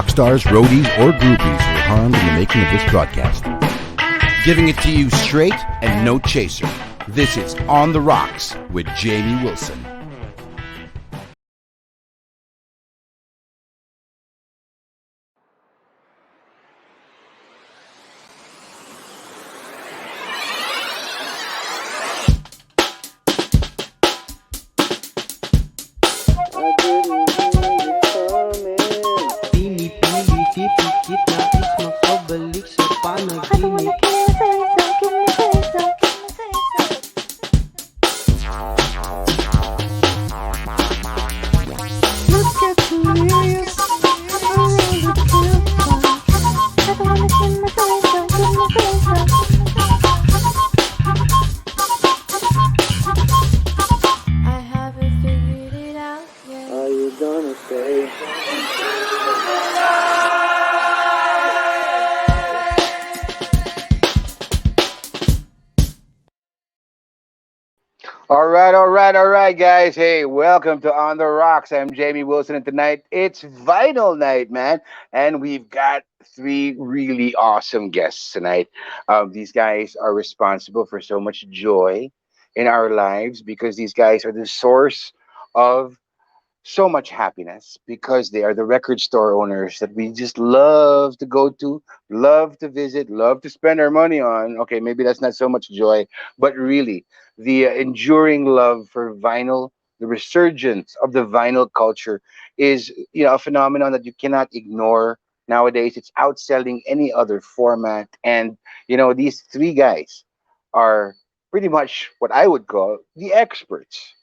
rock stars, roadies, or groupies were harmed in the making of this broadcast. Giving it to you straight and no chaser. This is On the Rocks with Jamie Wilson. All right, guys. Hey, welcome to On the Rocks. I'm Jamie Wilson, and tonight it's vinyl night, man. And we've got three really awesome guests tonight. These guys are responsible for so much joy in our lives because these guys are the source of so much happiness because they are the record store owners that we just love to go to, love to visit, love to spend our money on. Okay, maybe that's not so much joy, but really the enduring love for vinyl, the resurgence of the vinyl culture is, a phenomenon that you cannot ignore nowadays. It's outselling any other format, and these three guys are pretty much what I would call the experts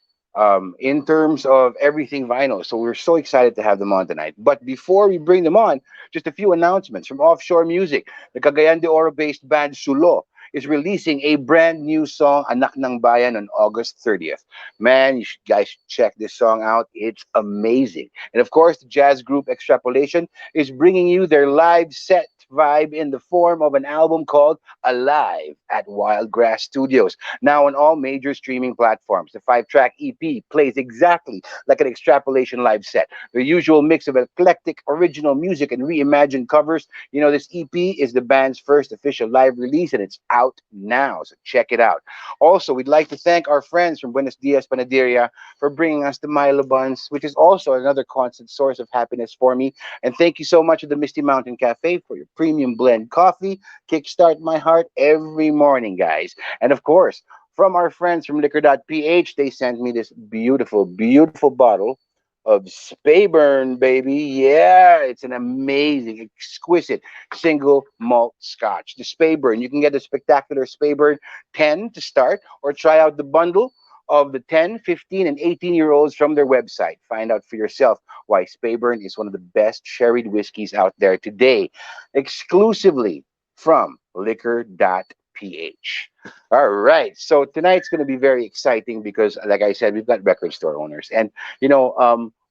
in terms of everything vinyl. So we're so excited to have them on tonight. But before we bring them on, just a few announcements from Offshore Music. The Cagayan de Oro-based band Sulo is releasing a brand new song, Anak ng Bayan, on August 30th. Man, you guys should check this song out. It's amazing. And of course, the jazz group Extrapolation is bringing you their live set vibe in the form of an album called Alive at Wildgrass Studios. Now on all major streaming platforms, the 5-track EP plays exactly like an Extrapolation live set. The usual mix of eclectic original music and reimagined covers. This EP is the band's first official live release, and it's out now, so check it out. Also, we'd like to thank our friends from Buenos Dias Panaderia for bringing us the Milo Buns, which is also another constant source of happiness for me. And thank you so much to the Misty Mountain Cafe for your premium blend coffee. Kickstart my heart every morning, guys. And of course, from our friends from liquor.ph, they sent me this beautiful, beautiful bottle of Spayburn, baby. Yeah, it's an amazing, exquisite single malt scotch. The Spayburn. You can get the spectacular Spayburn 10 to start, or try out the bundle of the 10, 15, and 18-year-olds from their website. Find out for yourself why Spayburn is one of the best sherried whiskeys out there today, exclusively from liquor.ph. All right, so tonight's going to be very exciting because, like I said, we've got record store owners. And,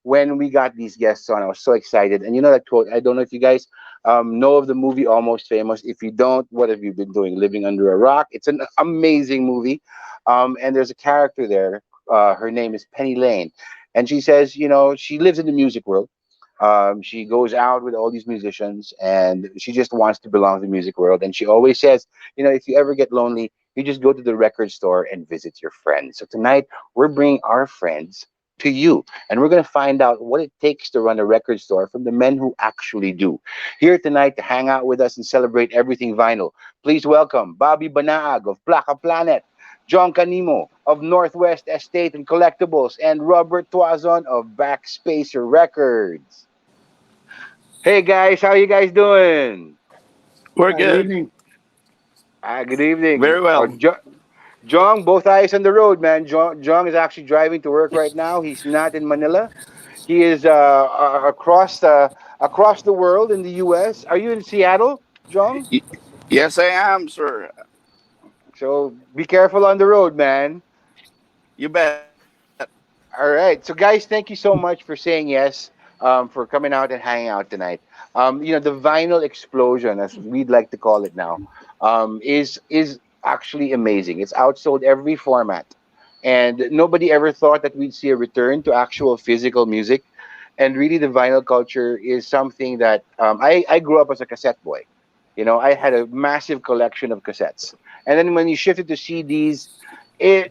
when we got these guests on, I was so excited. And you know that quote, I don't know if you guys know of the movie Almost Famous. If you don't, what have you been doing? Living under a rock? It's an amazing movie. And there's a character there. Her name is Penny Lane. And she says, she lives in the music world. She goes out with all these musicians, and she just wants to belong to the music world. And she always says, if you ever get lonely, you just go to the record store and visit your friends. So tonight, we're bringing our friends to you, and we're going to find out what it takes to run a record store from the men who actually do. Here tonight to hang out with us and celebrate everything vinyl, please welcome Bobby Banaag of Plaka Planet, Jong Canmino of Northwest Estate and Collectibles, and Robert Tuazon of Backspacer Records. Hey guys, how you guys doing? We're Good good. evening. Good evening. Very well. Jong, both eyes on the road, man. Jong is actually driving to work right now. He's not in Manila. He is across the world in the U.S. Are you in Seattle, Jong? Y- yes, I am, sir. So be careful on the road, man. You bet. All right. So, guys, thank you so much for saying yes, for coming out and hanging out tonight. The vinyl explosion, as we'd like to call it now, is actually amazing. It's outsold every format, and nobody ever thought that we'd see a return to actual physical music. and really the vinyl culture is something that I grew up as a cassette boy. I had a massive collection of cassettes, and then when you shifted to CDs, it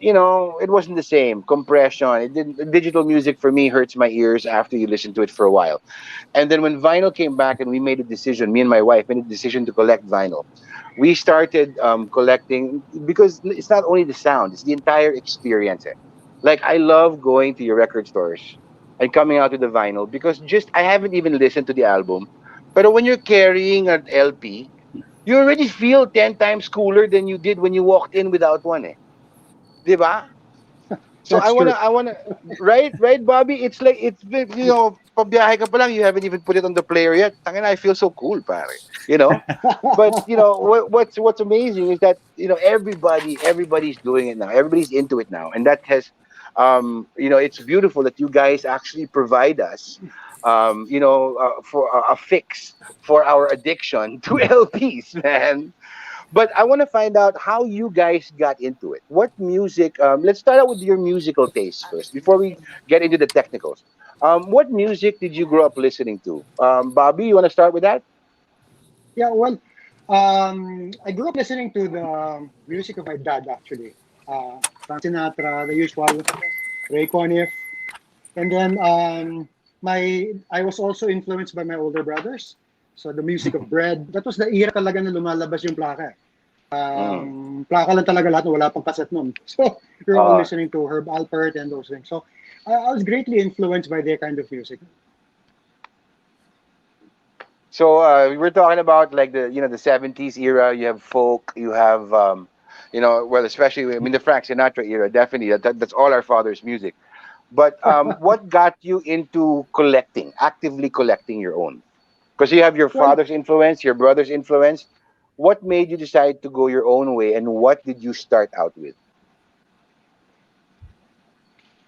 wasn't the same compression. It didn't. Digital music for me hurts my ears after you listen to it for a while. And then when vinyl came back and we made a decision, me and my wife made a decision to collect vinyl. We started collecting because it's not only the sound, it's the entire experience. Like I love going to your record stores and coming out with the vinyl because just I haven't even listened to the album. But when you're carrying an LP, you already feel 10 times cooler than you did when you walked in without one. 'Di ba? So That's true. I wanna, right, Bobby. It's like pabiyahe ka pa lang, you haven't even put it on the player yet. Tangina, I feel so cool, pare. You know, but what's amazing is that everybody's doing it now. Everybody's into it now, and that has, it's beautiful that you guys actually provide us, for a fix for our addiction to LPs, man. But I want to find out how you guys got into it. What music? Let's start out with your musical taste first before we get into the technicals. What music did you grow up listening to? Bobby, you want to start with that? Yeah, well, I grew up listening to the music of my dad, actually. Frank Sinatra, the usual, Ray Conniff. And then I was also influenced by my older brothers. So the music of Bread. That was the era talaga na lumalabas yung Plaka. Mm. Plaka lang talaga lahat, wala pang cassette nun. So we were all Uh, listening to Herb Alpert and those things. So I was greatly influenced by their kind of music. so we're talking about like the 70s era. You have folk. You have well, especially I mean the Frank Sinatra era. Definitely, that's all our father's music. But what got you into collecting, actively collecting your own? Because you have your Well, father's influence, your brother's influence. What made you decide to go your own way, and what did you start out with?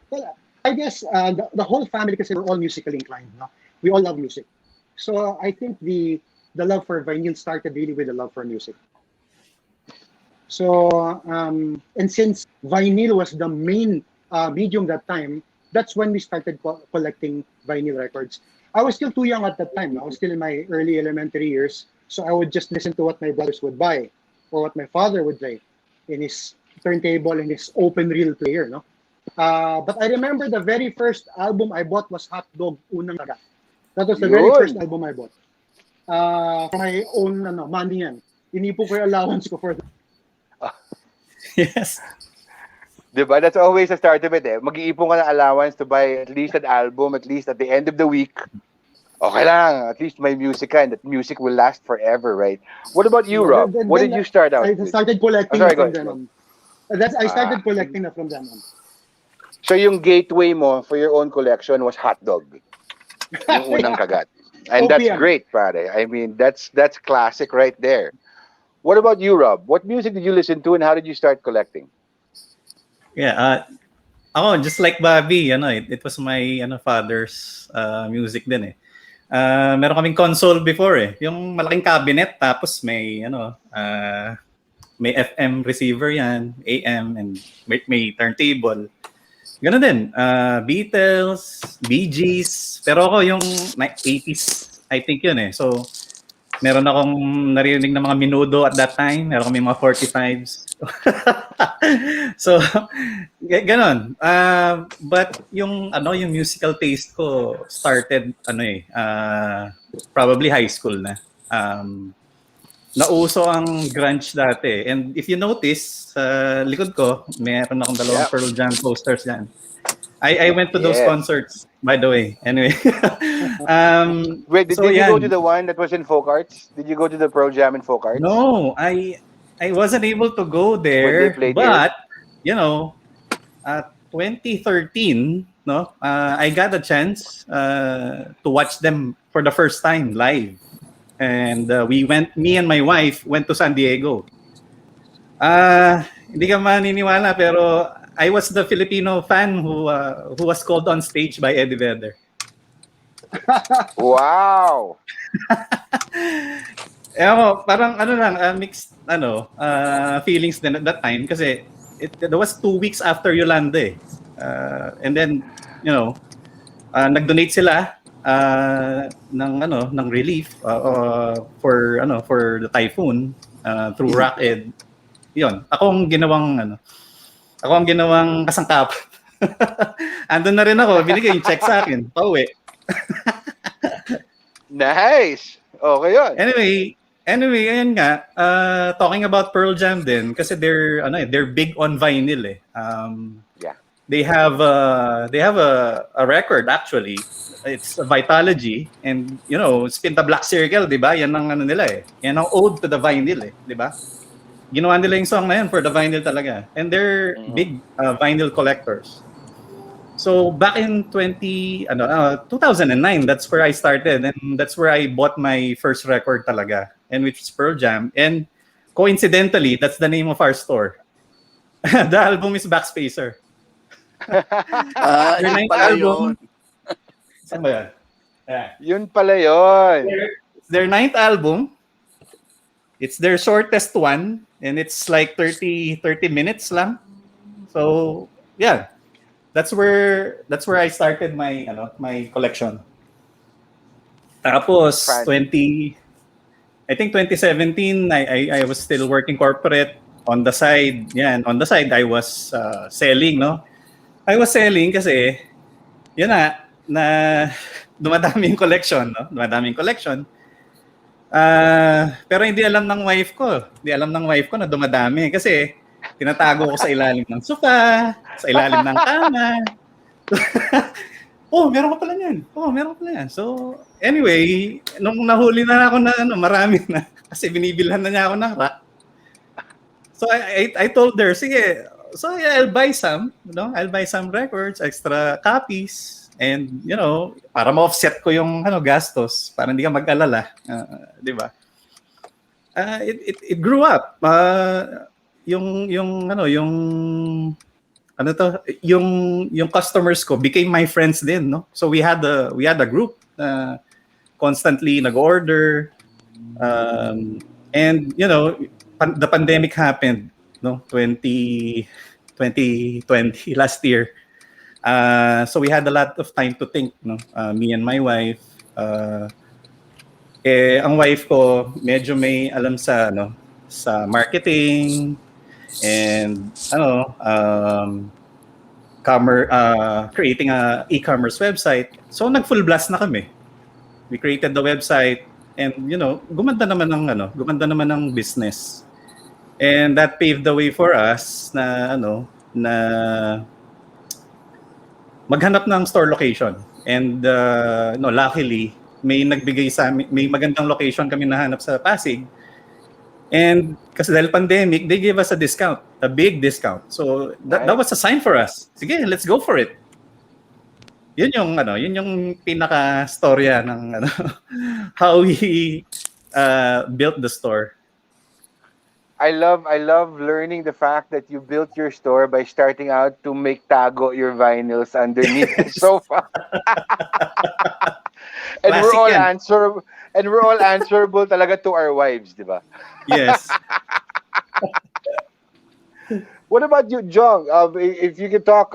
well, I guess the whole family, kasi we're all musically inclined, no? We all love music. So I think the love for vinyl started really with the love for music. So and since vinyl was the main medium that time, that's when we started collecting vinyl records. I was still too young at that time. I was still in my early elementary years, so I would just listen to what my brothers would buy or what my father would play in his turntable and his open reel player, no? But I remember the very first album I bought was Hot Dog Unang Taga. That was the very first Yun. album I bought. From my own money yan. Inipo ko yung allowance ko for Yes. Diba? That's always the start of it eh. Mag-iipon ka ng allowance to buy at least an album, at least at the end of the week. Okay lang, at least may music ka and that music will last forever, right? What about you, yeah, Rob? What did then you start out I with? started Oh, collecting sorry, go from ahead. then Go on. I started ahead. collecting na from then on. So yung gateway mo for your own collection was hot dog. Yung unang Yeah, kagat. And that's OPM. great, pare. I mean, that's classic right there. What about you, Rob? What music did you listen to and how did you start collecting? Yeah. Ako, just like Bobby, it was my father's music din eh. Meron kaming console before eh. Yung malaking cabinet, tapos may FM receiver yan, AM, and may turntable. Ganun din. Beatles, Bee Gees. Pero ako yung 80s, I think yun eh. So, meron akong naririnig ng mga Menudo at that time. Meron kami mga 45s. So, ganon. But yung musical taste ko started, probably high school na. Nauso ang grunge dati. And if you notice, sa likod ko, meron akong dalawang Yeah. Pearl Jam posters yan. I went to those Yes. concerts, by the way. Anyway. Wait, did, So did you go to yan. the one that was in folk arts? Did you go to the Pro Jam in folk arts No, I wasn't able to go when they there, played here? but 2013, no, I got a chance to watch them for the first time live, and me and my wife went to San Diego. Hindi ka maniniwala, pero I was the Filipino fan who was called on stage by Eddie Vedder. Wow. Parang mixed feelings din at that time kasi that was 2 weeks after Yolanda eh. And then, nag-donate sila ng relief for the typhoon through Rocked. 'Yon. Ako ang ginawang kasangkap. Andun na rin ako, binigay yung check sa akin, pauwi. Nice. Okay yun. Anyway, ayan nga, talking about Pearl Jam din kasi they're big on vinyl eh. Yeah. They have a record actually. It's a Vitalogy and Spin the Black Circle, 'di ba? Yan ang nila eh. Yan ang ode to the vinyl eh, 'di ba? Ginawa nila yung song na yan for the vinyl talaga. And they're big vinyl collectors. So back in 2009, that's where I started and that's where I bought my first record talaga, and which is Pearl Jam. And coincidentally, that's the name of our store. The album is Backspacer. Their Yun ninth pala album. yun. Saan ba yan? Yeah. Yun pala yun. It's their ninth album. It's their shortest one, and it's like 30 minutes lang. So yeah, that's where I started my my collection. Tapos I think 2017 I was still working corporate on the side. Yan, on the side I was selling, no. I was selling kasi yun na dumadami yung collection, no? Dumadami yung collection. Pero hindi alam ng wife ko. Hindi alam ng wife ko na dumadami kasi tinatago ko sa ilalim ng sofa, sa ilalim ng kama. Meron ka pala yan. Meron ka pala yan. So, anyway, nung nahuli na ako na marami na kasi binibilhan na niya ako ng rack. So, I told her, sige, so I'll buy some, I'll buy some records, extra copies. And, para ma-offset ko yung gastos, para hindi ka mag-alala. Di ba? It grew up. Yung customers ko became my friends din, no? So we had a group constantly nag-order. And, the pandemic happened, no? 2020, last year. So we had a lot of time to think, no? Me and my wife. Ang wife ko medyo may alam sa marketing and creating a e-commerce website. So nag-full blast na kami. We created the website and gumanda naman ng business. And that paved the way for us na maghanap ng store location. And luckily, may nagbigay sa amin, may magandang location kami nahanap sa Pasig. And kasi dahil pandemic, they gave us a discount, a big discount. So that was a sign for us. Sige, let's go for it. Yun yung pinaka-storya ng how we built the store. I love learning the fact that you built your store by starting out to make tago your vinyls underneath the sofa. And we're all answerable talaga to our wives, di ba? Yes. What about you, Jong? If you could talk,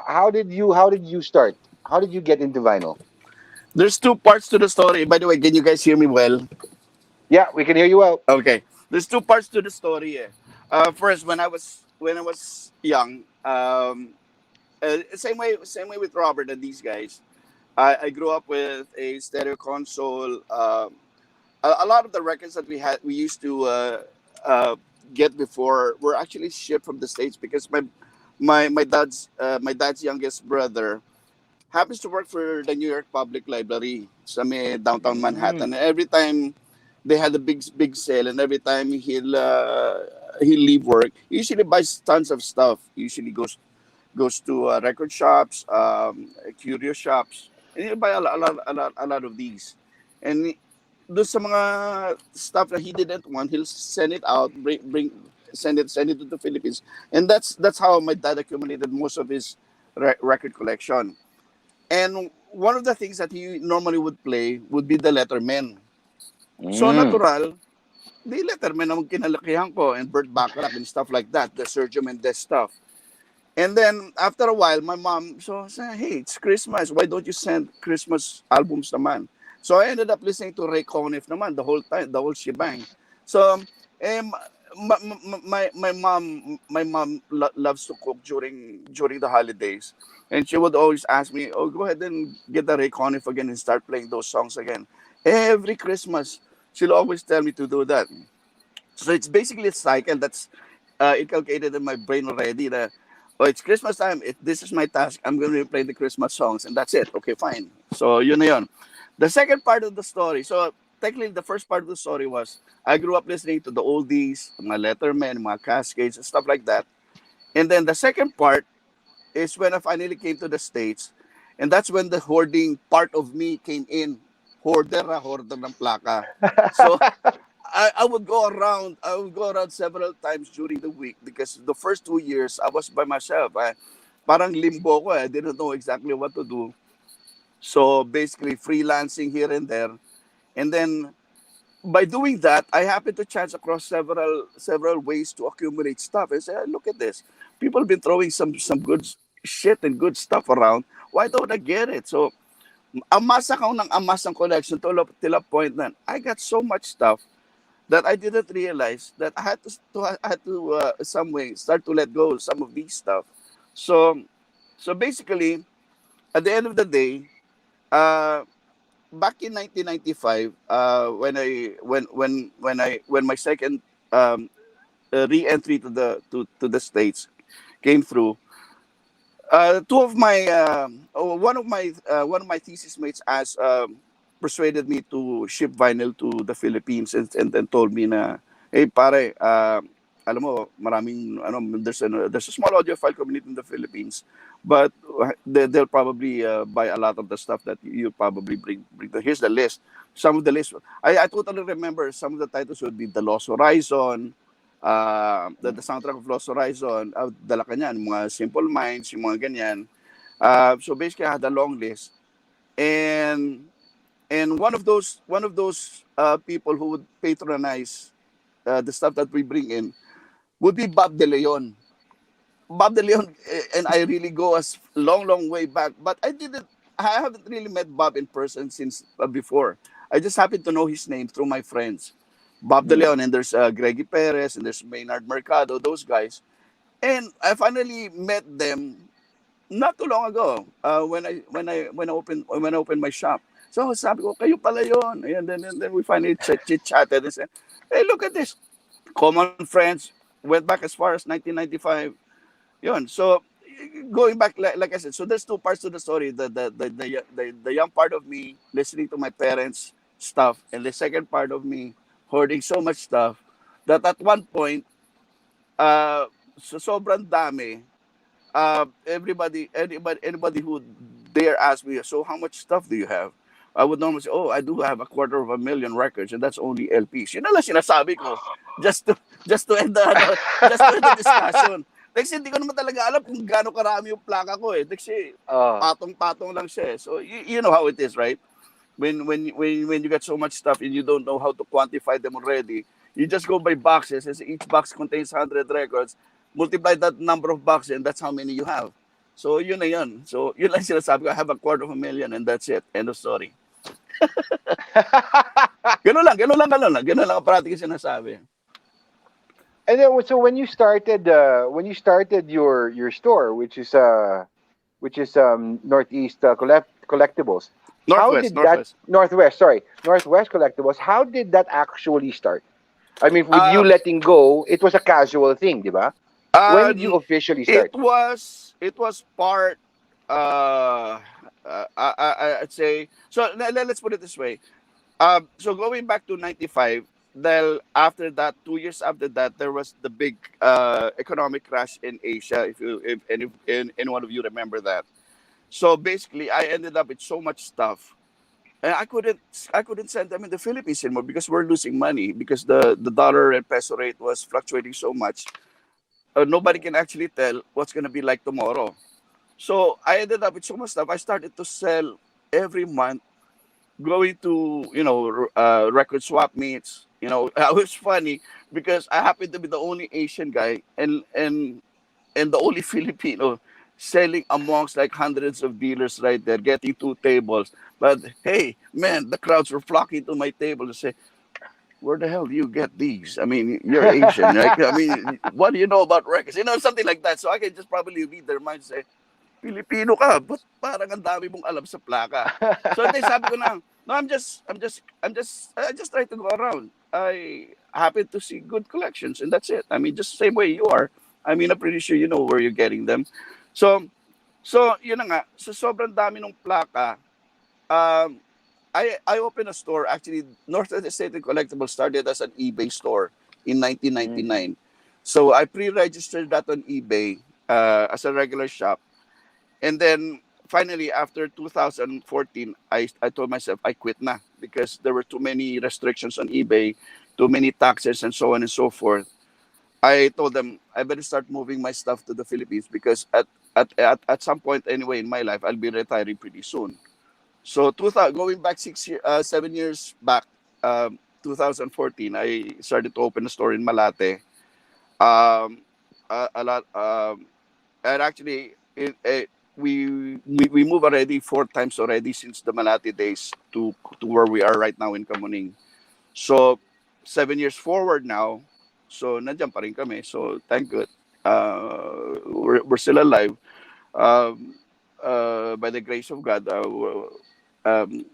how did you start? How did you get into vinyl? There's two parts to the story. By the way, can you guys hear me well? Yeah, we can hear you well. Okay. There's two parts to the story. First, when I was young, same way with Robert and these guys. I grew up with a stereo console. A lot of the records that we used to get before were actually shipped from the States because my dad's youngest brother happens to work for the New York Public Library, sa may downtown Manhattan. And every time they had a big sale, and every time he'll leave work, he usually buys tons of stuff. He usually goes to record shops, curio shops, and he'll buy a lot of these. And those sa mga stuff that he didn't want, he'll send it out, send it to the Philippines, and that's how my dad accumulated most of his record collection. And one of the things that he normally would play would be the Letterman. So natural, the Letterman ang kinalakihan ko, and Burt Bacharach and stuff like that, the Sergio Mendes stuff. And then after a while, my mom so said, "Hey, it's Christmas. Why don't you send Christmas albums naman?" So I ended up listening to Ray Conniff naman the whole time, the whole shebang. So, my mom loves to cook during the holidays, and she would always ask me, "Oh, go ahead and get the Ray Conniff again and start playing those songs again." Every Christmas, she'll always tell me to do that. So it's basically a cycle that's inculcated in my brain already. That oh, it's Christmas time. This is my task. I'm going to play the Christmas songs, and that's it. Okay, fine. So yun na yun. The second part of the story. So technically, the first part of the story was I grew up listening to the oldies, my Letterman, my Cascades, and stuff like that. And then the second part is when I finally came to the States, and that's when the hoarding part of me came in. Hoarder ng plaka. So I would go around. I would go around several times during the week because the first 2 years I was by myself. Parang limbo ko. I didn't know exactly what to do. So basically, freelancing here and there, and then by doing that, I happened to chance across several ways to accumulate stuff. I said, look at this. People have been throwing some good shit and good stuff around. Why don't I get it? So amasa ako ng amas ng collection till a point that I got so much stuff that I didn't realize that I had to some way start to let go of some of these stuff. So so basically, at the end of the day, uh, back in 1995, when my second um, re-entry to the states came through, two of my one of my thesis mates as persuaded me to ship vinyl to the Philippines and then told me na hey pare alam mo maraming ano there's a small audiophile community in the Philippines but they'll probably buy a lot of the stuff that you probably here's the list, some of the list. I totally remember some of the titles would be The Lost Horizon, the soundtrack of Lost Horizon, dala ka niyan, mga Simple Minds, yung mga ganyan. So basically, I had a long list, and one of those people who would patronize the stuff that we bring in would be Bob De Leon. Bob De Leon and I really go as long way back, but I haven't really met Bob in person since before. I just happen to know his name through my friends. Bob De Mm. Leon, and there's Greggy Perez, and there's Maynard Mercado, those guys. And I finally met them not too long ago when I opened my shop. So sabi ko, kayo pala yun. And then we finally chit-chatted and said, hey, look at this. Common friends, went back as far as 1995. Yun. So going back, like I said, so there's two parts to the story. The young part of me listening to my parents' stuff, and the second part of me hoarding so much stuff that at one point, so sobrang dami, anybody who dare ask me, so how much stuff do you have? I would normally say, oh, I do have 250,000 records, and that's only LPs. Yun na lang sinasabi ko, just to just to end the ano, just to end the discussion. Kasi hindi ko naman talaga alam kung gaano karami yung plaka ko eh. Kasi Oh. patong-patong lang siya eh. So you know how it is, right? When you get so much stuff and you don't know how to quantify them already, you just go by boxes, and each box contains 100 records. Multiply that number of boxes, and that's how many you have. So yun na yun. So yun lang sinasabi ko, I have 250,000 and that's it. End of story. Ganun lang ang practice sinasabi. And then so when you started your store, which is Northeast Collectibles, how Northwest, did that Northwest. Northwest, sorry, Northwest Collectibles, how did that actually start? I mean, with you Uh, letting go, it was a casual thing, di ba? When uh, did you officially it start? was part I'd say so let's put it this way. So going back to 95, then after that, 2 years after that, there was the big economic crash in Asia. If any one of you remember that. So basically, I ended up with so much stuff, and I couldn't send them in the Philippines anymore because we're losing money because the dollar and peso rate was fluctuating so much. Nobody can actually tell what's gonna be like tomorrow. So I ended up with so much stuff. I started to sell every month, going to record swap meets. It was funny because I happened to be the only Asian guy, and and the only Filipino selling amongst like hundreds of dealers right there, getting two tables. But hey, man, the crowds were flocking to my table to say, where the hell do you get these? I mean, you're Asian, right? I mean, what do you know about records? You know, something like that. So I can just probably read their minds and say, Filipino ka, but parang ang dami mong alam sa plaka. So then sabi ko na, no, I just try to go around. I happen to see good collections, and that's it. I mean, just the same way you are. I mean, I'm pretty sure you know where you're getting them. So, yun na nga, sa sobrang dami ng plaka, um, I opened a store. Actually, Northwest Estate and Collectibles started as an eBay store in Mm. 1999. So I pre-registered that on eBay as a regular shop. And then finally, after 2014, I told myself I quit na because there were too many restrictions on eBay, too many taxes, and so on and so forth. I told them I better start moving my stuff to the Philippines because at some point anyway in my life, I'll be retiring pretty soon. So 2000, going back 7 years back, 2014, I started to open a store in Malate. Um, a lot. And actually, we moved already 4 times already since the Malate days to where we are right now in Kamuning. So 7 years forward now, so nandiyan pa rin kami. So thank God, we're still alive. Um, by the grace of God, um,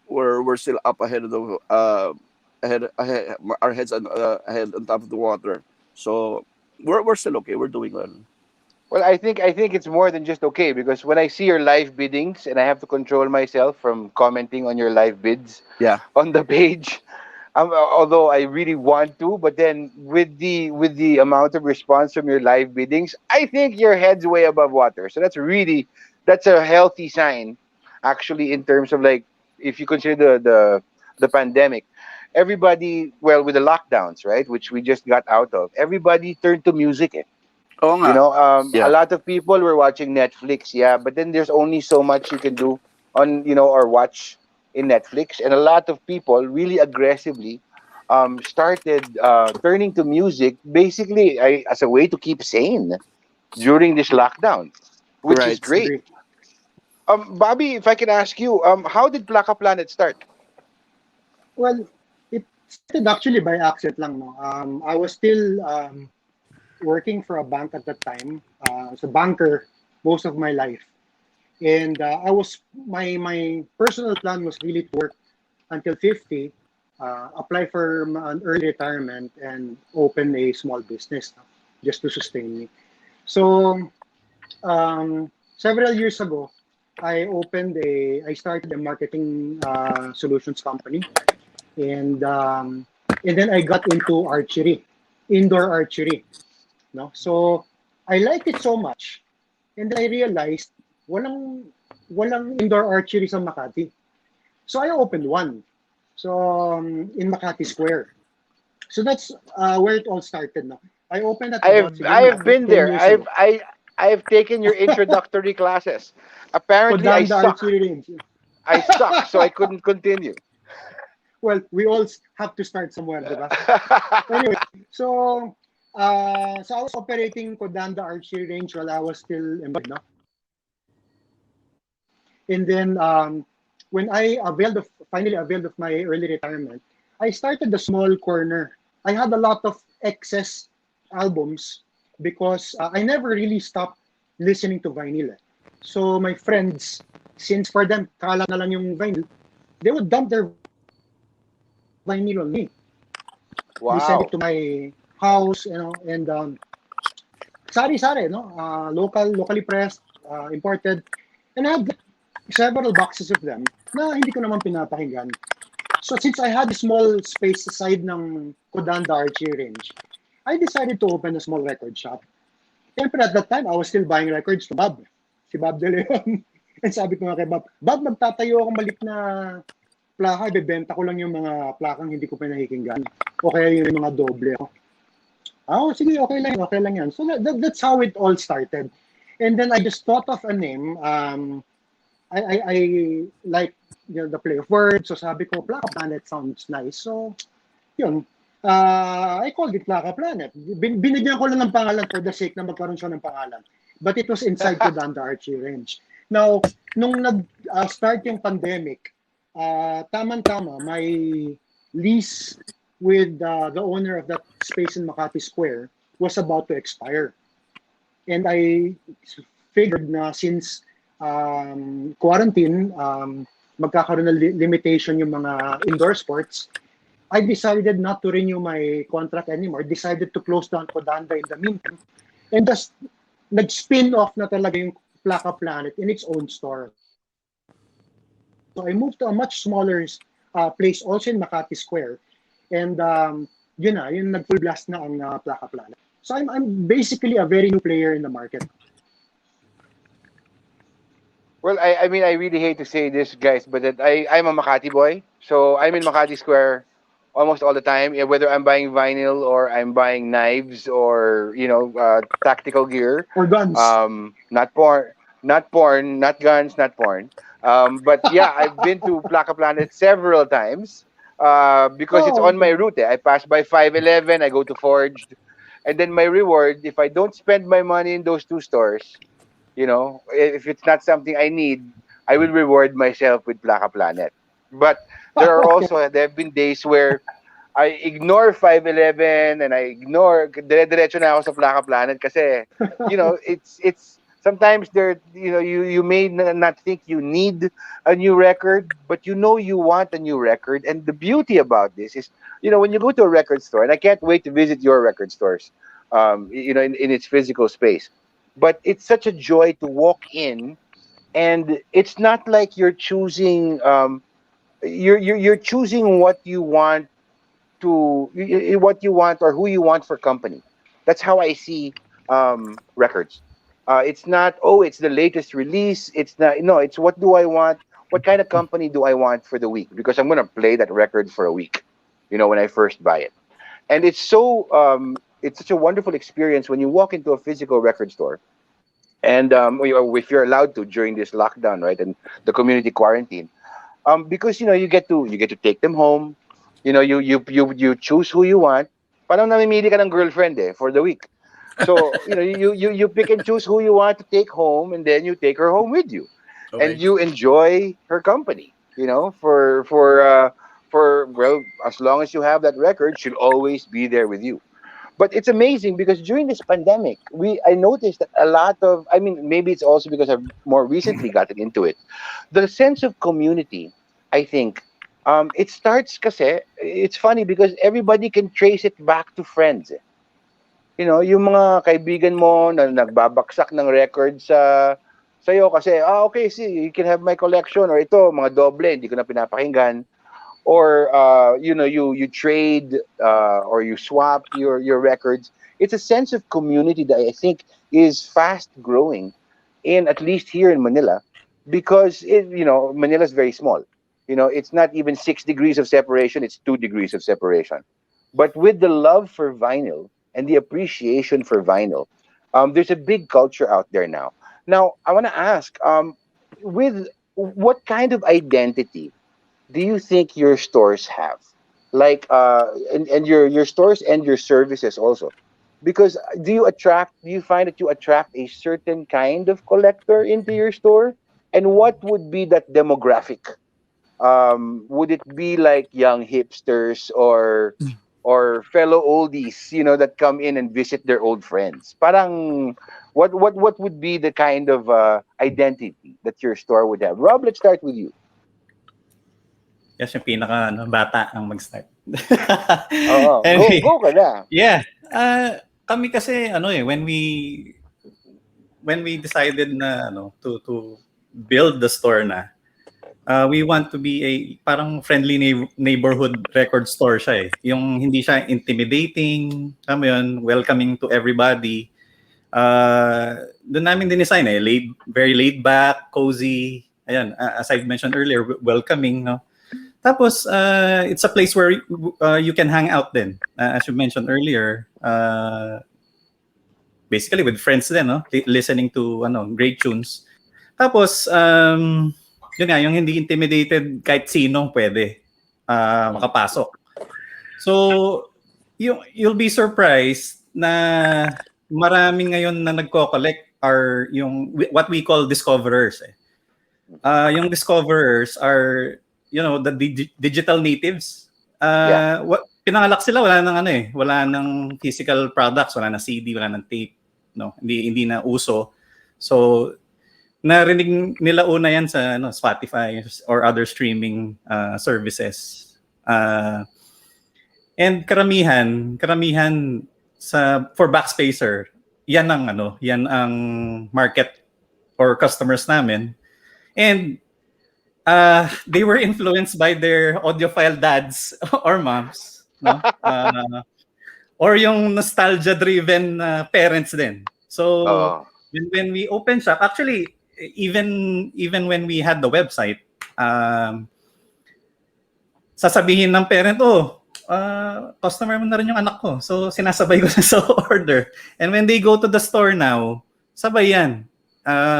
we're still up ahead of the ahead our heads ahead on top of the water. So we're still okay. We're doing well. Well, I think it's more than just okay because when I see your live biddings and I have to control myself from commenting on your live bids Yeah. on the page, although I really want to, but then with the amount of response from your live biddings, I think your head's way above water. So that's a healthy sign, actually, in terms of like if you consider the pandemic, everybody, well, with the lockdowns, right, which we just got out of, everybody turned to music. Oo nga. A Yeah. lot of people were watching Netflix, yeah, but then there's only so much you can do on, or watch in Netflix. And a lot of people really aggressively started turning to music basically as a way to keep sane during this lockdown, which is Right. great. Agree. Bobby, if I can ask you, how did Plaka Planet start? Well, it started actually by accident lang, no. I was still working for a bank at that time. As a banker most of my life. And I was my personal plan was really to work until 50, apply for an early retirement, and open a small business, no, just to sustain me. So several years ago, I started a marketing solutions company, and um, and then I got into archery, indoor archery. No, so I liked it so much, and then I realized walang walang indoor archery sa Makati. So I opened one. So in Makati Square. So that's where it all started. No, I opened that about I siguro have mga been 10 there. years ago. I've taken your introductory classes. Apparently, I Kodanda suck. Archery Range. I suck, so I couldn't continue. Well, we all have to start somewhere, di ba? Anyway, so so I was operating Kodanda Archery Range while I was still employed, no? And then when I finally availed of my early retirement, I started a small corner. I had a lot of excess albums because I never really stopped listening to vinyl. So my friends, since for them, kala na lang yung vinyl, they would dump their vinyl on me. They send it Wow. to my house, and sari-sari, no? Locally pressed, imported. And I had several boxes of them na hindi ko naman pinapakinggan. So since I had a small space aside ng Kodanda Archery Range, I decided to open a small record shop. Siyempre at that time, I was still buying records to Bob. Si Bob De Leon. And sabi ko nga kay Bob, Bob, magtatayo akong malit na plaka, ibebenta ko lang yung mga plakang hindi ko pinakikinggan. O kaya yung mga doble ako. Oh, sige, okay lang yan. So that's how it all started. And then I just thought of a name. I like the play of words. So sabi ko, Plaka Planet sounds nice. So, yun. I called it Plaka Planet. Binigyan ko lang ng pangalan for the sake na magkaroon siya ng pangalan. But it was inside Kodan, the Archie Range. Now, nung nag-start yung pandemic, tama-tama, my lease with the owner of that space in Makati Square was about to expire. And I figured na since quarantine, magkakaroon ng limitation yung mga indoor sports, I decided not to renew my contract anymore. Decided to close down Kodanda in the meantime. And thus, nag-spin off na talaga yung Plaka Planet in its own store. So I moved to a much smaller place also in Makati Square. And yun na, yung nag-full blast na ang Plaka Planet. So I'm basically a very new player in the market. Well, I mean, I really hate to say this, guys, but that I'm a Makati boy. So I'm in Makati Square almost all the time, whether I'm buying vinyl or I'm buying knives or, tactical gear. Or guns. Not porn, not guns, not porn. But yeah, I've been to Plaka Planet several times because it's on my Okay. route. I pass by 511, I go to Forged. And then my reward, if I don't spend my money in those two stores, if it's not something I need, I will reward myself with Plaka Planet. But there have been days where I ignore 511 and I ignore dire-diretso na ako sa Plaka Planet kasi it's sometimes you may not think you need a new record, but you want a new record. And the beauty about this is, when you go to a record store, and I can't wait to visit your record stores, in its physical space. But it's such a joy to walk in, and it's not like you're choosing you're choosing what you want what you want or who you want for company. That's how I see records. It's not, oh, it's the latest release. It's not, no, it's what do I want? What kind of company do I want for the week? Because I'm gonna play that record for a week. When I first buy it, and it's such a wonderful experience when you walk into a physical record store, and if you're allowed to during this lockdown, right, and the community quarantine, because you get to take them home. You choose who you want. Parang namimili ka ng girlfriend for the week. So you pick and choose who you want to take home, and then you take her home with you, and Okay. you enjoy her company. For well, as long as you have that record, she'll always be there with you. But it's amazing because during this pandemic, I noticed that a lot of, I mean, maybe it's also because I've more recently gotten into it. The sense of community, I think, it starts kasi, it's funny because everybody can trace it back to friends. Yung mga kaibigan mo na nagbabaksak ng records sa'yo kasi, okay, see, you can have my collection, or ito, mga doble, hindi ko na pinapakinggan. Or you trade or you swap your records. It's a sense of community that I think is fast growing in, at least here in Manila, because Manila is very small. It's not even 6 degrees of separation, it's 2 degrees of separation. But with the love for vinyl and the appreciation for vinyl, there's a big culture out there now. Now I want to ask, with what kind of identity do you think your stores have, like and your stores and your services also, because do you find that you attract a certain kind of collector into your store, and what would be that demographic? Would it be like young hipsters or fellow oldies, that come in and visit their old friends? Parang what would be the kind of identity that your store would have? Rob, let's start with you. Yes, yung pinaka bata ang mag-start. Oo, Anyway, go ka na. yeah. Kami kasi when we decided na to build the store na, we want to be a parang friendly neighborhood record store siya eh. Yung hindi siya intimidating, alam mo yun, welcoming to everybody. Doon namin din-design very laid back, cozy. Ayan, as I've mentioned earlier, welcoming, no? Tapos, it's a place where you can hang out then. As you mentioned earlier, basically with friends din, no? Listening to great tunes. Tapos, yun nga, yung hindi intimidated, kahit sino pwede makapasok. So, you'll be surprised na marami ngayon na nagko-collect are yung what we call discoverers. Yung discoverers are, the digital natives. Pinangalak sila, wala nang wala nang physical products, wala nang CD, wala nang tape, no, hindi na uso. So narinig nila una yan sa Spotify or other streaming services. And karamihan for Backspacer, yan ang market or customers namin. And they were influenced by their audiophile dads or moms, no? Or yung nostalgia-driven parents din. So when we opened shop, actually, even when we had the website, sasabihin ng parent, customer mo na rin yung anak ko. So sinasabay ko na sa order. And when they go to the store now, sabay yan.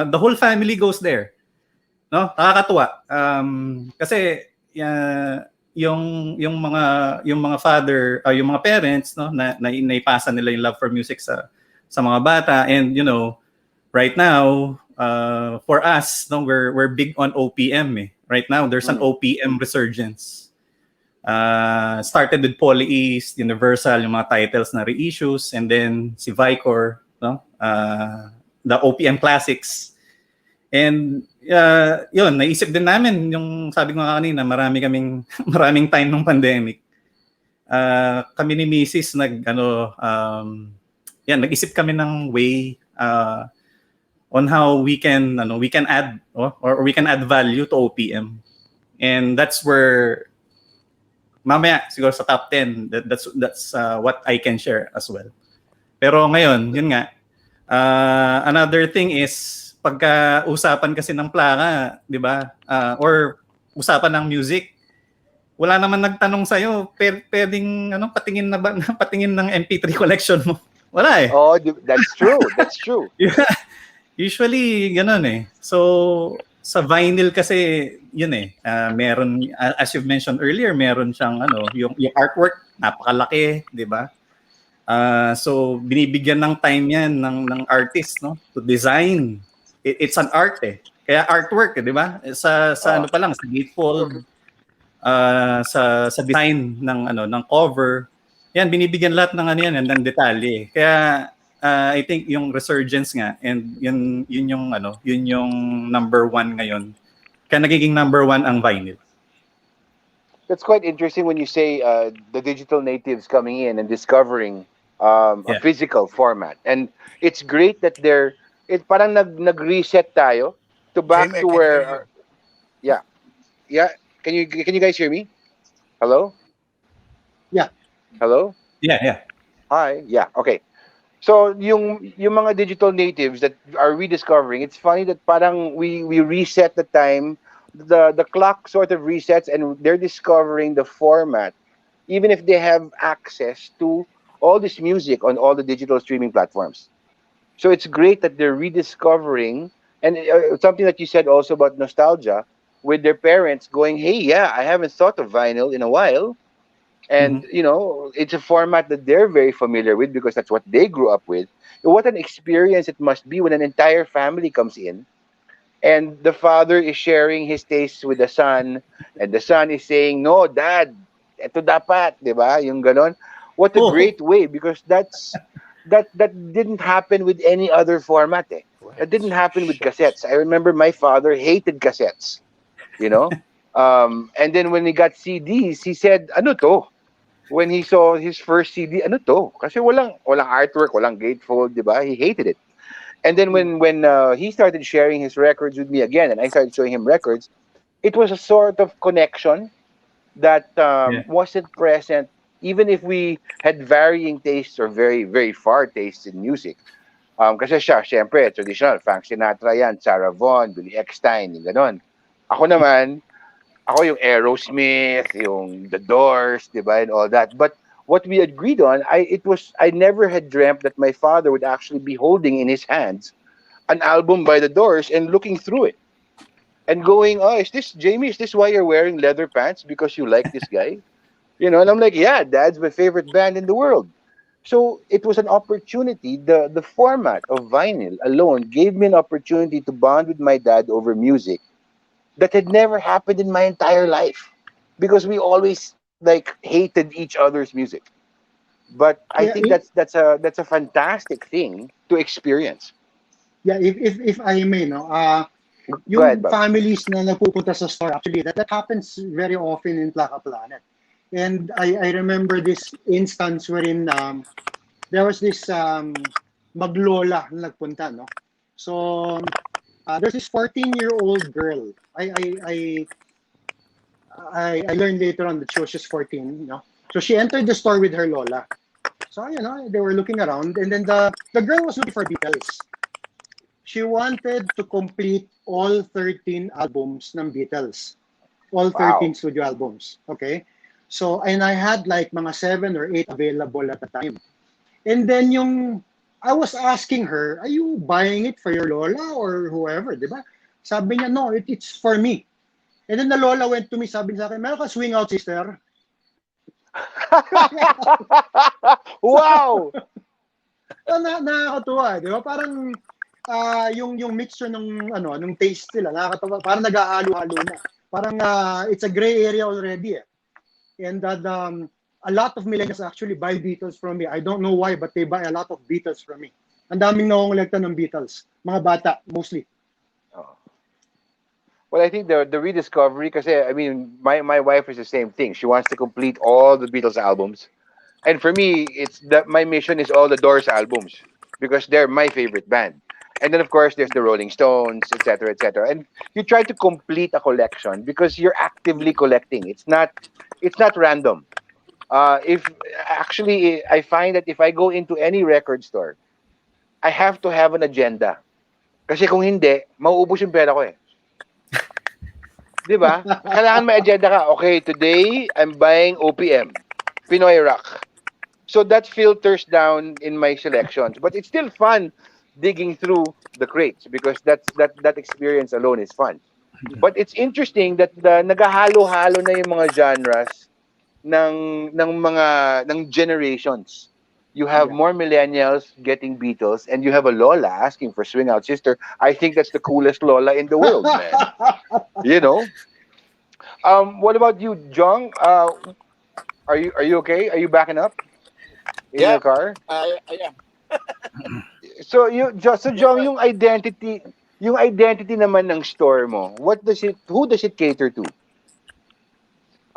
The whole family goes there. No, nakakatuwa. Kasi yung mga father, yung mga parents, no, na naipasa nila yung love for music sa mga bata, and right now for us, no, we're big on OPM. Right now there's an OPM resurgence. Started with Poly-East, Universal, yung mga titles na reissues, and then si Vicor, no, the OPM classics. And yun, naisip din namin yung sabi ko nga kanina, maraming time nung pandemic. Kami ni Mrs. nag-isip kami ng way on how we can add or we can add value to OPM. And that's where mamaya siguro sa top 10, that's what I can share as well. Pero ngayon, yun nga, another thing is pagka usapan kasi ng plaka, 'di ba? Or usapan ng music, wala naman nagtanong sa iyo, pwedeng patingin ng MP3 collection mo. Wala eh. Oh, that's true. That's true. Yeah. Usually ganun eh. So sa vinyl kasi yun eh. Meron, as you've mentioned earlier, meron siyang yung artwork napakalaki, 'di ba? So binibigyan ng time 'yan ng artist, no, to design. It's an art eh. Kaya artwork, 'di ba? Sa ano pa lang, sa gatefold, sa design ng cover. Yan, binibigyan lahat ng yan ng detalye. Kaya I think yung resurgence nga, and yun yung number one ngayon. Kaya nagiging number one ang vinyl. That's quite interesting when you say the digital natives coming in and discovering a physical format. And it's great that parang nag-reset tayo to back to where yeah. Can you guys hear me? Hello? Yeah. Hello? Yeah. Hi. Yeah. Okay. So yung mga digital natives that are rediscovering, it's funny that parang we reset the time, the clock sort of resets, and they're discovering the format, even if they have access to all this music on all the digital streaming platforms. So it's great that they're rediscovering, and something that you said also about nostalgia, with their parents going, hey, yeah, I haven't thought of vinyl in a while. And, it's a format that they're very familiar with because that's what they grew up with. What an experience it must be when an entire family comes in and the father is sharing his tastes with the son, and the son is saying, no, dad, eto dapat, di ba? Yung ganon. What a great way, because that didn't happen with any other format. That didn't happen with cassettes. I remember my father hated cassettes, and then when he got CDs, he said, ano to? When he saw his first CD, ano to? Kasi walang artwork, walang gatefold, di ba? He hated it. And then when he started sharing his records with me again, and I started showing him records, it was a sort of connection that wasn't present, even if we had varying tastes or very, very far tastes in music. Kasi siya, syempre, traditional, Frank Sinatra yan, Sarah Vaughan, Billy Eckstine, yung ganon. Ako yung Aerosmith, yung The Doors, diba, and all that. But what we agreed on, I never had dreamt that my father would actually be holding in his hands an album by The Doors and looking through it and going, oh, is this, Jamie, is this why you're wearing leather pants? Because you like this guy? And I'm like, yeah, Dad's my favorite band in the world. So it was an opportunity. The format of vinyl alone gave me an opportunity to bond with my dad over music that had never happened in my entire life, because we always like hated each other's music. But I Yeah, think that's a fantastic thing to experience. yeah. If I may, no, Go ahead, yung Bob. families na nagpupunta sa store, actually, that happens very often in Plaka Planet. And I remember this instance wherein there was this maglola na nagpunta, no? So, there's this 14-year-old girl. I learned later on that she was just 14, you know. So she entered the store with her lola. So, they were looking around, and then the girl was looking for Beatles. She wanted to complete all 13 albums ng Beatles. All 13 Wow. studio albums. Okay? So, and I had like mga 7 or 8 available at the time. And then I was asking her, are you buying it for your lola or whoever, di ba? Sabi niya, no, it's for me. And then the lola went to me, sabi niya sa akin, meron ka swing out, sister? Wow. So, nakakatuwa, di ba? Parang yung mixture ng taste nila, nakakatawa, parang nag-aalo-halo na. Parang it's a gray area already eh. And a lot of millennials actually buy Beatles from me. I don't know why, but they buy a lot of Beatles from me. Ang daming nakongolekta ng Beatles. Mga bata, mostly. Oh. Well, I think the rediscovery, kasi I mean, my wife is the same thing. She wants to complete all the Beatles albums. And for me, it's that my mission is all the Doors albums, because they're my favorite band. And then of course there's the Rolling Stones, etc., etc. And you try to complete a collection because you're actively collecting. It's not random. If actually I find that if I go into any record store, I have to have an agenda. Kasi kung hindi, mauubos yung pera ko eh. 'Di ba? Kailangan may agenda ka. Okay, today I'm buying OPM, Pinoy rock. So that filters down in my selections, but it's still fun digging through the crates, because that experience alone is fun. But it's interesting that nagahalo-halo na yung mga genres ng generations. You have Yeah. more millennials getting Beatles, and you have a Lola asking for Swing Out Sister. I think that's the coolest Lola in the world, man. You know. What about you, Jong? Are you okay? Are you backing up in Yeah, your car? I am. So Go Jong, ahead. yung identity naman ng store mo, who does it cater to?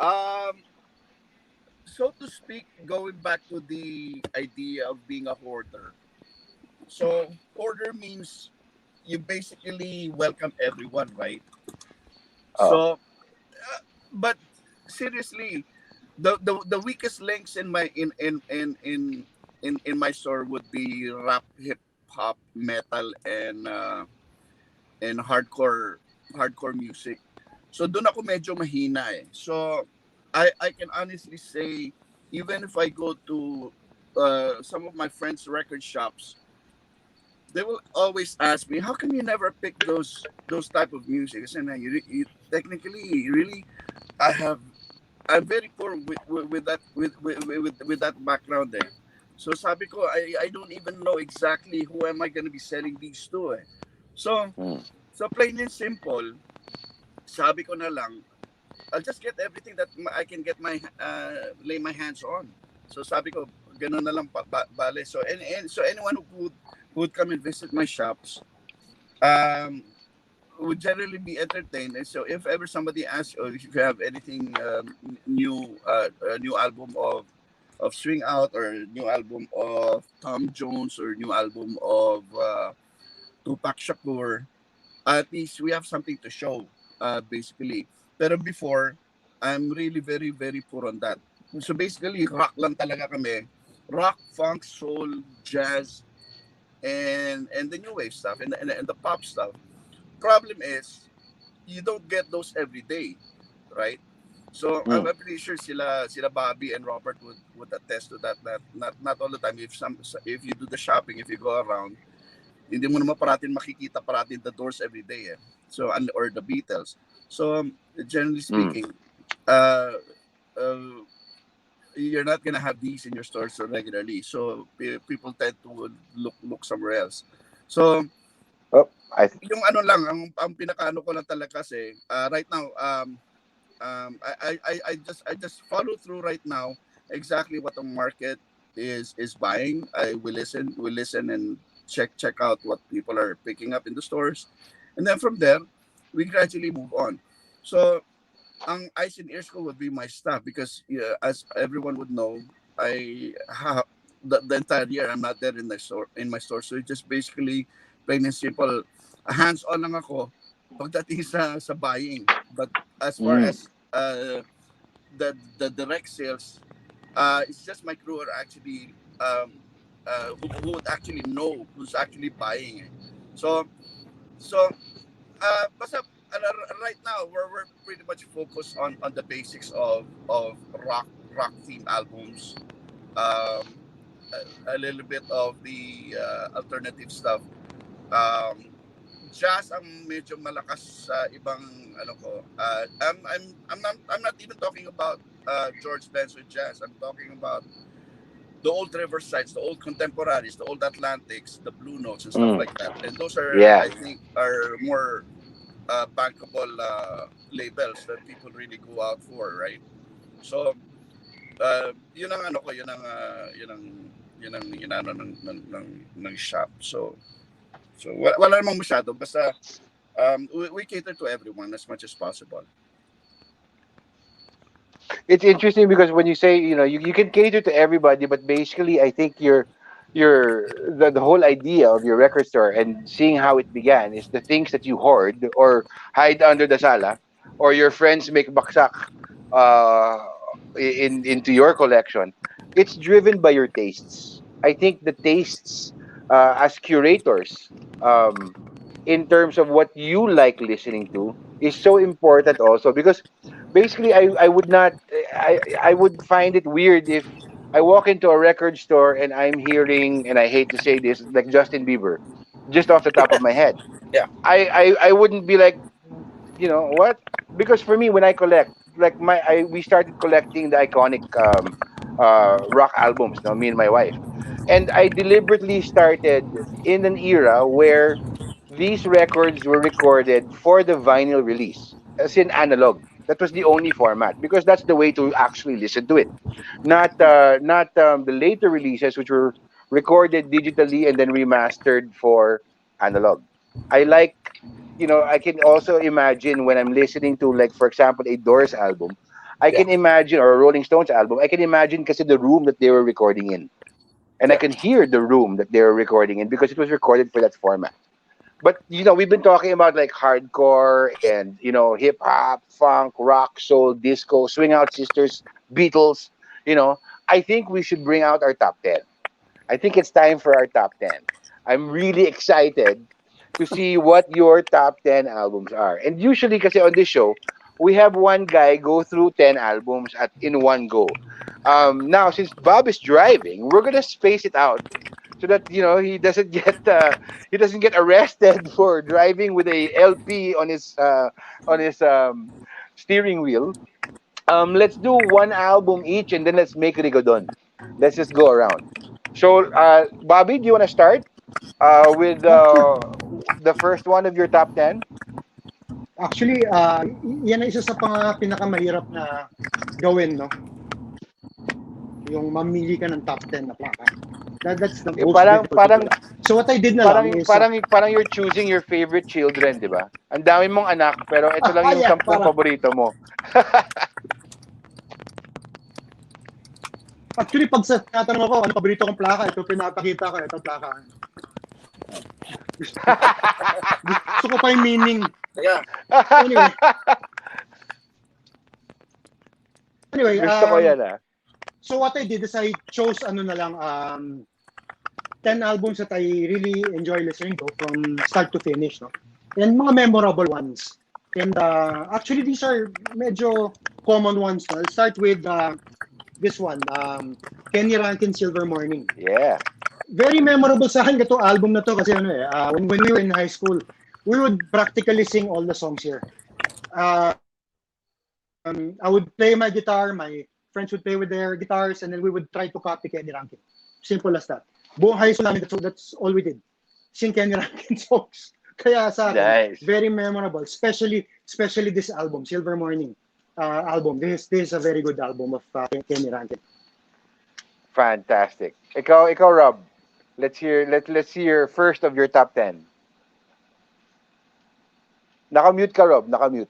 Um, so to speak, going back to the idea of being a hoarder. So hoarder means you basically welcome everyone, right? Oh. So, but seriously, the weakest links in my in my store would be rap, hip hop, metal, and hardcore music. So doon ako medyo mahina eh. So I can honestly say, even if I go to some of my friends' record shops, they will always ask me, how come you never pick those type of music? I said, "Nah, you technically really I have I'm very poor with that background there. So sabi ko, I don't even know exactly who am I going to be selling these to eh. So Hmm. so plain and simple, sabi ko na lang, I'll just get everything that I can get my lay my hands on. So sabi ko, ganun na lang bale. So and so anyone who would come and visit my shops, um, would generally be entertained. And so if ever somebody asks, oh, if you have anything new, a new album of Swing Out, or a new album of Tom Jones, or new album of Tupac Shakur, at least we have something to show, basically. Pero before, I'm really very, very poor on that. So basically, rock lang talaga kami. Rock, funk, soul, jazz, and the new wave stuff, and the pop stuff. Problem is, you don't get those every day, right? So Hmm. I'm pretty sure sila Bobby and Robert would attest to that. Not all the time. If you do the shopping, if you go around, hindi mo naman parating makikita parating the Doors every day eh. So or the Beatles. So generally Hmm. speaking, uh, uh, you're not gonna have these in your stores so regularly. So people tend to look somewhere else. So Oh, I yung ano lang, ang pinakaano ko lang talaga kasi right now I just follow through right now exactly what the market is buying. We listen and check out what people are picking up in the stores, and then from there we gradually move on. So ang eyes and ears ko would be my staff because yeah, as everyone would know, I have the entire year I'm not there in my store. So it's just basically plain and simple, hands on lang ako pagdating sa buying. But as far mm, as the direct sales, it's just my crew are actually who would actually know who's actually buying it. So basta right now we're pretty much focused on the basics of rock themed albums, um, a little bit of the alternative stuff. Um, Jazz ang medyo malakas sa ibang ano ko. I'm not even talking about George Benson jazz. I'm talking about the old Riversides, the old Contemporaries, the old Atlantics, the Blue Notes and stuff mm, like that. And those are, yeah. I think, are more bankable labels that people really go out for, right? So, yun ang ano ko, yun ang inano ng shop. So wala namang masyado basta we cater to everyone as much as possible. It's interesting because when you say, you can cater to everybody, but basically I think the whole idea of your record store and seeing how it began is the things that you hoard or hide under the sala, or your friends make baksak uh into your collection. It's driven by your tastes. I think the tastes, as curators, um in terms of what you like listening to, is so important also, because basically I would not I would find it weird if I walk into a record store and I'm hearing, and I hate to say this, like Justin Bieber just off the top of my head. Yeah. I wouldn't be like, what? Because for me, when I collect, like we started collecting the iconic rock albums, no, me and my wife. And I deliberately started in an era where these records were recorded for the vinyl release, as in analog. That was the only format, because that's the way to actually listen to it. Not the later releases, which were recorded digitally and then remastered for analog. I like, I can also imagine when I'm listening to, like, for example, a Doors album, I Yeah. can imagine, or a Rolling Stones album, I can imagine because the room that they were recording in, and I Yeah. can hear the room that they were recording in because it was recorded for that format. But we've been talking about like hardcore and hip hop, funk, rock, soul, disco, swing out sisters, Beatles. You know, I think we should bring out our top 10. I think it's time for our top 10. I'm really excited to see what your top 10 albums are. And usually, kasi on this show, we have one guy go through 10 albums in one go. Now, since Bob is driving, we're gonna space it out so that he doesn't get arrested for driving with a LP on his steering wheel. Let's do one album each, and then let's make Rigodon. Let's just go around. So, Bobby, do you want to start with Sure. the first one of your top 10? Actually, yan ang isa sa pinakamahirap na gawin, no? Yung mamili ka ng top 10 na plaka. That's the most Parang difficult to do. parang So what I did na lang parang is, parang parang you're choosing your favorite children, 'di ba? Ang dami mong anak, pero ito lang yung yeah, 10 paborito mo. actually, pag tatanong ako, ano paborito kong plaka, ito pinapakita ko, ito plaka. Gusto ko pa yung meaning. Yeah. Anyway. Anyway, Gusto ko yan, ah. so what I did is I chose 10 albums that I really enjoy listening to from start to finish, no? And mga memorable ones. And actually, these are medyo common ones. No? I'll start with this one, Kenny Rankin, Silver Morning. Yeah. Very memorable sa akin itong album na to kasi when we were in high school, we would practically sing all the songs here. I would play my guitar, my friends would play with their guitars, and then we would try to copy Kenny Rankin. Simple as that. Buong high school namin, that's all we did. Sing Kenny Rankin songs. Kaya sa akin, Nice. very memorable. Especially this album, Silver Morning album. This is a very good album of Kenny Rankin. Fantastic. Ikaw Rob. Let's see your first of your top 10. Naka-mute ka, Rob. Naka-mute.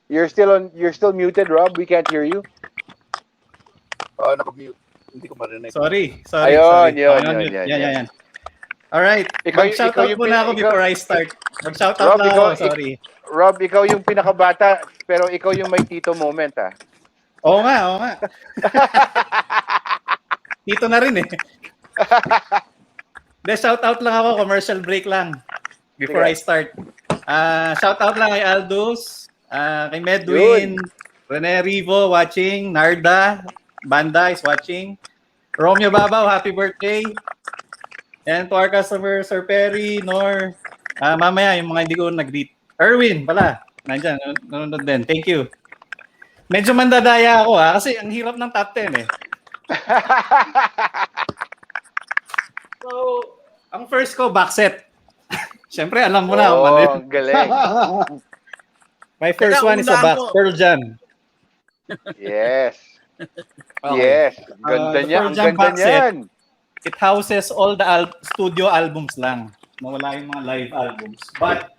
You're still muted, Rob. We can't hear you. Oh, naka-mute. Hindi ko marinig. Sorry. Ayun, yun. Yan. Alright, mag-shoutout muna ako before I start. Mag-shoutout Rob, lang ako, sorry. Rob, ikaw yung pinakabata, pero ikaw yung may tito moment, ah. Oo nga. Tito na rin eh. Shoutout lang ako, commercial break lang before I start. Shoutout lang kay Aldous, kay Medwin, Rene Rivo watching, Narda, Banda is watching, Romeo Babaw, happy birthday. And to our customer, Sir Perry, Nor, mamaya yung mga hindi ko nag-greet. Erwin pala, nandyan, nanonood din. Thank you. Medyo mandadaya ako kasi ang hirap ng top 10 eh. So, ang first ko, Backset. Siyempre, alam mo na kung ano yun. Galing. My first one is a Pearl Jam. Yes. Okay. Yes. Ganda niya. Pearl Ang Jam ganda Backset. niyan. It houses all the studio albums lang. Nawala yung mga live albums. But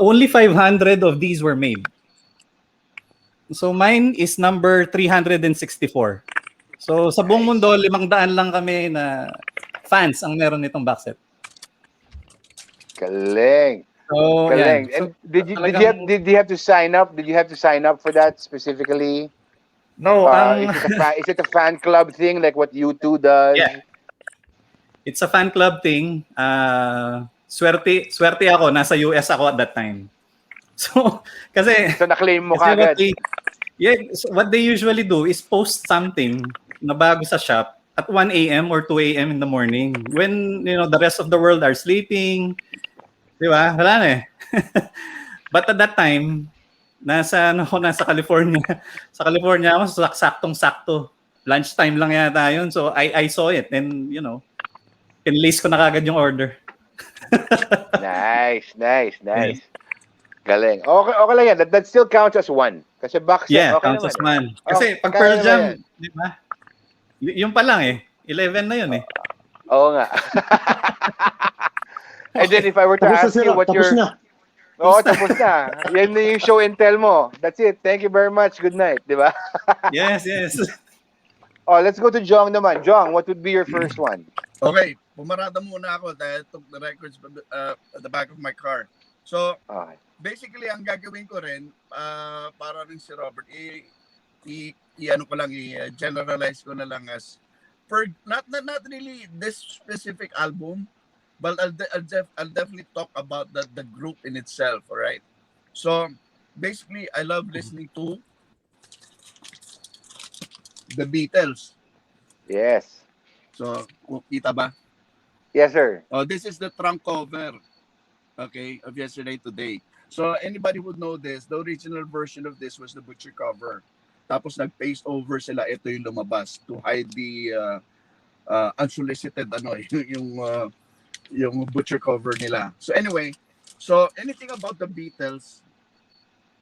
only 500 of these were made. So mine is number 364. So sa buong mundo, 500 lang kami na fans ang meron nitong Backset. Galing. So, galing. Yeah. So, And did you have to sign up? Did you have to sign up for that specifically? No, is it a fan club thing like what U2 does? Yeah. It's a fan club thing. Swerte ako, nasa US ako at that time. So na-claim mo kagad. What they usually do is post something na bago sa shop at 1 a.m. or 2 a.m. in the morning when the rest of the world are sleeping. Di ba? Wala na eh. But at that time, nasa California. Sa California ako, saktong-sakto. Lunchtime lang yata yun. So I saw it and pinlist ko na kagad yung order. Nice. Galing. Okay lang yan. That still counts as one. Kasi Backset, yeah, okay counts as naman. one. Kasi pag Pearl Jam, di ba? Yung pa lang eh. 11 na yun eh. Oo nga. And then if I were to ask you what your... tapos na. Yan na yung show and tell mo. That's it. Thank you very much. Good night. Di ba? Yes. Let's go to Jong naman. Jong, what would be your first one? Okay. Pumarada muna ako dahil I took the records at the back of my car. So, basically, ang gagawin ko rin, para rin si Robert, i-generalize ko na lang as, for not really this specific album, but I'll definitely talk about the group in itself, all right? So, basically, I love listening to the Beatles. Yes. So, kita ba? Yes, sir. Oh, this is the trunk cover, okay, of Yesterday Today. So anybody would know this, the original version of this was the butcher cover. Tapos nag-paste over sila, ito yung lumabas to hide the unsolicited yung butcher cover nila. So anyway, anything about the Beatles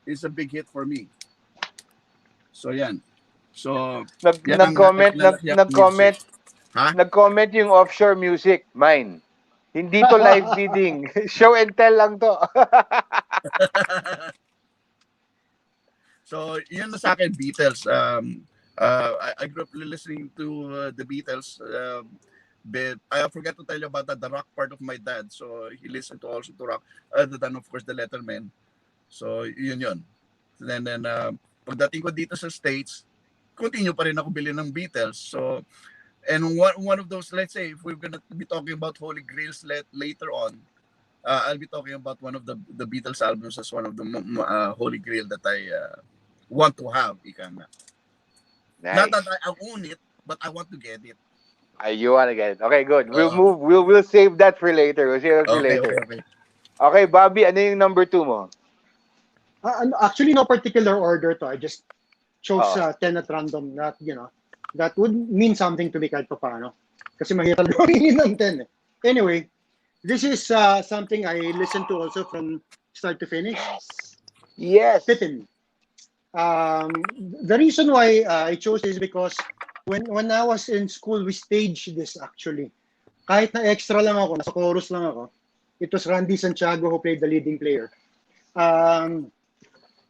is a big hit for me. So yan. So nag-comment yung Offshore music, mine. Hindi to live feeding. Show and tell lang to. So, yun na sa akin, Beatles. I grew up listening to the Beatles. But I forgot to tell you about the rock part of my dad. So, he listened also to rock. Other than, of course, the Letterman. So, yun. And then, pagdating ko dito sa States, continue pa rin ako bilhin ng Beatles. So, and one of those, let's say, if we're gonna be talking about Holy Grails later on, I'll be talking about one of the Beatles albums as one of the Holy Grail that I want to have. Ika nga. Nice. Not that I own it, but I want to get it. You wanna get it? Okay, good. We'll Uh, move. We'll save that for later. We'll save that for okay, later. okay, okay. Okay, Bobby, ano yung number 2 mo? Actually, no particular order to. I just chose Oh. 10 at random that, that would mean something to me kahit pa paano. Kasi mahirap gawin ng 10 eh. Anyway, this is something I listened to also from start to finish. Yes. Pippin. The reason why I chose this because when I was in school, we staged this actually. Kahit na extra lang ako, nasa chorus lang ako, it was Randy Santiago who played the leading player.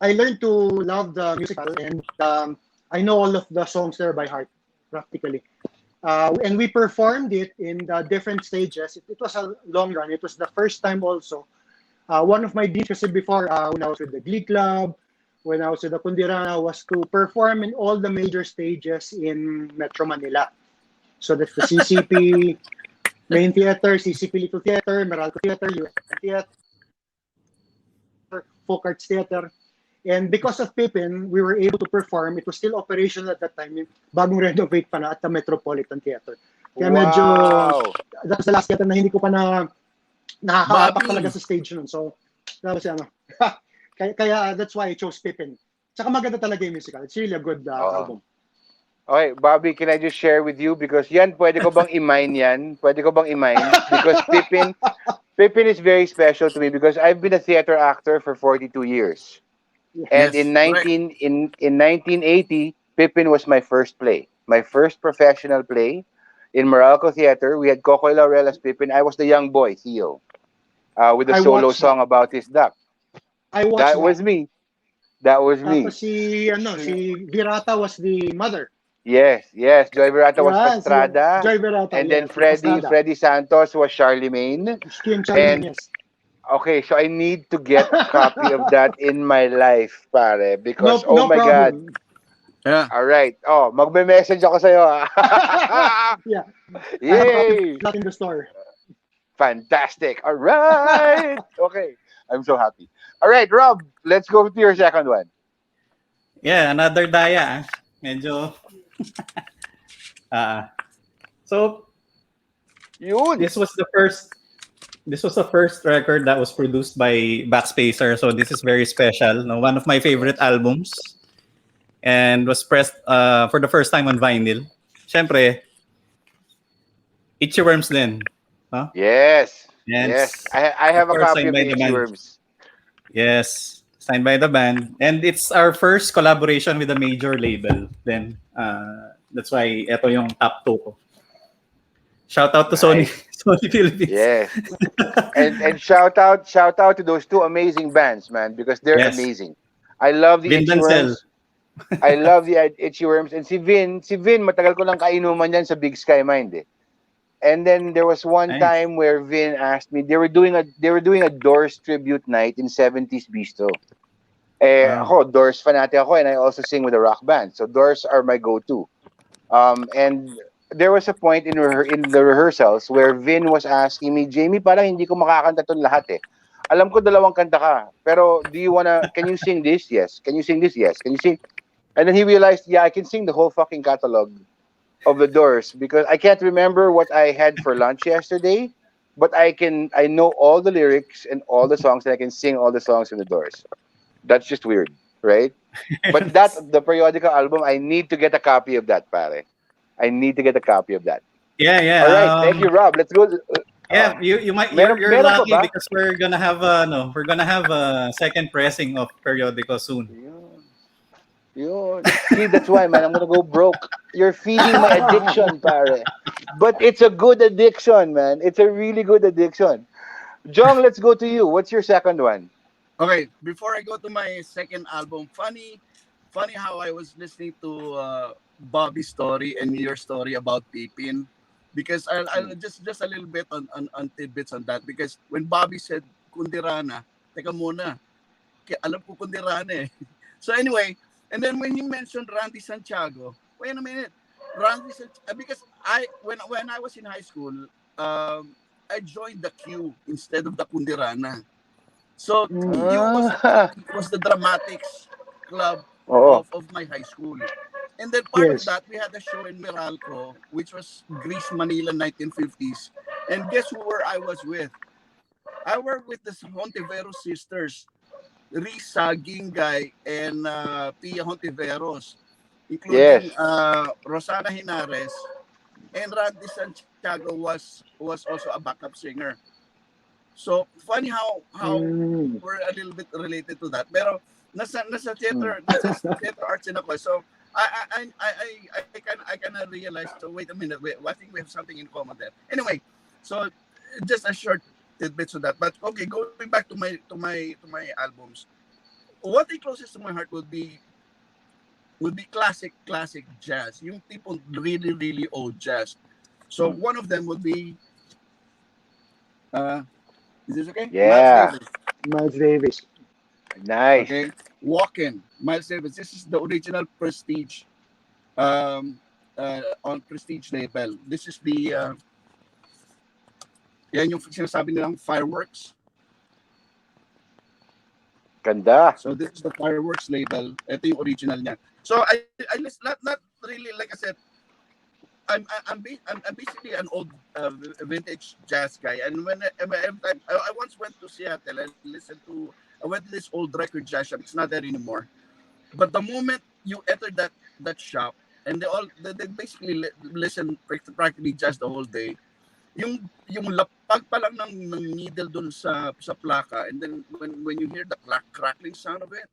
I learned to love the musical and I know all of the songs there by heart, practically. And we performed it in the different stages. It was a long run. It was the first time also. One of my dreams kasi before, when I was with the Glee Club, when I was with the Kundirana, was to perform in all the major stages in Metro Manila. So that's the CCP, Main Theater, CCP Little Theater, Meralco Theater, UN Theater, Folk Arts Theater. And because of Pippin, we were able to perform. It was still operational at that time. Bagong renovate pa na at the Metropolitan Theater. Kaya medyo, that was the last theater na hindi ko pa nakakapak talaga sa stage nun. So, that was kaya that's why I chose Pippin. Tsaka maganda talaga yung musical. It's really a good album. Okay, Bobby, can I just share with you? Because yan, pwede ko bang i-mine yan? Pwede ko bang i-mine? Because Pippin is very special to me because I've been a theater actor for 42 years. And Yes, in 1980, Pippin was my first play, my first professional play in Meralco Theater. We had Cocoy Laurel as Pippin. I was the young boy, Theo, with a solo song about his duck. That was me. That was me. Tapos si Virata was the mother. Yes. Joy Virata was Pastrada. Joy Virata, and then Freddy Santos was Charlemagne. And yes. Okay, so I need to get a copy of that in my life, pare. Because, no my problem. God. Yeah. All right. Oh, magme-message ako sa'yo. Yeah. Yay! Not in the store. Fantastic. All right. Okay. I'm so happy. All right, Rob, let's go to your second one. Yeah, another Daya. Medyo... so, Yun. this was the first record that was produced by Backspacer, so this is very special. No, one of my favorite albums, and was pressed for the first time on vinyl. Siyempre, Itchy Worms din. Huh? Yes. And Yes. I have a copy of the Itchy Worms. Yes, signed by the band, and it's our first collaboration with a major label. Then that's why ito yung top 2 ko. Shout out to Sony Philippines. Yes. and shout out to those two amazing bands, man, because they're amazing. I love the Itchy Worms. I love the Itchy Worms. And si Vin, matagal ko lang kainuman yan sa Big Sky Mind eh. And then there was one time where Vin asked me, they were doing a Doors tribute night in 70s Bistro. Ako, Doors fanatic ako, and I also sing with a rock band. So Doors are my go-to. And there was a point in the rehearsals where Vin was asking me, Jamie, parang hindi ko makakanta ton lahat eh. Alam ko 2 kanta ka, pero can you sing this? Yes. Can you sing this? Yes. Can you sing? And then he realized, yeah, I can sing the whole fucking catalog of the Doors because I can't remember what I had for lunch yesterday, but I know all the lyrics and all the songs, and I can sing all the songs in the Doors. That's just weird, right? But the periodical album, I need to get a copy of that, pare. I need to get a copy of that. Yeah. All right, thank you, Rob. Let's go. Yeah, you're lucky because we're gonna have a second pressing of periodical soon. Yun. See, that's why, man, I'm gonna go broke. You're feeding my addiction, pare. But it's a good addiction, man. It's a really good addiction. Jong, let's go to you. What's your second one? Okay, before I go to my second album, funny how I was listening to Bobby's story and your story about Pippin, because I'll just a little bit on tidbits on that, because when Bobby said Kundirana, teka muna, alam ko Kundirana eh. So anyway, and then when he mentioned Randy Santiago, wait a minute, because when I was in high school, I joined the Q instead of the Kundirana. So Q was the dramatics club of my high school. And then part of Yes. that, we had a show in Meralco, which was Greece, Manila, 1950s. And guess who were I was with? I worked with the Hontiveros sisters, Risa Gingay and Pia Hontiveros, including Yes. Rosana Hinares, and Randy Santiago was also a backup singer. So funny how Mm. we're a little bit related to that. Pero Mm. nasa theater arts din ako. So I kind of realized. So wait a minute, I think we have something in common there. Anyway, so just a short tidbits of that. But okay, going back to my albums. What is closest to my heart would be classic jazz. Yung people really old jazz. So one of them would be uh, is this okay? Miles Yeah. Davis. Miles Davis. Nice. Okay, Walk-In, Miles Davis. This is the original Prestige on Prestige label. This is the yan yung sinasabi nilang Fireworks. Ganda. So this is the Fireworks label. Ito yung original niya. So I not really, like I said, I'm basically an old vintage jazz guy. And every time I once went to Seattle and I went to this old record jazz shop. It's not there anymore. But the moment you enter that shop, and they basically listen practically jazz the whole day. Yung lapag pa lang ng needle dun sa plaka, and then when you hear the crackling sound of it,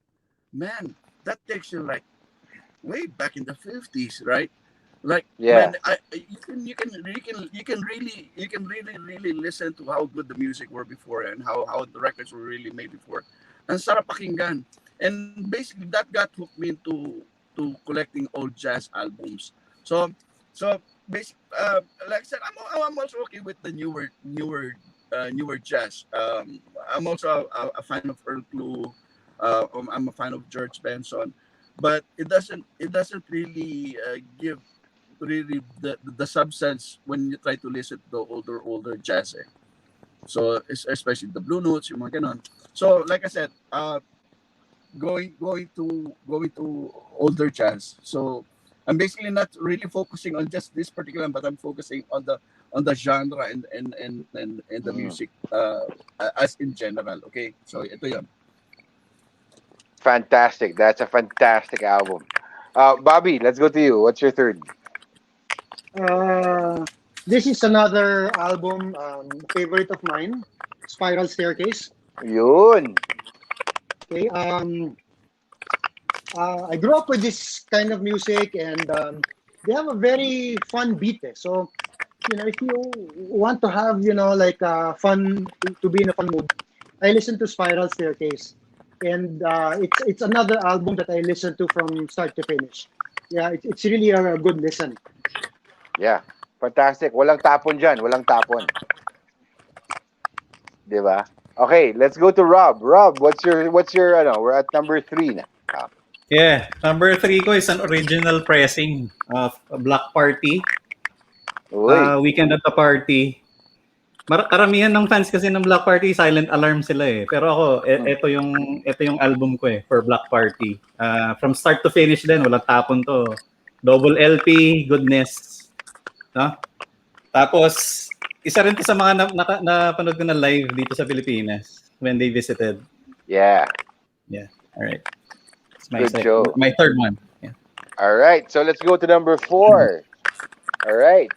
man, that takes you like way back in the 50s, right? Like, Yeah. man, you can really listen to how good the music were before and how the records were really made before. Ang sarap pakinggan. And basically that got hooked me to collecting old jazz albums. So basically, like I said, I'm also okay with the newer jazz. I'm also a fan of Earl Klugh. I'm a fan of George Benson, but it doesn't really give really the substance when you try to listen to the older jazz. Eh. So especially the blue notes, yung mga ganon. So like I said, going to older jazz. So I'm basically not really focusing on just this particular, but I'm focusing on the genre and the Mm. music as in general. Okay, so ito yun. Fantastic. That's a fantastic album. Bobby, let's go to you. What's your third? Uh, this is another album, favorite of mine, Spiral Staircase. Yun. Okay. I grew up with this kind of music, and they have a very fun beat. So, if you want to have, like fun, to be in a fun mood, I listen to Spiral Staircase, and it's another album that I listen to from start to finish. Yeah, it's really a good listen. Yeah. Fantastic. Walang tapon dyan. Walang tapon. Di ba? Okay, let's go to Rob. Rob, what's your we're at number 3 na. Yeah, number 3 ko is an original pressing of Black Party. Uy. Weekend at the Party. Karamihan ng fans kasi ng Black Party, Silent Alarm sila eh. Pero ako, ito yung album ko eh, for Black Party. From start to finish din, walang tapon to. Double LP, goodness. No? Tapos, isa rin to sa mga napanood ko na live dito sa Pilipinas when they visited. Yeah. Yeah, alright. It's Good show. my third one. Yeah. All right. So let's go to number 4. All right.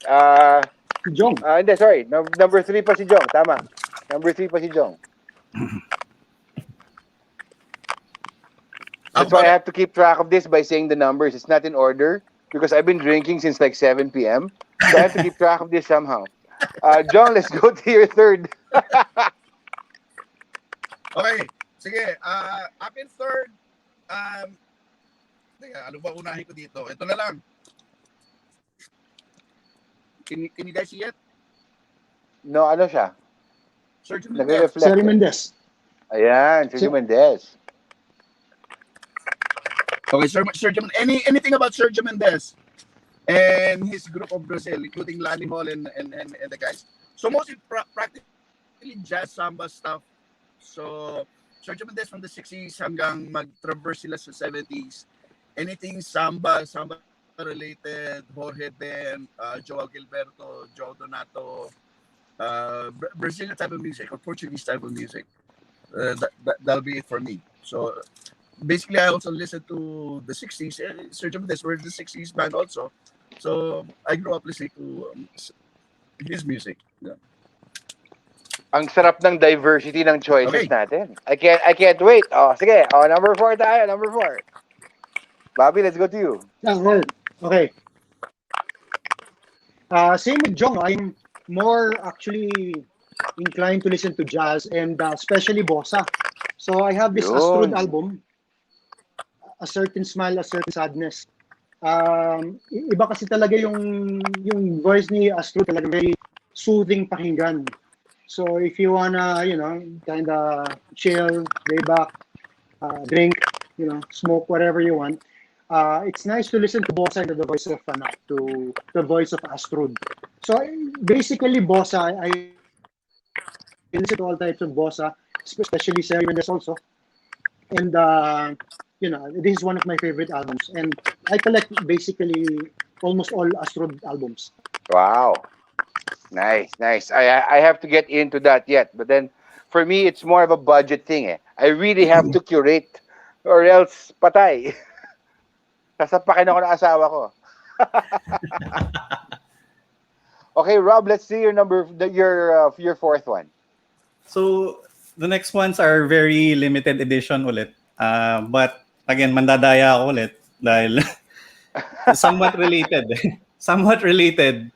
Jong. Hindi, sorry. Number 3 pa si Jong. Tama. Number 3 pa si Jong. That's why I have to keep track of this by saying the numbers. It's not in order because I've been drinking since like 7 p.m. So I have to keep track of this somehow. Jong, let's go to your third. Okay, sige. Akin third. Teka, ano ba unahin ko dito? Ito na lang. Can you guys see it? No, ano siya? Sergio Mendes. Nagre-reflect. Sergio Mendes. Ayan, Sergio Mendes. Okay, Sergio. Anything about Sergio Mendes and his group of Brazil, including Lani Hall and the guys. So mostly practically jazz samba stuff. So Sergio Mendes from the 60s hanggang mag-traverse sila sa 70s. Anything samba related, Jorge Ben, Joao Gilberto, Joe Donato, Brazilian type of music or Portuguese type of music. That'll be it for me. So basically, I also listen to the 60s. Sergio Mendes were the 60s band also. So I grew up listening to his music. Yeah. Ang sarap ng diversity ng choices Okay. natin. I can't wait. Oh, sige. Oh, number 4 tayo. Number 4. Bobby, let's go to you. Well, okay. Same with Jong. I'm more actually inclined to listen to jazz and especially bossa. So I have this Astrud Yun. album, A Certain Smile, A Certain Sadness. Iba kasi talaga yung voice ni Astrud, talaga very soothing pakinggan. So if you wanna, kind of chill, lay back, drink, smoke whatever you want, it's nice to listen to bossa and to the voice of Astrud. So basically bossa, I listen to all types of bossa, especially Sergio Mendes also. And this is one of my favorite albums, and I collect basically almost all Astrud albums. Wow. Nice. I have to get into that yet, but then for me it's more of a budget thing. I really have to curate, or else patay. Sasapakin ako ng asawa ko. Okay, Rob, let's see your fourth one. So, the next ones are very limited edition ulit. But, again, mandadaya ako ulit dahil somewhat related. Somewhat related.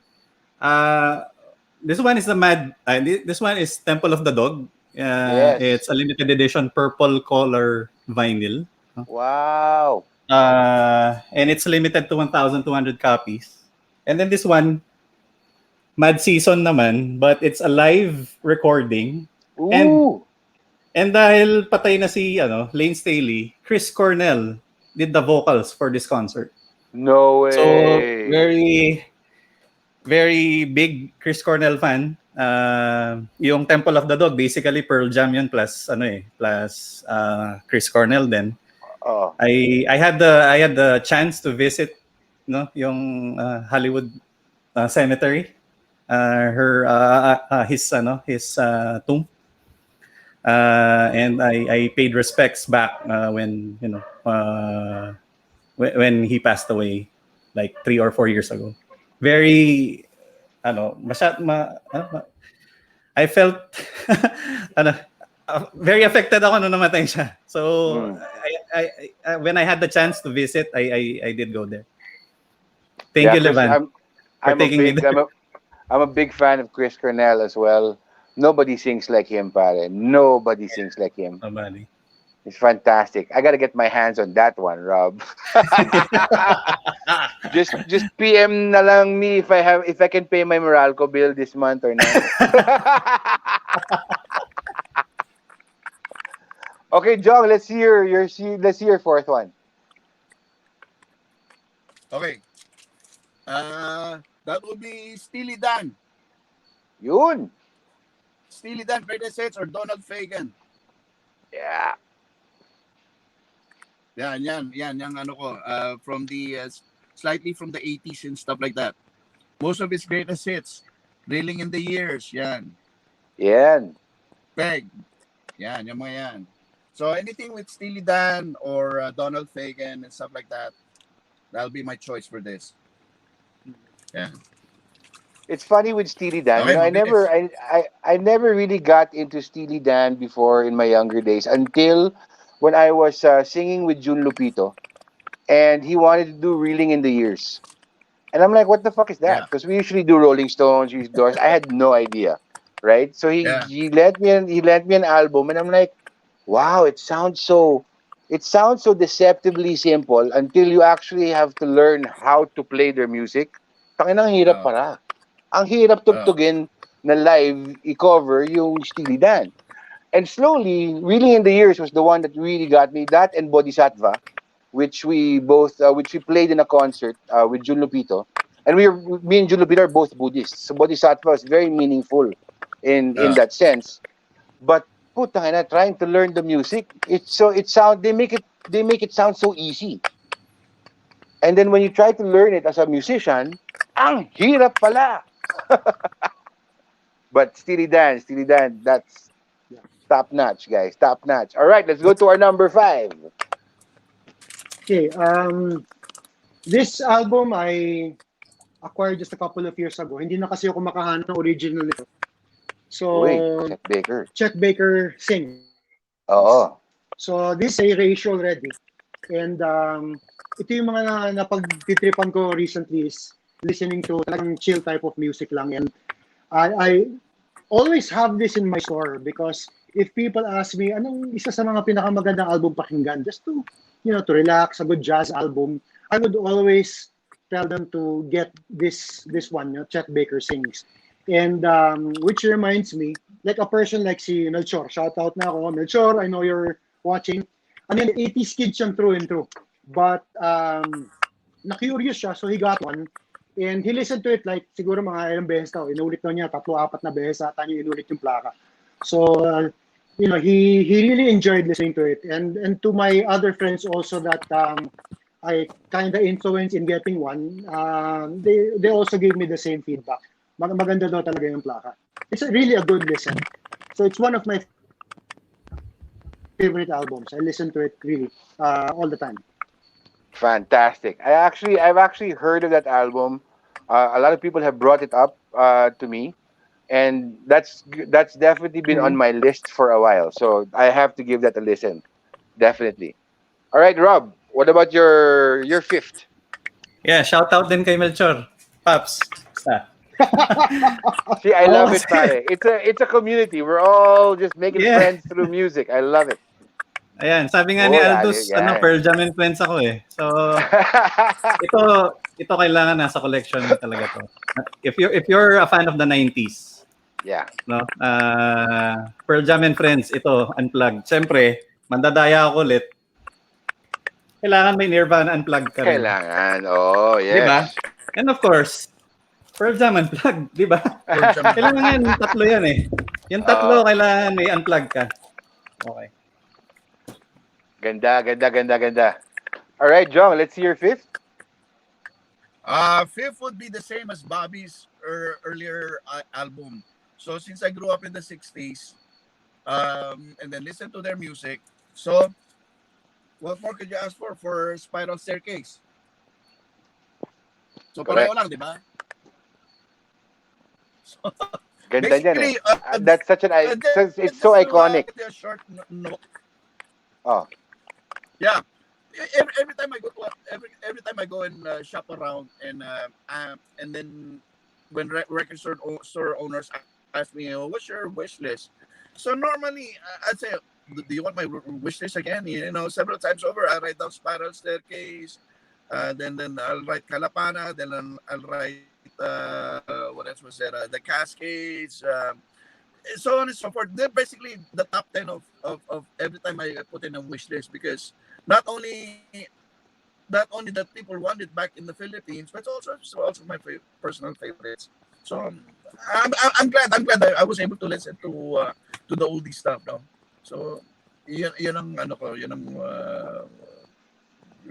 This one is this one is Temple of the Dog. Yes. It's a limited edition purple color vinyl. Wow. And it's limited to 1,200 copies. And then this one, Mad Season naman, but it's a live recording. Ooh. And dahil patay na si Lane Staley, Chris Cornell did the vocals for this concert. No way. So very very big Chris Cornell fan. Yung Temple of the Dog basically Pearl Jam yun plus Chris Cornell then. Oh. I had the chance to visit yung Hollywood Cemetery, his tomb, and I paid respects back when when he passed away like 3 or 4 years ago. Very I felt very affected ako nung namatay siya. So I when I had the chance to visit, I did go there. Thank you, Levan, for taking me there. I'm a big fan of Chris Cornell as well. Nobody sings like him, pare. Nobody sings like him. Nobody. It's fantastic. I gotta get my hands on that one, Rob. just PM na lang me if I can pay my Meralco bill this month or not. Okay, Jong, let's see your fourth one. Okay. That would be Steely Dan. Yun. Steely Dan, greatest hits, or Donald Fagen. Yeah. Yan, yung ano ko, from the, slightly from the 80s and stuff like that. Most of his greatest hits, Reeling in the Years, yan. Yan. Peg, yan, yung mga yan. So anything with Steely Dan or Donald Fagen and stuff like that, that'll be my choice for this. Yeah. It's funny with Steely Dan. Okay, I never really got into Steely Dan before in my younger days until when I was singing with Jun Lupito, and he wanted to do Reeling in the Years, and I'm like, what the fuck is that? Because we usually do Rolling Stones, we use Doors. I had no idea, right? So he lent me an album, and I'm like, wow, it sounds so deceptively simple until you actually have to learn how to play their music. Tanginang hirap para. Ang hirap tugtugin na live i-cover yung Steely Dan. And slowly, Reeling in the Years was the one that really got me. That and Bodhisattva, which we played in a concert with Jun Lupito. And me and Jun Lupito are both Buddhists. So Bodhisattva is very meaningful in that sense. But putang trying to learn the music, they make it sound so easy. And then when you try to learn it as a musician, ang hirap pala. But Steely Dan, that's Yeah. top notch, guys. Top notch. All right, let's go to our number five. Okay. This album I acquired just a couple of years ago. Hindi na kasi ako makahanap ng original nito. Uy, So, Chet Baker. Chet Baker sings. Oo. So, this is a ratio already. And ito yung mga napagtitripan ko recently is listening to talagang chill type of music lang. And I always have this in my store because if people ask me, anong isa sa mga pinakamagandang album pakinggan, just to, to relax, a good jazz album, I would always tell them to get this one, Chet Baker Sings. And which reminds me, like a person like si Melchor, shout out na ako, Melchor, I know you're watching. Ano yan, 80s kid siyang through and through. But na-curious siya, so he got one. And he listened to it like siguro mga ilang beses daw. Inulit na niya, 3-4 na beses ata niya inulit yung plaka. So, he really enjoyed listening to it. And to my other friends also that I kind of influenced in getting one, they also gave me the same feedback. Maganda daw talaga yung plaka. It's really a good listen. So it's one of my favorite albums. I listen to it really all the time. Fantastic. I've actually heard of that album. A lot of people have brought it up to me, and that's definitely been on my list for a while. So I have to give that a listen. Definitely. All right, Rob. What about your fifth? Yeah, shout out din kay Melchor. Paps. Basta. See, I love it, kasi- pare. It's a community. We're all just making Yeah. friends through music. I love it. Ayan, sabi nga ni Boy, Aldous, yan. Pearl Jam and Friends ako eh. So, ito ito kailangan nasa collection mo talaga to. If you're a fan of the 90s, Yeah. no? Pearl Jam and Friends, ito unplugged. Siyempre, mandadaya ako ulit. Kailangan may Nirvana unplugged ka rin. Kailangan. Oh, yes. Di ba? And of course, Pearl Jam unplugged, di ba? Kailangan yan, tatlo yan eh. Yung tatlo, kailangan may unplug ka. Okay. Ganda. All right, Jong, let's see your fifth. Fifth would be the same as Bobby's earlier album. So since I grew up in the 60s, and then listen to their music, so what more could you ask for Spiral Staircase? So pareho lang, di ba? So, Ganda niyan eh. basically, That's such an it's so iconic. A short note. Oh, Yeah. Every time I go to every time I go and shop around and then when record store owners ask me, oh, what's your wish list? So normally I'd say, do you want my wish list again? You know, several times over I write down Spiral Staircase, then I'll write Kalapana, then I'll write what else was there? The Cascades, so on and so forth. They're basically the top 10 of every time I put in a wish list, because not only that people want it back in the Philippines, but also my personal favorites. So I'm glad I was able to listen to the oldie stuff now. So yun ang ano ko, yun ang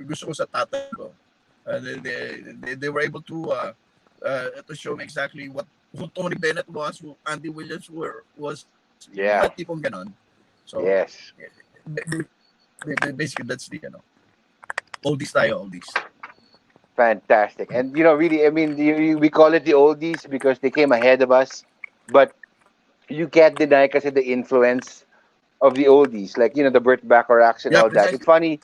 gusto ko sa tatay ko. They were able to show me exactly what who Tony Bennett was, who Andy Williams was. yeah. Tipong ganon. So Yes. basically that's the oldies tayo, oldies. Fantastic. And really, I mean, we call it the oldies because they came ahead of us, but you can't deny kasi the influence of the oldies, like the Burt Bacharachs and Yeah, all that. precisely. It's funny,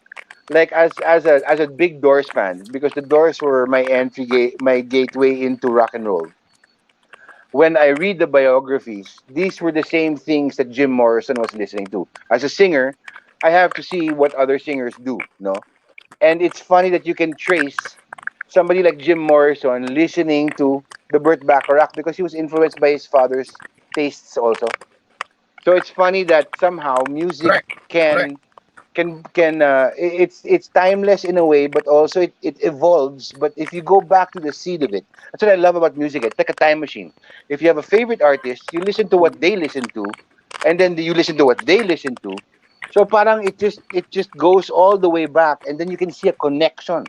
like as a big Doors fan, because the Doors were my my gateway into rock and roll. When I read the biographies, these were the same things that Jim Morrison was listening to. As a singer, I have to see what other singers do, no? And it's funny that you can trace somebody like Jim Morrison listening to the Burt Bacharach because he was influenced by his father's tastes also. So it's funny that somehow music Correct. can it's timeless in a way, but also it evolves. But if you go back to the seed of it, that's what I love about music. It's like a time machine. If you have a favorite artist, you listen to what they listen to, and then you listen to what they listen to. So parang it just goes all the way back, and then you can see a connection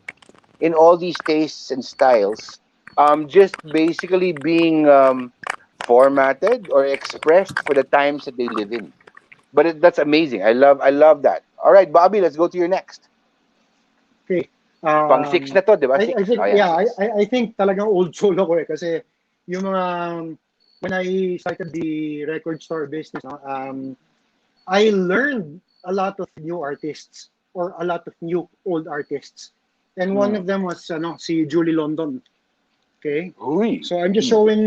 in all these tastes and styles, just basically being formatted or expressed for the times that they live in. But that's amazing. I love that. All right, Bobby, let's go to your next. Okay. Pang six na to, di ba? I Six. Oh think, yeah, yeah, six. I think talagang old soul ako eh. Kasi yung mga, when I started the record store business, no, I learned a lot of new artists or a lot of new old artists. And one Mm. of them was si Julie London. Okay? Hui. So I'm just Mm. showing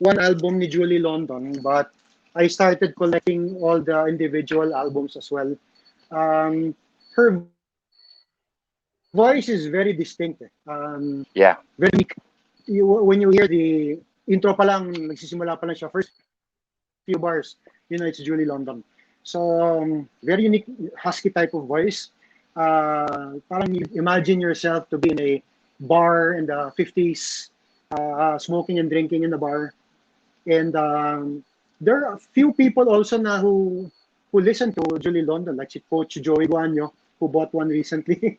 one album ni Julie London, but I started collecting all the individual albums as well. Her voice is very distinct. Very Yeah. unique. When you hear the intro pa lang, nagsisimula pa lang siya, first few bars, it's Julie London. So, very unique, husky type of voice. Parang imagine yourself to be in a bar in the 50s, smoking and drinking in the bar. And there are a few people also na who listen to Julie London, like si Coach Joey Guanyo, who bought one recently.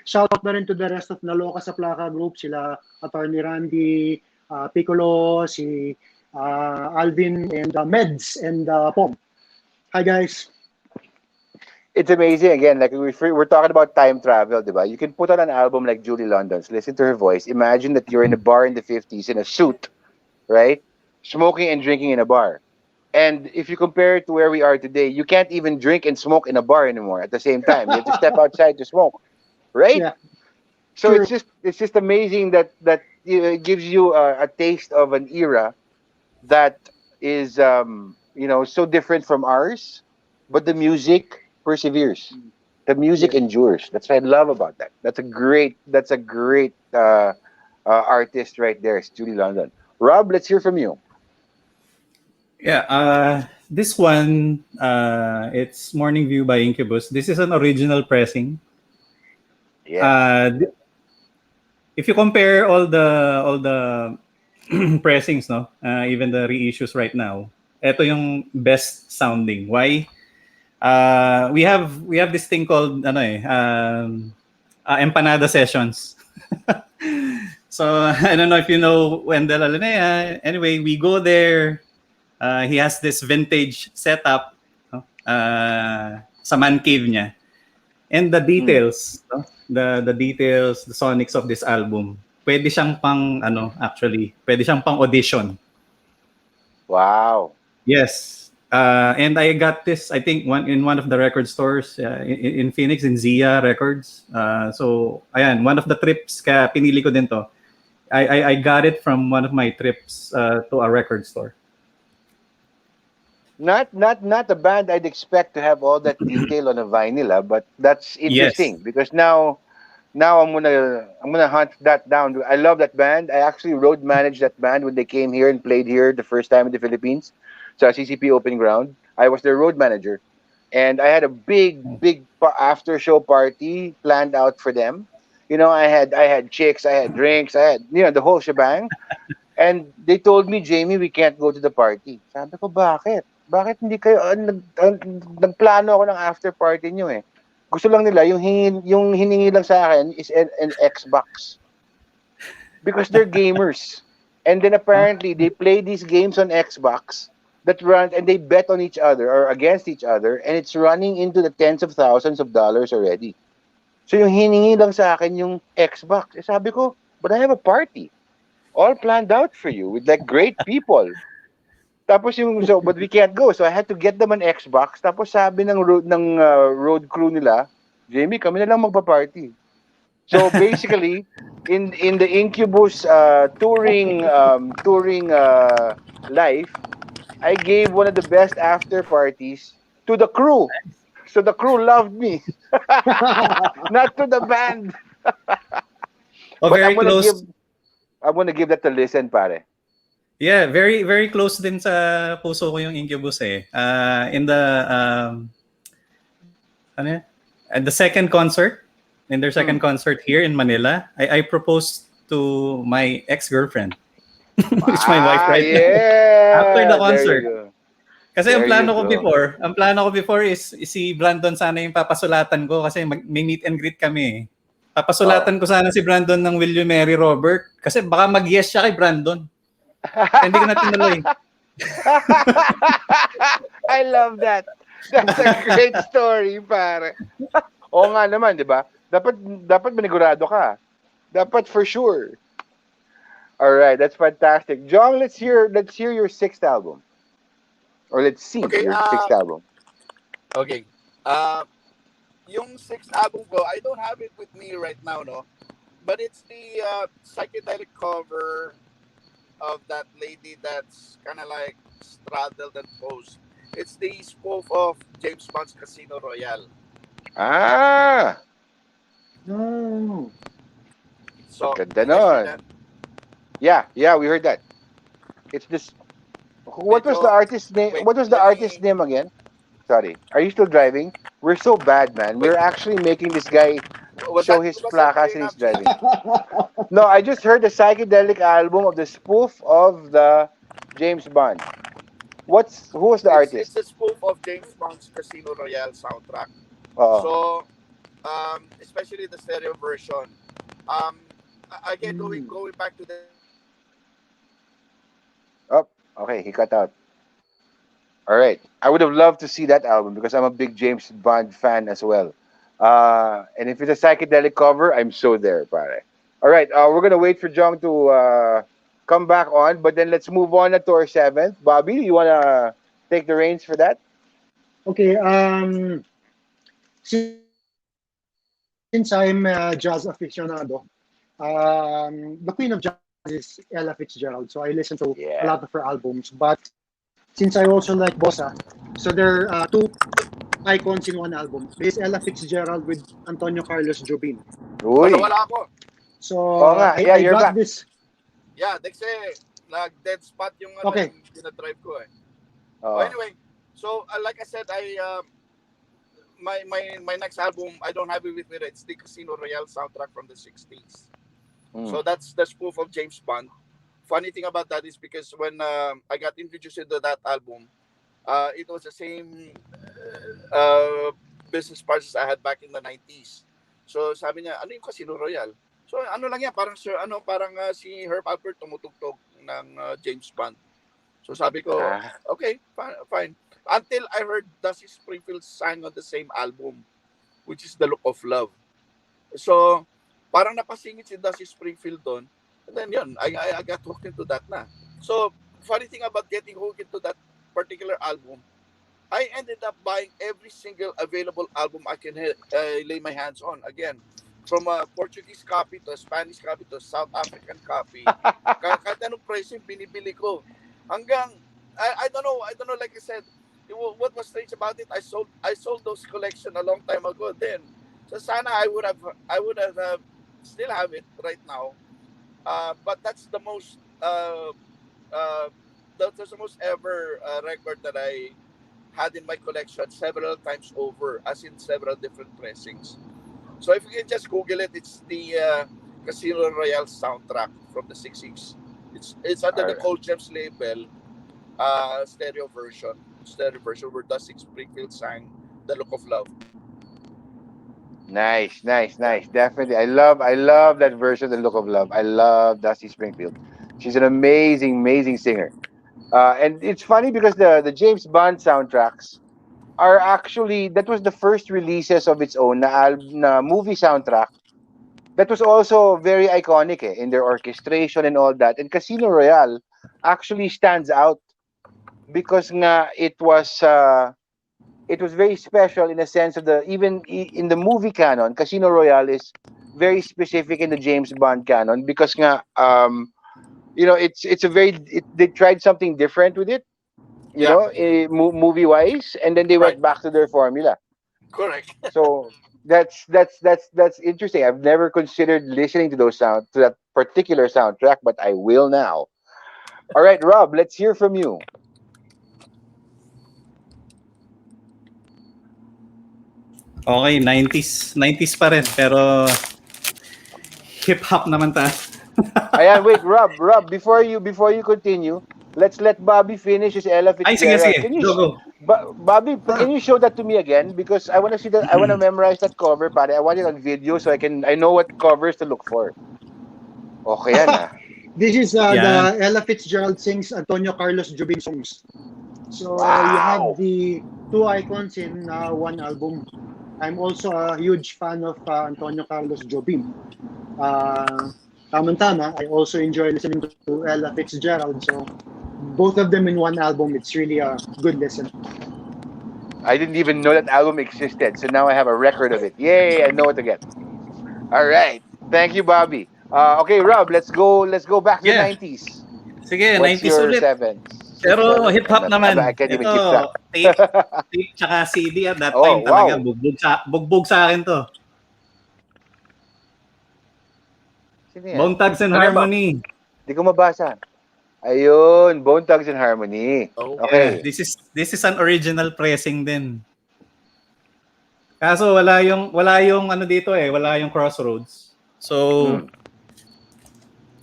Shout out na rin to the rest of Naloka sa Plaka group, sila Attorney Randy, Piccolo, si Alvin, and Meds, and Pom. Hi guys. It's amazing again. Like we're talking about time travel, diba? You can put on an album like Julie London's. Listen to her voice. Imagine that you're in a bar in the 50s in a suit, right? Smoking and drinking in a bar. And if you compare it to where we are today, you can't even drink and smoke in a bar anymore at the same time. You have to step outside to smoke, right? Yeah, So true. it's just amazing that it gives you a taste of an era that is so different from ours, but the music perseveres. The music Yes. endures. That's what I love about that. That's a great artist right there. It's Julie London. Rob, let's hear from you. Yeah, this one, it's Morning View by Incubus. This is an original pressing. Yeah. Uh, th- if you compare all the pressings, no, even the reissues right now, ito yung best sounding. Why? We have this thing called empanada sessions. So I don't know if you know Wendell Alanea. Anyway, we go there. He has this vintage setup, no? Sa man cave niya. And the Mm. details, no? The details, the sonics of this album. Pwede siyang pwede siyang pang audition. Wow. Yes. And I got this, I think, one of the record stores in Phoenix, in Zia Records. So, ayan, one of the trips, kaya pinili ko din to. I got it from one of my trips to a record store. Not a band I'd expect to have all that detail on a vinyl, but that's Yes. interesting because now I'm gonna hunt that down. I love that band. I actually road managed that band when they came here and played here the first time in the Philippines. So CCP Open Ground. I was their road manager, and I had a big after show party planned out for them. I had chicks, I had drinks, I had the whole shebang. And they told me, Jamie, we can't go to the party. Sabi ko, bakit? Bakit hindi kayo, nagplano ako ng after party nyo eh. Gusto lang nila, yung hiningi lang sa akin is an Xbox. Because they're gamers. And then apparently, they play these games on Xbox that run, and they bet on each other or against each other, and it's running into the tens of thousands of dollars already. So yung hiningi lang sa akin yung Xbox. Sabi ko, but I have a party all planned out for you with like great people. Tapos but we can't go. So I had to get them an Xbox. Tapos sabi ng road crew nila, Jamie, kami na lang magpa-party. So basically, in the Incubus touring life, I gave one of the best after parties to the crew. So the crew loved me, not to the band. Oh, But very close. I'm gonna give that a listen, pare. Yeah, very very close din sa puso ko yung Incubus eh. In the ano yan? At the second concert, in their second Hmm. concert here in Manila, I proposed to my ex-girlfriend, which is my wife Ah, right now, after the yeah. There you concert. go. Kasi There you go. ang plano ko before is si Brandon sana yung papasulatan ko kasi may meet and greet kami. Papasulatan ko sana si Brandon ng Will You Marry Robert kasi baka mag-yes siya kay Brandon. Hindi ko na tinuloy. I love that. That's a great story, pare. Oo nga naman, di ba? Dapat manigurado ka. Dapat for sure. All right, that's fantastic. John, let's hear your sixth album. Or let's see Okay, your sixth album. okay. Uh, yung sixth album ko, I don't have it with me right now, no? But it's the psychedelic cover of that lady that's kind of like straddled and posed. It's the spoof of James Bond's Casino Royale. Ah, Oh. So, ganda did you see nun. that? Yeah, we heard that. It's this. What was the Medyo, artist's name? wait, What was the let artist's me, name again? Sorry. Are you still driving? We're so bad, man. wait, We're actually making this guy was show that his was that placas clear and he's enough, Jay? driving. No, I just heard the psychedelic album of the spoof of the James Bond. Who was the It's artist? a spoof of James Bond's Casino Royale soundtrack. Oh, So, especially the stereo version. Again, Mm. going back to the oh, okay, he cut out. All right. I would have loved to see that album because I'm a big James Bond fan as well. And if it's a psychedelic cover, I'm so there, pare. All right. We're gonna wait for Jong to come back on, but then let's move on to our seventh. Bobby, you wanna take the reins for that? Okay. Since I'm a jazz aficionado, the queen of jazz is Ella Fitzgerald. So I listen to a lot of her albums. Yeah. But since I also like bossa, so there are two icons in one album. There is Ella Fitzgerald with Antonio Carlos Jobim. Uy. wala ako. So Oo nga. Yeah, I you're got back. this. Yeah, kasi nag-dead spot yung Okay. yung dinadrive ko eh. Oh. Anyway, so like I said, my next album, I don't have it with me. It's the Casino Royale soundtrack from the 60s. Mm. So that's the spoof of James Bond. Funny thing about that is because when I got introduced into that album, it was the same business partners I had back in the 90s. So sabi niya, ano yung Casino Royale? So ano lang yan, parang si Herb Alpert tumutugtog ng James Bond. So sabi ko, Ah. okay, fine. Until I heard Dusty Springfield sang on the same album, which is The Look of Love. So parang napasingit si Dusty Springfield doon. And then yun, I got hooked into that na. So funny thing about getting hooked into that particular album, I ended up buying every single available album I can lay my hands on. Again, from a Portuguese copy to a Spanish copy to a South African copy. Kahit anong price yung binibili ko. Hanggang, I don't know, like I said, what was strange about it, I sold those collection a long time ago then. So sana I would have still have it right now. But that's the most that's the most ever record that I had in my collection several times over, as in several different pressings. So if you can just Google it, it's the Casino Royale soundtrack from the 60s. It's under the Alright. Cold Gems label, stereo version where Dusty Springfield sang "The Look of Love." Nice. Yeah. Definitely. I love that version of The Look of Love. I love Dusty Springfield. She's an amazing singer. And it's funny because the James Bond soundtracks are actually that was the first releases of its own na movie soundtrack that was also very iconic in their orchestration and all that. And Casino Royale actually stands out because nga it was very special in the sense of in the movie canon. Casino Royale is very specific in the James Bond canon because nga they tried something different with it, Yeah, movie wise, and then they right. went back to their formula. Correct. So that's interesting. I've never considered listening to that particular soundtrack, but I will now. All right, Rob, let's hear from you. Okay, 90s pa rin, pero hip-hop naman ta. Ayan, wait, Rob, before you continue, let's let Bobby finish his Ella Ay, sige, Fitzgerald. sige. Go, go. Bobby, can you show that to me again? Because I want to see that. I want to memorize that cover, pare. I want it on video so I know what covers to look for. Okay, yan ah. This is Yan. the Ella Fitzgerald sings Antonio Carlos Jobim songs. So you have Wow. the two icons in one album. I'm also a huge fan of Antonio Carlos Jobim. Tama-tama, I also enjoy listening to Ella Fitzgerald. So both of them in one album, it's really a good listen. I didn't even know that album existed, so now I have a record of it. Yay! I know what to get. All right. Thank you, Bobby. Okay, Rob. Let's go back to the Yeah. 90s. Sige, What's 90s your ulit. seventh? Pero Seven? hip-hop I naman. can't even Ito, keep track. tape tsaka CD at that Oh, time talaga. wow. Bugbog sa akin to. Sino yan? Bone Thugs and Ano yan, Bob? Harmony. Di ko mabasa. Ayun, Bone Thugs and Harmony. Oh. Yeah, Okay. this is an original pressing din. Kaso wala yung ano dito wala yung Crossroads. So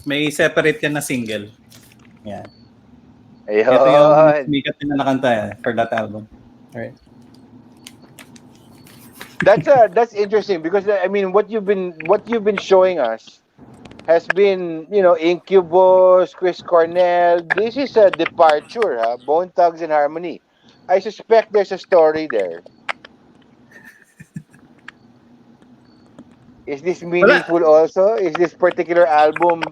may separate yan na single. Yeah. Ito yung Ayun. sumikat na nakanta for that album. Alright. That's interesting because I mean what you've been showing us has been, Incubus, Chris Cornell. This is a departure, huh? Bone Thugs and Harmony. I suspect there's a story there. Is this meaningful also? Is this particular album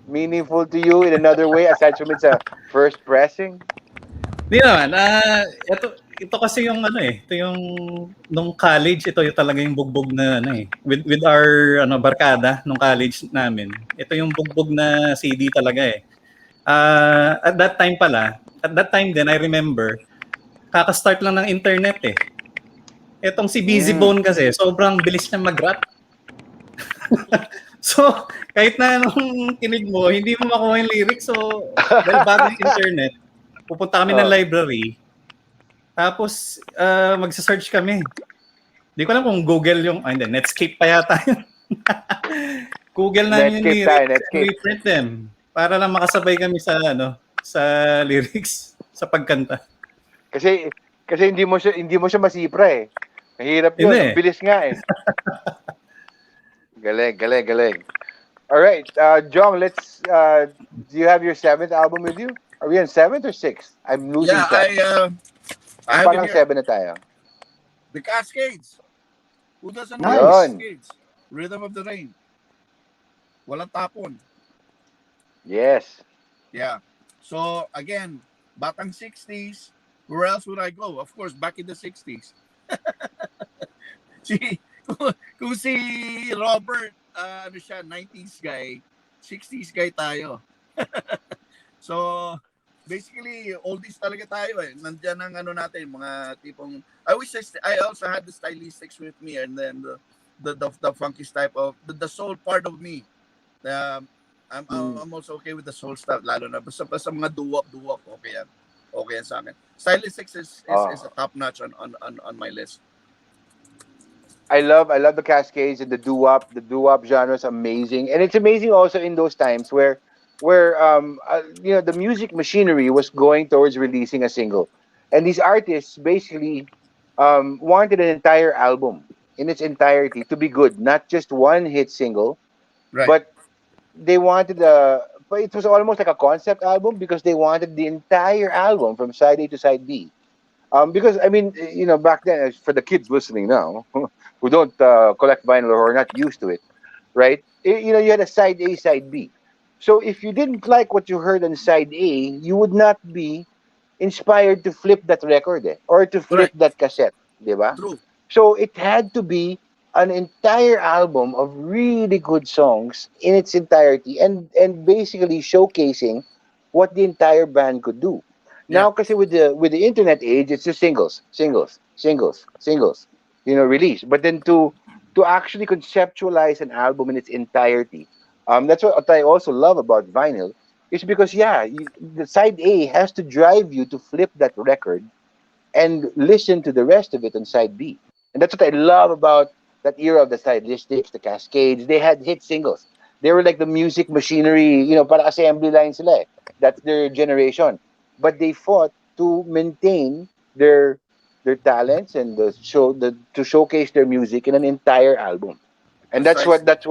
meaningful to you in another way aside from it's a first pressing? Di naman. Ito kasi yung ito yung nung college, ito yung talaga yung bugbog na with our barkada nung college namin. Ito yung bugbog na CD talaga At that time din I remember kaka-start lang ng internet Etong si Busy Bone kasi sobrang bilis niya mag-rap. So, kahit na nung kinig mo, hindi mo makuha yung lyrics. So, dahil bago yung internet, pupunta kami ng library. Tapos, magsa-search kami. Hindi ko alam kung Google yung, hindi, Netscape pa yata yun. Google namin yung lyrics, reprint them. Para lang makasabay kami sa, sa lyrics, sa pagkanta. Kasi hindi mo siya masipra Mahirap yun. Ang bilis nga Galing. All right, Jong, let's. Do you have your seventh album with you? Are we on seventh or sixth? I'm losing track. I have Parang it here. seven na tayo. The Cascades. Who doesn't know Nice. the Cascades? Rhythm of the Rain. Walang tapon. Yes. Yeah. So again, batang 60s. Where else would I go? Of course, back in the 60s. kung si Robert, 90s guy, 60s guy tayo. So, basically, oldies talaga tayo Nandiyan ang natin, mga tipong, I also had the stylistics with me and then the funky type of, the soul part of me. I'm also okay with the soul stuff, lalo na basta mga doo-wop, okay yan. Okay yan sa akin. Stylistics is a top notch on my list. I love the Cascades and the doo-wop. The doo-wop genre is amazing, and it's amazing also in those times where the music machinery was going towards releasing a single, and these artists basically wanted an entire album in its entirety to be good, not just one hit single, Right. but they wanted but it was almost like a concept album because they wanted the entire album from side A to side B. Because I mean, back then, for the kids listening now, who don't collect vinyl or are not used to it, right? You had a side A, side B. So if you didn't like what you heard on side A, you would not be inspired to flip that record or to flip that cassette, di ba? True. So it had to be an entire album of really good songs in its entirety and basically showcasing what the entire band could do. Now, kasi with the internet age, it's just singles, release. But then to actually conceptualize an album in its entirety, that's what I also love about vinyl, is because the side A has to drive you to flip that record and listen to the rest of it on side B. And that's what I love about that era of the stylistics, the Cascades. They had hit singles. They were like the music machinery, para assembly line sila That's their generation. But they fought to maintain their talents and to showcase their music in an entire album. And Precisely. that's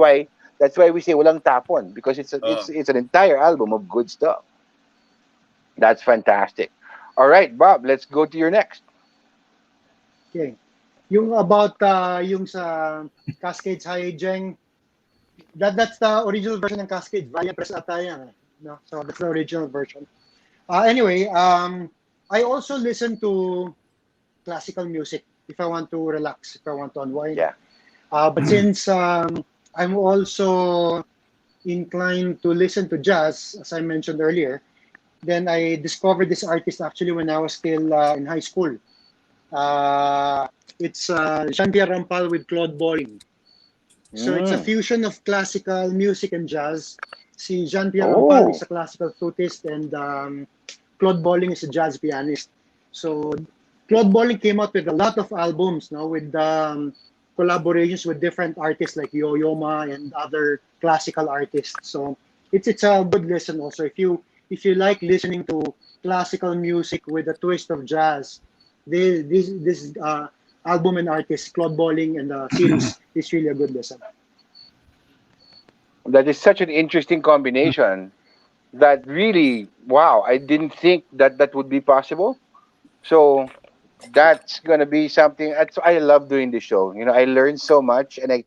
why we say walang tapon, because it's an entire album of good stuff. That's fantastic. All right, Bob, let's go to your next. Okay. Yung about yung sa Cascades High Jeng, that's the original version ng Cascade. Valiant Press ata yan. No? So that's the original version. Anyway, I also listen to classical music if I want to relax, if I want to unwind. Yeah. But since I'm also inclined to listen to jazz, as I mentioned earlier, then I discovered this artist actually when I was still in high school. It's Shantia Rampal with Claude Bolling. So it's a Mm. fusion of classical music and jazz. Si Jean-Pierre Rampal Oh. is a classical flutist and Claude Bolling is a jazz pianist. So Claude Bolling came out with a lot of albums now with collaborations with different artists like Yo-Yo Ma and other classical artists. So it's a good listen also if you like listening to classical music with a twist of jazz. This album and artist Claude Bolling and the series is really a good listen. That is such an interesting combination that really, wow, I didn't think that that would be possible. So that's gonna be something. That's I love doing the show. I learn so much, and I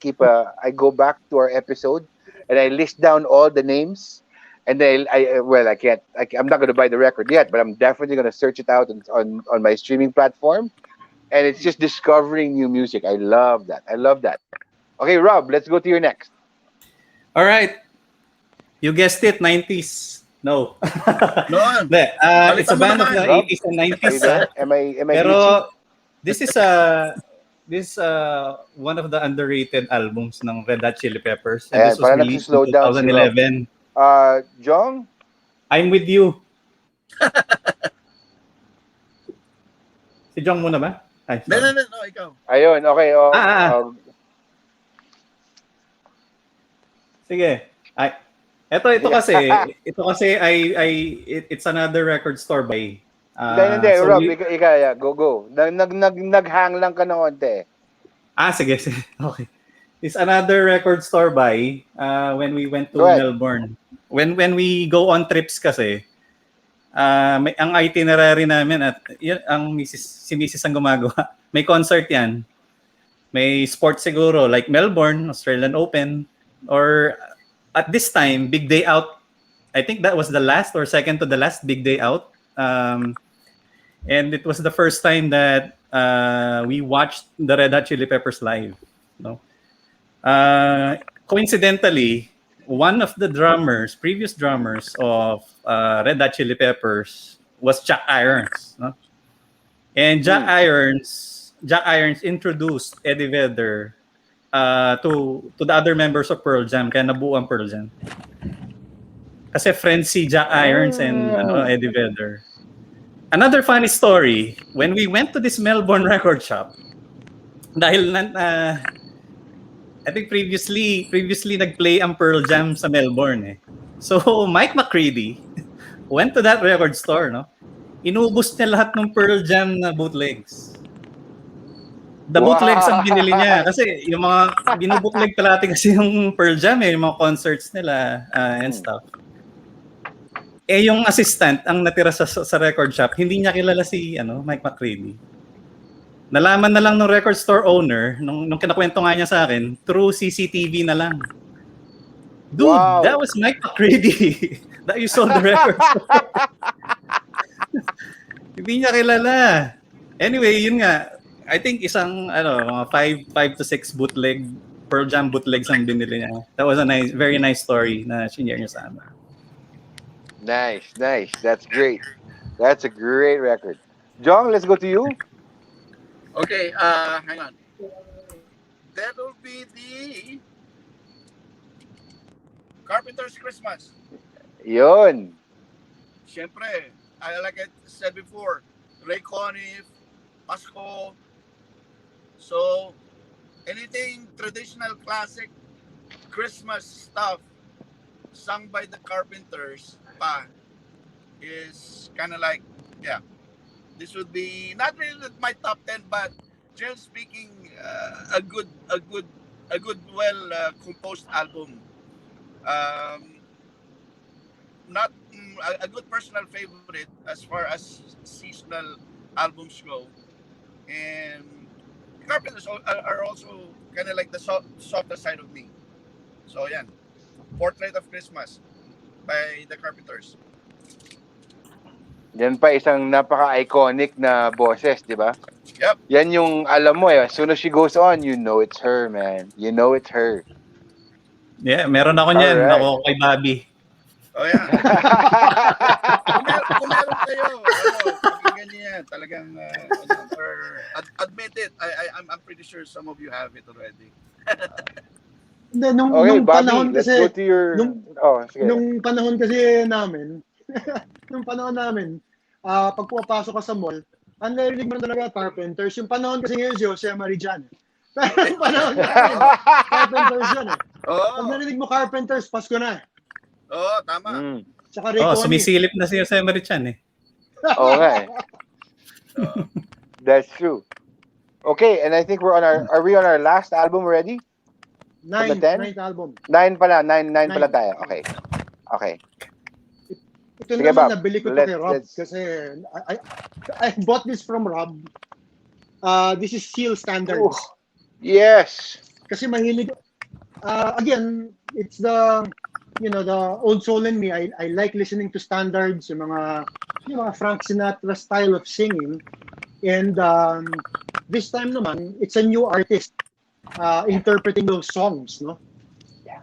go back to our episode, and I list down all the names, and then well, I can't. I'm not gonna buy the record yet, but I'm definitely gonna search it out on my streaming platform, and it's just discovering new music. I love that. I love that. Okay, Rob, let's go to your next. All right. You guessed it, 90s. No. Noon. Hindi, it's a Balikan mo band of naman. the Rob, 80s and are you 90s. there? Am I glitchy? Pero this is one of the underrated albums ng Red Hot Chili Peppers, and Ayan, this was parang released in nagsi-slow down si Rob. 2011. Jong? I'm with you. Si Jong muna ba? Ay, No, sorry. ikaw. Ayun, okay. Sige. Ay, ito kasi it's another record store by Hindi, so Rob, ikaw, yeah, go. Naghang lang ka ng konti. sige. Okay. It's another record store by when we went to Go ahead. Melbourne. When we go on trips kasi, ang itinerary namin at yun, si Mrs. ang gumagawa. May concert yan. May sports siguro like Melbourne, Australian Open, or at this time, Big Day Out. I think that was the last or second to the last Big Day Out. And it was the first time that we watched the Red Hot Chili Peppers live. No? Coincidentally, one of the previous drummers of Red Hot Chili Peppers was Jack Irons. No? And Jack Irons introduced Eddie Vedder to the other members of Pearl Jam, kaya nabuo ang Pearl Jam. Kasi friends si Jack Irons and Eddie Vedder. Another funny story, when we went to this Melbourne record shop, dahil I think previously nagplay ang Pearl Jam sa Melbourne eh. So Mike McCready went to that record store, no? Inubos niya lahat ng Pearl Jam na bootlegs. The bootlegs ang binili niya kasi yung mga binubootleg palati kasi yung Pearl Jam eh, yung mga concerts nila and stuff. Eh yung assistant ang natira sa record shop, hindi niya kilala si Mike McCready. Nalaman na lang ng record store owner nung kinakwento nga niya sa akin through CCTV na lang. Dude, Wow. That was Mike McCready that you sold the record store. Hindi niya kilala. Anyway, yun nga. I think isang mga 5 to 6 bootleg Pearl Jam bootlegs ang binili niya. That was a very nice story na shinare niya sa amin. Nice. That's great. That's a great record. Jong, let's go to you. Okay, hang on. That'll be the Carpenter's Christmas. Yun. Siyempre, like I said before, Ray Conniff, Pasko. So, anything traditional, classic Christmas stuff sung by the Carpenters pa is kind of like, yeah, This would be not really my top 10, but generally speaking, a good, well composed album. Um, not a good personal favorite as far as seasonal albums go, and Carpenters are also kind of like the softer side of me. So yeah, Portrait of Christmas by the Carpenters. Yan pa isang napaka-iconic na boses, di ba? Yep. Yan yung alam mo as soon as she goes on, you know it's her, man. You know it's her. Yeah, meron ako niyan. Alright. Ako kay Bobby. Oh yeah. Kung meron kayo, pakinggan niyo yan. Talagang, admit it. I'm pretty sure some of you have it already. Nung Okay, Bobby, panahon let's kasi, go to your... sige. nung panahon kasi namin, pag pumapasok ka sa mall, ang narinig mo talaga Carpenters. Yung panahon kasi ngayon si Jose Marijan. Pero yung panahon namin, Carpenters yun eh. Oh. Pag narinig mo Carpenters, Pasko na. Oo, tama. Tsaka Rico Sumisilip na si Jose Marichan eh. Oo nga eh. That's true. Okay, and I think are we on our last album already? Ninth album. 9 pala tayo. Okay. Ito Sige, naman, Bob. nabili ko to kay Rob kasi I bought this from Rob. This is Seal Standards. Ooh, yes. Kasi mahilig, again, it's the old soul in me. I like listening to standards, yung mga Frank Sinatra style of singing. And this time naman, it's a new artist interpreting those songs, no?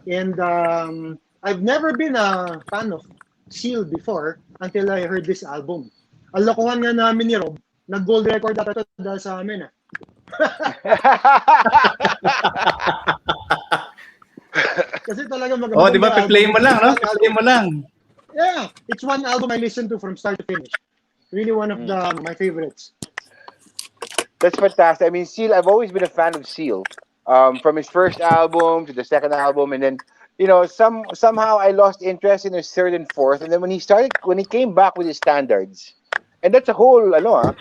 And I've never been a fan of Seal before until I heard this album. Ang lokohan nga namin ni Rob, nag-gold record ata ito dahil sa amin. Kasi talaga maganda. Di ba? Play mo lang, no? Play mo lang. Yeah, it's one album I listen to from start to finish. Really one of my favorites. That's fantastic. I mean, Seal, I've always been a fan of Seal. From his first album to the second album, and then somehow I lost interest in his third and fourth, and then when he came back with his standards, and that's a whole or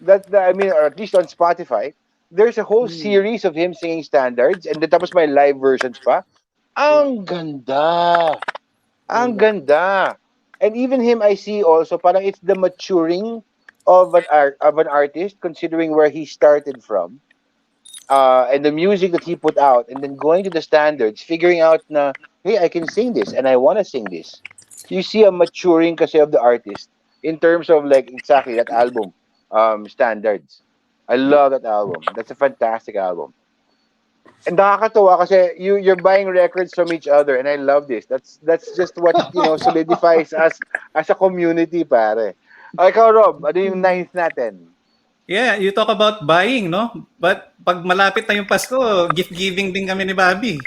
at least on Spotify, there's a whole series of him singing standards, and then tapos may live versions pa. Ang ganda, and even him I see also parang it's the maturing of an artist considering where he started from. And the music that he put out, and then going to the standards, figuring out na, hey, I can sing this, and I want to sing this. So you see a maturing kasi of the artist in terms of like exactly that album, standards. I love that album. That's a fantastic album. And nakakatuwa kasi you're buying records from each other, and I love this. That's just what solidifies us as a community, pare. Ikaw, Rob, ano yung ninth natin? Yeah, you talk about buying, no? But pag malapit na yung Pasko, gift-giving din kami ni Bobby.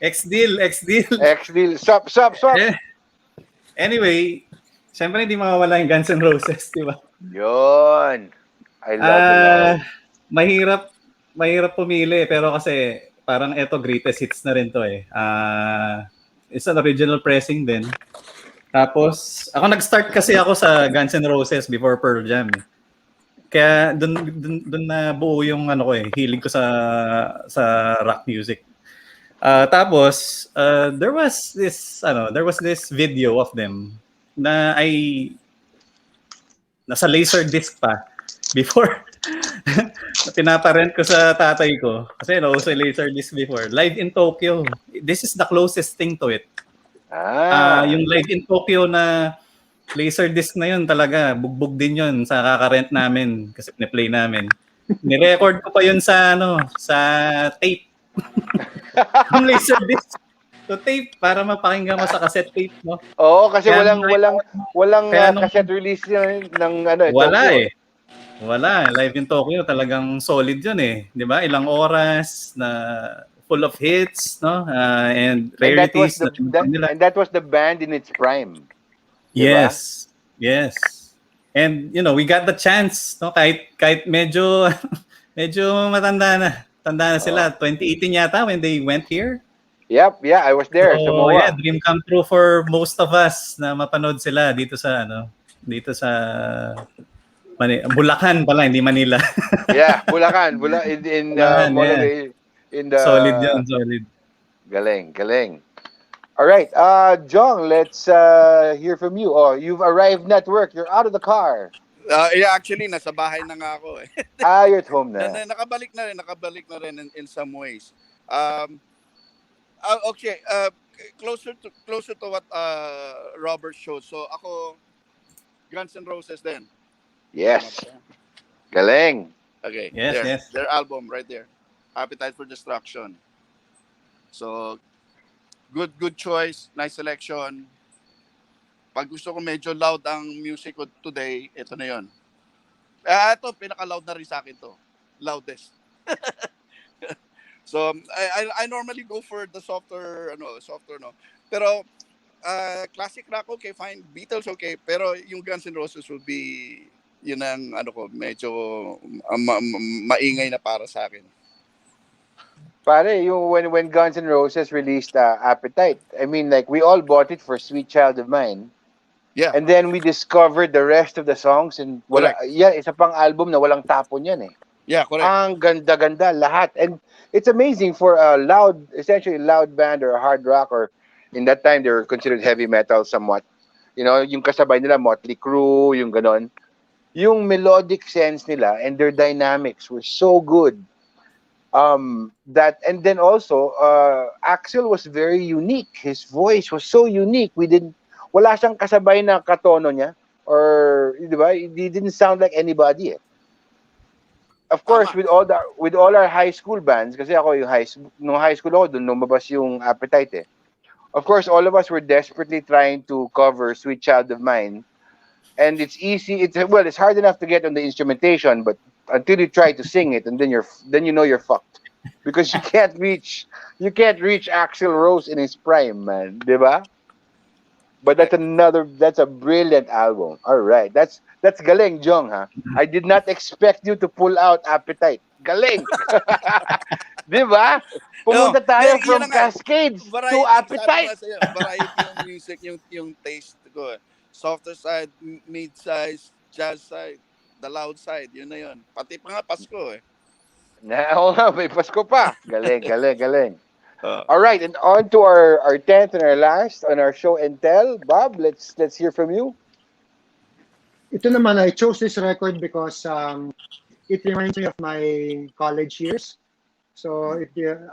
X-deal. Swap. Anyway, syempre hindi mawawala yung Guns N' Roses, di ba? Yun. I love it. Mahirap pumili, pero kasi parang eto greatest hits na rin to eh. It's an original pressing din. Tapos, ako nag-start kasi ako sa Guns N' Roses before Pearl Jam. Kaya doon na buo yung hilig ko sa rock music. Tapos, there was this video of them na nasa Laserdisc pa before pinaparent ko sa tatay ko. Kasi sa Laserdisc before. Live in Tokyo. This is the closest thing to it. Yung Live in Tokyo na Laserdisc na yun talaga, bugbog din yun sa kakarent namin kasi pine-play namin. Ni-record ko pa yun sa tape. Yung Laserdisc to tape para mapakinggan mo sa cassette tape, no? Oo, kasi walang cassette release ng Wala Tokyo. Wala. Live in Tokyo talagang solid yun eh. 'Di ba? Ilang oras na full of hits, no? And rarities. And that was the band in its prime. Yes. Diba? Yes. And we got the chance, no? Kahit medyo matanda na. Tanda na sila. 2018 yata when they went here. Yep, yeah, I was there. So, yeah, dream come true for most of us na mapanood sila dito sa dito sa Bulacan pala, hindi Manila. Yeah, Bulacan, in Bulacan, yeah. Molongue, in the Solid yun, solid. galing, galing. All right, Jong, let's hear from you. Oh, you've arrived at work. You're out of the car. Yeah, actually, nasa bahay na nga ako eh. You're at home na. Nakabalik na rin in some ways. Okay, closer to what Robert showed. So ako, Guns N' Roses then. Yes, galing. Okay, Yes, there, yes. their album right there, Appetite for Destruction. So good choice, nice selection. Pag gusto ko medyo loud ang music ko today, ito na yon. Ito, pinaka-loud na rin sa akin to. Loudest. So, I normally go for the softer, no. Pero, classic rock, okay, fine. Beatles, okay. Pero yung Guns N' Roses will be, yun ang, medyo maingay na para sa akin. Pare, yung when Guns N' Roses released Appetite, I mean, like, we all bought it for Sweet Child of Mine. Yeah. And then we discovered the rest of the songs and isa pang album na walang tapon yan eh. Yeah, correct. Ang ganda-ganda lahat. And it's amazing for a essentially loud band or a hard rock, or in that time they were considered heavy metal somewhat. You know, yung kasabay nila Motley Crue, yung ganon. Yung melodic sense nila and their dynamics were so good. And then also Axl was very unique. His voice was so unique. Wala siyang kasabay na katono niya, or di ba? He didn't sound like anybody. Of course, with all our high school bands, kasi ako yung high school ako doon lumabas yung Appetite eh. Of course, all of us were desperately trying to cover Sweet Child of Mine, and it's easy. It's hard enough to get on the instrumentation, but until you try to sing it, and then you know you're fucked, because you can't reach Axl Rose in his prime, man, di ba? But that's a brilliant album. All right. That's galing, Jong, ha? I did not expect you to pull out Appetite. Galing. Di ba? Pumunta tayo from Cascades to Appetite. Variety yung music, yung taste ko. Softer side, mid-size, jazz side, the loud side, yun na yun. Pati pa nga Pasko eh. Oo nga, may Pasko pa. Galing. All right, and on to our 10th and our last on our show and tell. Bob, let's hear from you. Ito naman, I chose this record because it reminds me of my college years. So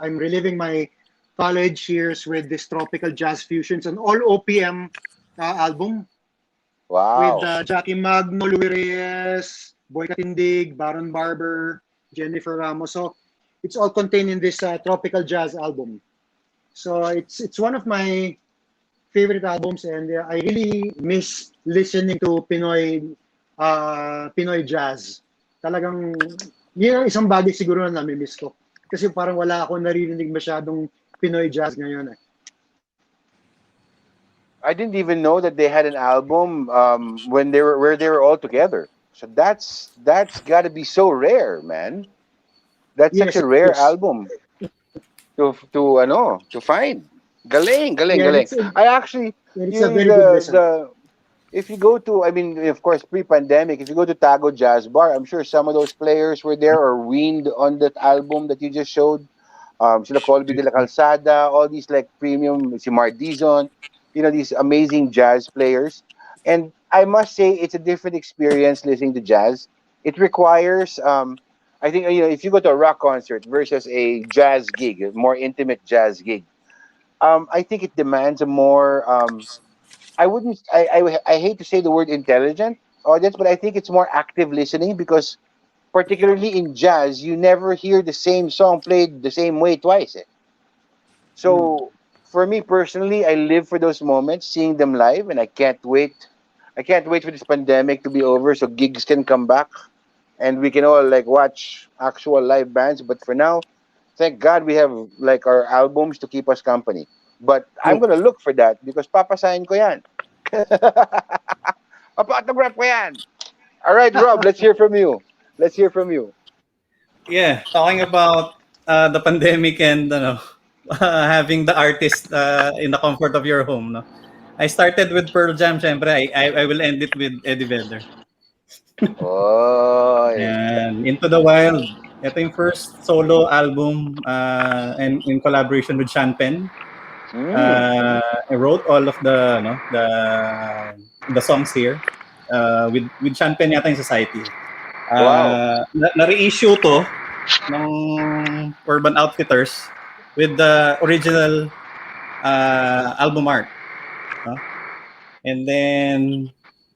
I'm reliving my college years with this tropical jazz fusions, an all OPM album. Wow. With Jackie Magno, Louis Reyes, Boy Katindig, Baron Barber, Jennifer Ramos. So it's all contained in this tropical jazz album. So it's one of my favorite albums, and I really miss listening to Pinoy jazz. Talagang yun ang isang bagay siguro na nami-miss ko. Kasi parang wala ako naririnig masyadong Pinoy jazz ngayon eh. I didn't even know that they had an album where they were all together. So that's got to be so rare, man. That's such a rare album to find. Galing. I actually, it's a very good listen. If you go to, I mean, of course, pre-pandemic, if you go to Tago Jazz Bar, I'm sure some of those players were there or weaned on that album that you just showed. Sila Colby de la Calzada, all these like premium, si Mar Dizon, these amazing jazz players. And I must say, it's a different experience listening to jazz. It requires, I think, if you go to a rock concert versus a jazz gig, a more intimate jazz gig, I think it demands a more, I hate to say the word intelligent audience, but I think it's more active listening, because particularly in jazz, you never hear the same song played the same way twice. So for me personally, I live for those moments, seeing them live, and I can't wait. I can't wait for this pandemic to be over so gigs can come back and we can all like watch actual live bands. But for now, thank God we have like our albums to keep us company. But I'm gonna look for that because papasahin ko yan. Papa-autograph ko yan. All right, Rob, let's hear from you. Yeah, talking about the pandemic and having the artist in the comfort of your home. No, I started with Pearl Jam, syempre. I will end it with Eddie Vedder. Oy. And Into the Wild. Ito yung first solo album and in collaboration with Sean Penn. Mm. I wrote all of the songs here with Sean Penn yata yung Society. Wow. Na-reissue to ng Urban Outfitters with the original album art. No? And then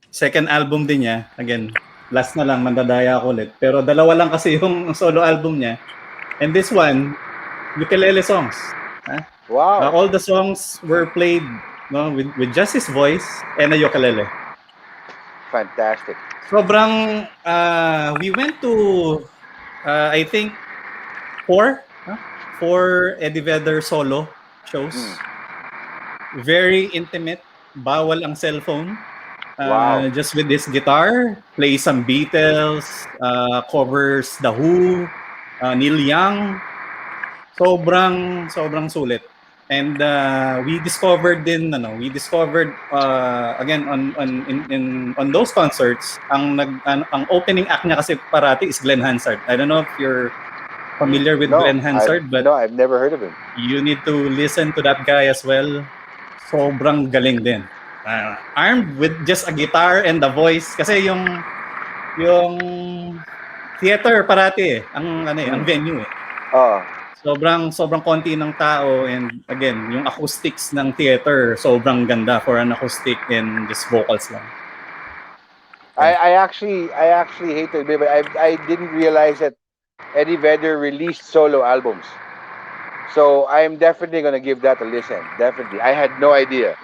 second album din niya, again, last na lang, mandadaya ako ulit. Pero dalawa lang kasi yung solo album niya. And this one, ukulele songs. Wow. All the songs were played with just his voice and a ukulele. Fantastic. Sobrang, we went to, I think, four Eddie Vedder solo shows. Very intimate. Bawal ang cellphone. Wow. Just with this guitar, play some Beatles, covers The Who, Neil Young. Sobrang sulit. And we discovered again on those concerts, ang opening act niya kasi parati is Glenn Hansard. I don't know if you're familiar with Glenn Hansard, but no, I've never heard of him. you need to listen to that guy as well. Sobrang galing din. Armed with just a guitar and the voice kasi yung theater parati ang venue sobrang konti ng tao, and again yung acoustics ng theater sobrang ganda for an acoustic and just vocals lang. I actually hate to admit, but I didn't realize that Eddie Vedder released solo albums. So I'm definitely gonna give that a listen. Definitely, I had no idea.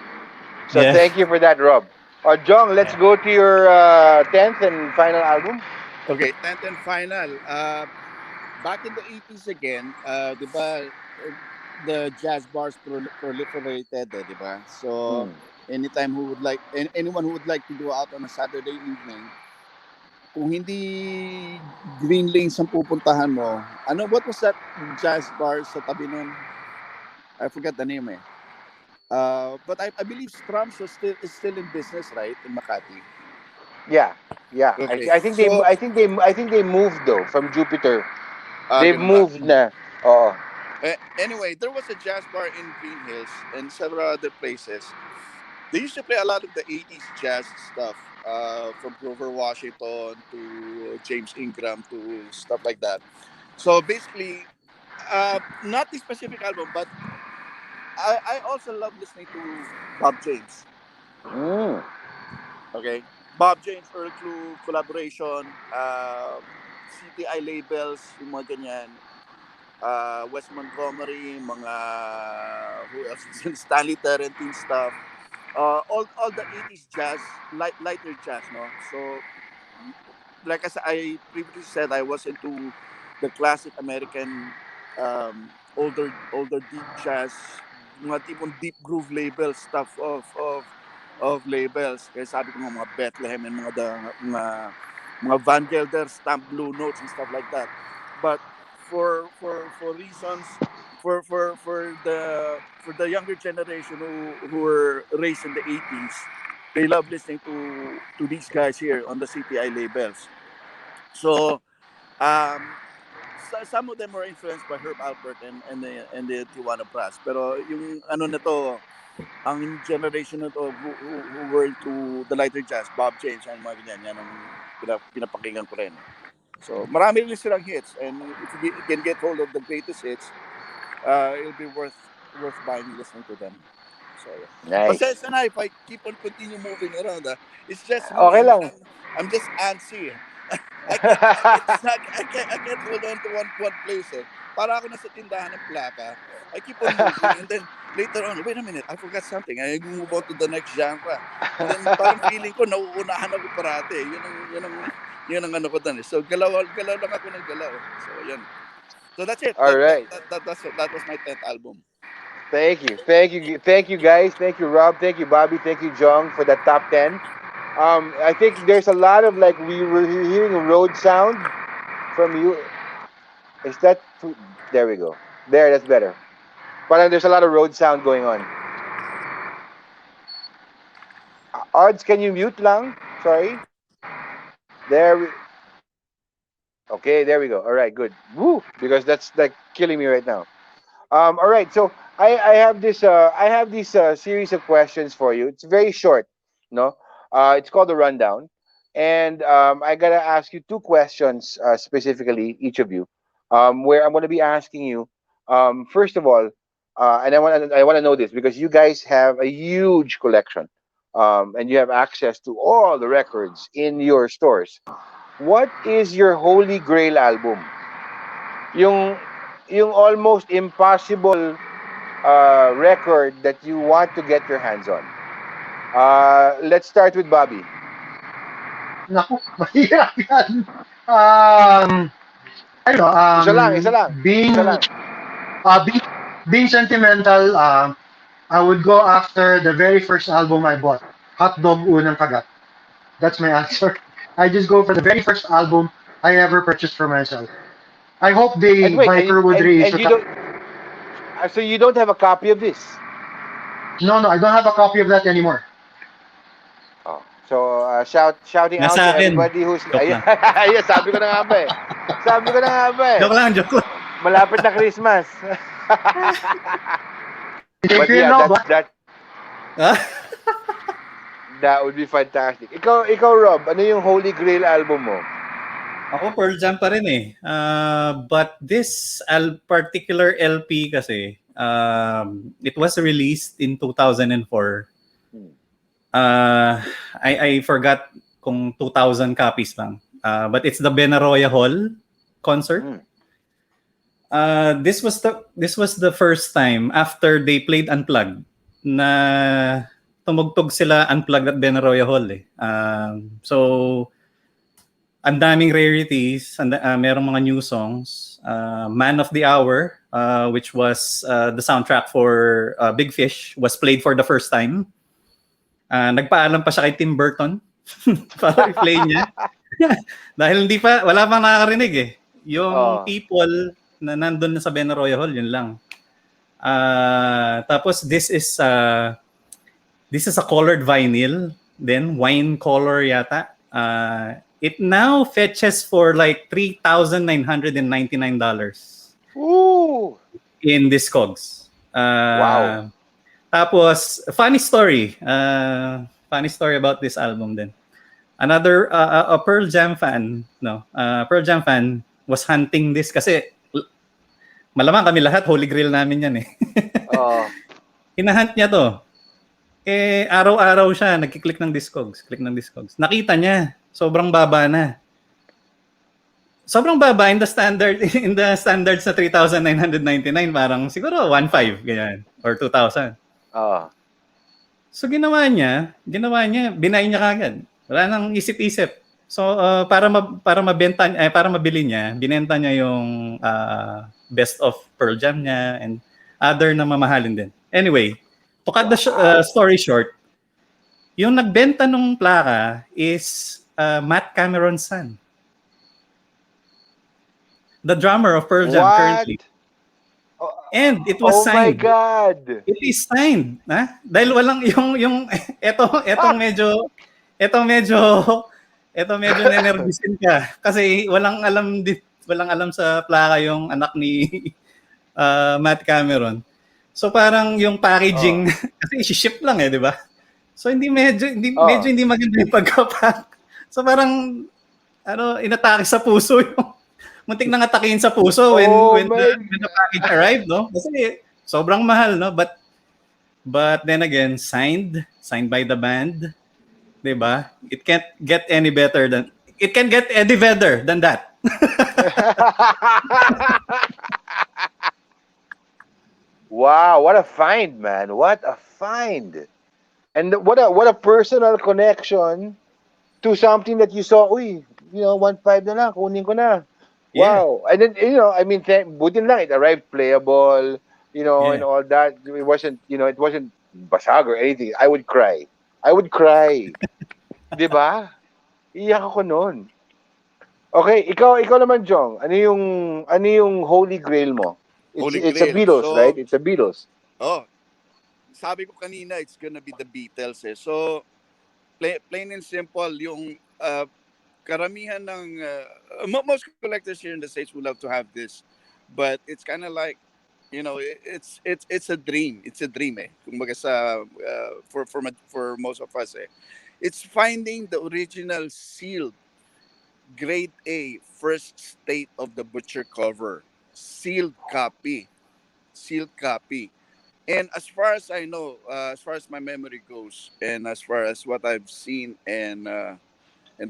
So thank you for that, Rob. Jong, let's go to your 10th and final album. Okay, 10th and final. Back in the 80s again, di ba, the jazz bars proliferated, di ba? So, anyone who would like to go out on a Saturday evening, kung hindi Green Lanes ang pupuntahan mo, what was that jazz bar sa tabi nun? I forgot the name eh. But I believe Strums is still in business, right, in Makati. Yeah. Okay. I think they moved though from Jupiter. They moved na. Anyway, there was a jazz bar in Green Hills and several other places. They used to play a lot of the 80s jazz stuff, from Grover Washington to James Ingram to stuff like that. So basically, not this specific album, but I also love listening to Bob James. Okay, Bob James, Earl Clue collaboration, CTI labels, yung mga ganyan. Wes Montgomery, mga who else? Stanley Tarantino stuff. All the 80s jazz, lighter jazz, no? So, like as I previously said, I was into the classic American, older deep jazz, mga tipong deep groove label stuff of labels. Kaya sabi ko mga Bethlehem and mga Van Gelder stamp blue notes and stuff like that. But for reasons for the younger generation who were raised in the 80s, they love listening to these guys here on the CTI labels. So some of them were influenced by Herb Alpert and the Tijuana Brass. Pero yung nito, ang generation nito who were into the lighter jazz, Bob James and mga ganyan, yan ang pinapakinggan ko rin. So marami rin silang hits, and if you can get hold of the greatest hits, it'll be worth buying and listening to them. So nice. Pasensya na if I keep on continue moving around. It's just me. Okay lang. I'm just antsy. I can't hold on to one place eh. Para ako nasa tindahan ng plaka. I keep on moving, and then later on, wait a minute, I forgot something. I move on to the next genre. And then parang feeling ko nauunahan ako parate. Yun ang ko dun eh. So galaw lang ako ng galaw. So yan. So that's it. All right. That was my 10th album. Thank you guys. Thank you, Rob. Thank you, Bobby. Thank you, Jong, for that top 10. I think there's a lot of we were hearing a road sound from you. Is that there we go. There, that's better. But there's a lot of road sound going on. Odds, can you mute lang? Sorry. There we, okay, there we go. All right, good. Woo! Because that's like killing me right now. All right, so I have this series of questions for you. It's very short, no? It's called the rundown, and I gotta ask you two questions specifically, each of you, where I'm gonna be asking you, first of all, and I want to know this because you guys have a huge collection, and you have access to all the records in your stores. What is your holy grail album? Yung yung almost impossible record that you want to get your hands on. Let's start with Bobby. Naku, mahirap yan. Um, I don't know, Isa lang, isa lang, being, isa lang. uh, being, being sentimental, I would go after the very first album I bought, Hot Dog Unang Kagat. That's my answer. I just go for the very first album I ever purchased for myself. I hope And the wait, Viper would and reissue. you don't. So you don't have a copy of this. No, I don't have a copy of that anymore. Oh, so shouting out Nasa to akin. everybody who's. Joke lang. Yes, sabi ko na nga ba eh. Sabi ko na nga ba eh. Joke lang. Malapit na Christmas. But Thank you, yeah, Rob. Ah? that would be fantastic. Ikaw Rob, ano yung Holy Grail album mo? Ako Pearl Jam pa rin eh. But this particular LP kasi, it was released in 2004. I forgot kung 2,000 copies lang. But it's the Benaroya Hall concert. This was the first time after they played Unplugged na tumugtog sila Unplugged at Benaroya Hall eh. So ang daming rarities, merong mga new songs. Man of the Hour, which was the soundtrack for Big Fish, was played for the first time. Nagpaalam pa siya kay Tim Burton para i-play niya. Dahil wala pang nakakarinig eh. Yung people na nandun na sa Benaroya Hall, yun lang. Tapos this is a colored vinyl, then wine color yata. It now fetches for like $3,999 Ooh. in Discogs. Wow. Tapos, funny story about this album din. Another a Pearl Jam fan, was hunting this kasi malamang kami lahat Holy Grail namin yan eh. Hinahunt niya to. Araw-araw siya nagki-click ng Discogs. Nakita niya, sobrang baba na. Sobrang baba in the standards na 3,999, parang siguro 1,500 ganyan or 2,000. So ginawa niya, binay niya kagad. Wala nang isip-isip. So para mabili niya, binenta niya yung best of Pearl Jam niya and other na mamahalin din. Anyway, to cut the story short, yung nagbenta nung plaka is Matt Cameron's son. The drummer of Pearl Jam currently. And it was signed. Oh my God! It is signed. Dahil walang etong medyo nenervisin ka. Kasi walang alam sa plaka yung anak ni Matt Cameron. So parang yung packaging, kasi i-ship lang eh, di ba? So medyo hindi maganda yung pagkapak. So parang inatake sa puso yung muntik nang atakin sa puso when the package arrived, no? Kasi sobrang mahal, no? But then again, signed by the band, 'di ba? It can get any better than that. Wow, what a find, man. What a find. And what a personal connection to something that you saw, 1.5 na lang, kunin ko na. Yeah. Wow. And then, I mean, buti lang, it arrived playable, and all that. It wasn't basag or anything. I would cry. Diba? Iyak ako noon. Okay, ikaw naman, Jong. Ano yung Holy Grail mo? It's a Beatles, right? It's a Beatles. Oh, sabi ko kanina, it's gonna be the Beatles eh. So, plain and simple, yung karamihan ng most collectors here in the States would love to have this, but it's kind of like, it's a dream. It's a dream, eh. Kumbaga sa for most of us, eh. It's finding the original sealed grade A first state of the butcher cover, sealed copy, sealed copy. And as far as I know, as far as my memory goes, and as far as what I've seen and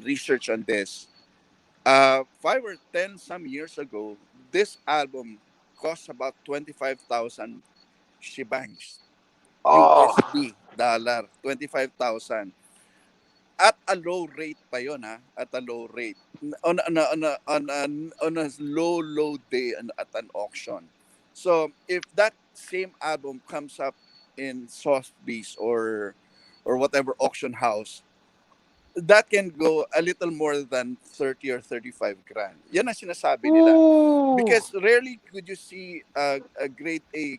research on this, 5 or 10 some years ago, this album cost about 25,000 shibangs, Oh, USD dollar, 25,000 at a low rate pa yon, ha, at a low rate, on a low day at an auction. So if that same album comes up in Sotheby's or whatever auction house, that can go a little more than 30 or 35 grand. Yan ang sinasabi nila. ooh. Because rarely could you see a grade A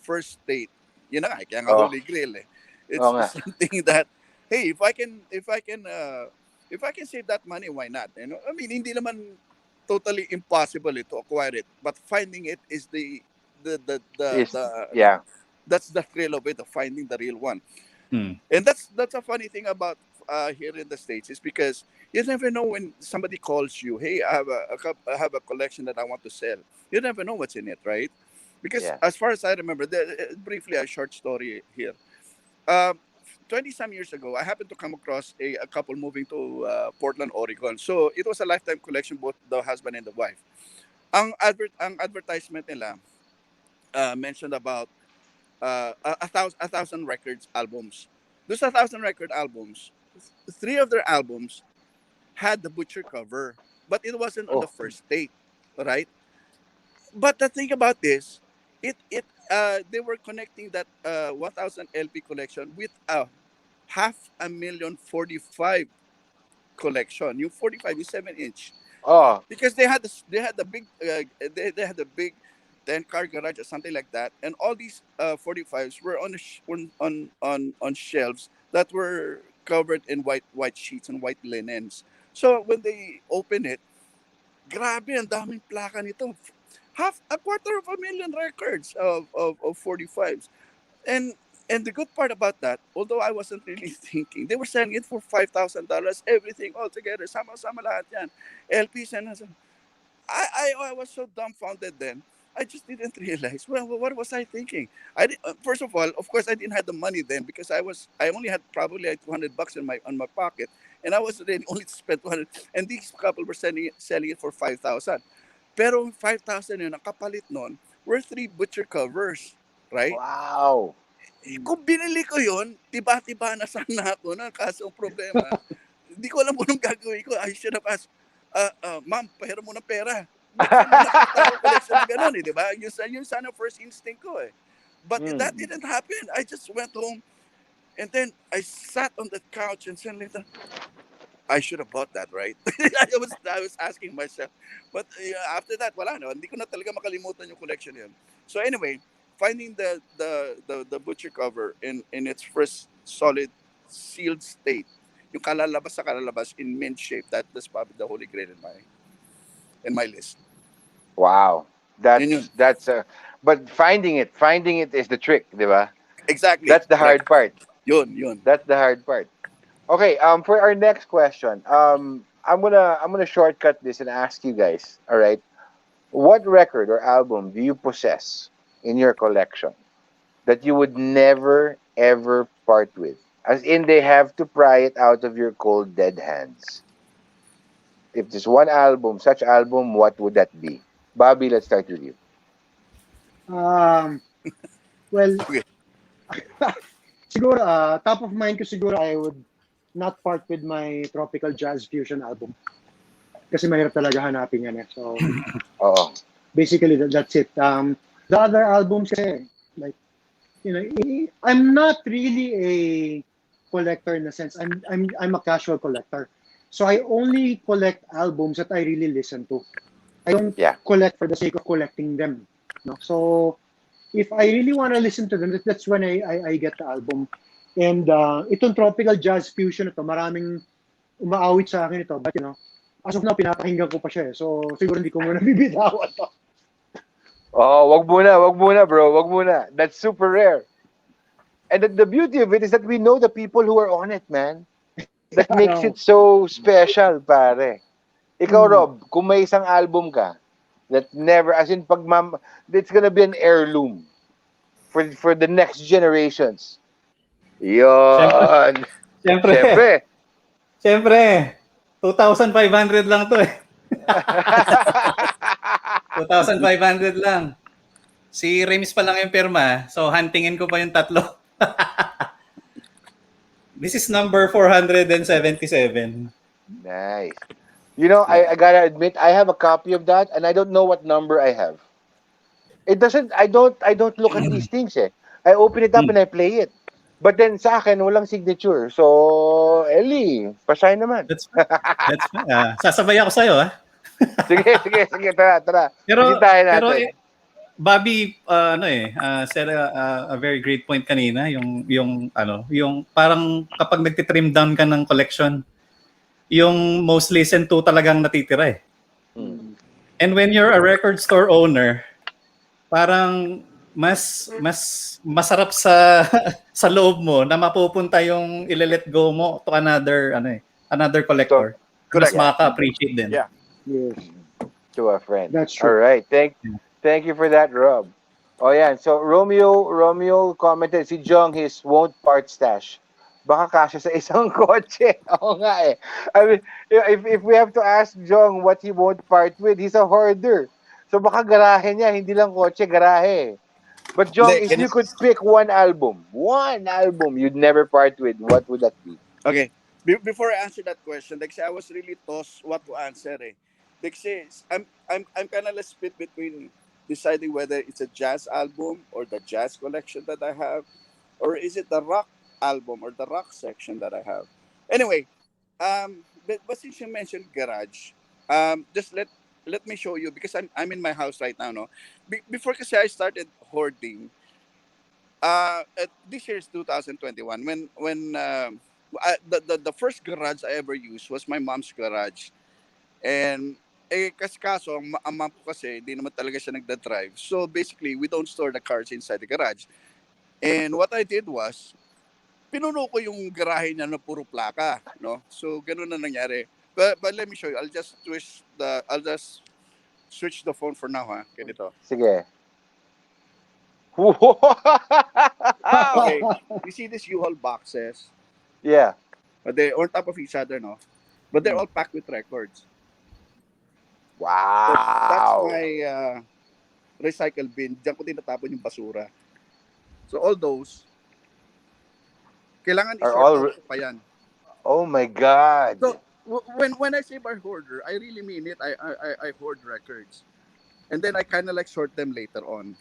first state. Yun na nga, kaya nga Oh, Holy Grail, eh. oo It's nga. something that, hey, if I can save that money, why not? I mean, hindi naman totally impossible, to acquire it, but finding it is Is yeah. that's the thrill of it, of finding the real one. Hmm. And that's a funny thing about here in the States, is because you never know when somebody calls you, hey, I have a collection that I want to sell. You never know what's in it, right? Because Yeah. as far as I remember, briefly a short story here. Um, 20 some years ago, I happened to come across a couple moving to Portland, Oregon. So it was a lifetime collection, both the husband and the wife. Ang advertisement nila mentioned about a thousand records albums. Those 1,000 record albums, three of their albums had the butcher cover, but it wasn't on the Oh, first date, right? But the thing about this, it they were connecting that 1,000 LP collection with a 500,045 collection. Yung 45, yung 7 inch, oh. because they had the big they had the big 10 car garage or something like that, and all these 45s were on on shelves that were covered in white sheets and white linens. So when they open it, grabe ang daming plaka nito. Half a quarter of a million records of 45s. And and the good part about that, although I wasn't really thinking, they were selling it for $5,000, everything all together, sama-sama lahat yan. LPs and I was so dumbfounded then. I just didn't realize. Well, what was I thinking? First of all, of course, I didn't have the money then, because I only had probably like $200 in my pocket, and I was ready only to spend 200. And these couple were selling it for 5,000. Pero 5,000 yun, ang kapalit nun were three butcher covers, right? Wow. Kung binili ko yun, tiba-tiba na sana ako na. Kaso ang problema, hindi ko alam kung anong gagawin ko. I should have asked, ma'am, pahiram mo ng pera. Buksan mo, nakita ko collection na gano'n, eh, di ba? Yun sana first instinct ko, eh. But that Mm. didn't happen. I just went home, and then I sat on the couch and said later, I should have bought that, right? I was asking myself. But after that, wala na. Hindi ko na talaga makalimutan yung collection yun. So anyway, finding the butcher cover in its first solid sealed state, yung kalalabas sa kalalabas in mint shape, that's probably the holy grail in my list. Wow. Yun yun. That's but finding it is the trick, di ba? Exactly. That's the Correct. hard part. Yun. That's the hard part. Okay, for our next question, I'm gonna shortcut this and ask you guys. All right, what record or album do you possess in your collection that you would never ever part with? As in, they have to pry it out of your cold dead hands. If there's one album, such album, what would that be? Bobby, let's start with you. Um, well, Okay. siguro, top of mind ko siguro, I would not part with my tropical jazz fusion album. Kasi mahirap talaga hanapin yan, eh. So, Oh, basically, that's it. The other albums kasi, like, I'm not really a collector in a sense. I'm a casual collector. So I only collect albums that I really listen to. I don't yeah. collect for the sake of collecting them. No? So if I really want to listen to them, that's when I get the album. And itong tropical jazz fusion ito, maraming umaawit sa akin ito. But as of now, pinapakinggan ko pa siya. So siguro hindi ko muna bibitawan to. Oh, wag muna, bro. Wag muna. That's super rare. And the beauty of it is that we know the people who are on it, man. That makes it so special, pare. Ikaw, Mm. Rob, kung may isang album ka that never, as in it's gonna be an heirloom for the next generations. Siyempre, Yon. siyempre, Siyempre. siyempre, 2,500 lang to eh. 2,500 lang. Si Rems pa lang yung pirma, so huntingin ko pa yung tatlo. This is number 477. Nice. You know, I gotta admit, I have a copy of that, and I don't know what number I have. It doesn't. I don't look at these things. Eh. I open it up and I play it. But then sa akin, walang signature. So, Ellie, pasign naman. That's that's sasabay ako sa'yo ah. Sige, tara. Pero Bisitahin pero natin. Bobby said a very great point kanina yung parang kapag nagti-trim down ka ng collection, yung most listened to talagang natitira eh. Hmm. And when you're a record store owner, parang mas masarap sa sa loob mo na mapupunta yung ile-let go mo to another collector. Mas Correct. makaka-appreciate din. Yeah. Yes, To a friend. that's All true. right. Thank you for that, Rob. Oh, yeah. So, Romeo commented, si Jong, his won't part stash. Baka kasya sa isang kotse. Oo nga eh. I mean, if we have to ask Jong what he won't part with, he's a hoarder. So, baka garahe niya, hindi lang kotse, garahe. But, Jong, if you could pick one album you'd never part with, what would that be? Okay. Before I answer that question, like say I was really tossed what to answer. Like say I'm kind of split between deciding whether it's a jazz album or the jazz collection that I have, or is it the rock album or the rock section that I have. Anyway, but since you mentioned garage, just let me show you because I'm in my house right now. No, before kasi I started hoarding. This year is 2021 when the first garage I ever used was my mom's garage. And kaso ang mom ko kasi di naman talaga siya nagda-drive. So basically, we don't store the cars inside the garage. And what I did was pinuno ko yung garahe niya na puro plaka, no? So ganun na nangyari. But let me show you. I'll just switch the phone for now, ha. Ganito. Sige. Okay. You see these U-Haul boxes? Yeah. They're on top of each other, no? But they're all packed with records. So that's Wow. my recycle bin. Diyan ko tinatapon yung basura. So all those, kailangan Are i-sort all out ko pa yan. Oh my God. So when I say by hoarder, I really mean it. I hoard records. And then I kind of like sort them later on.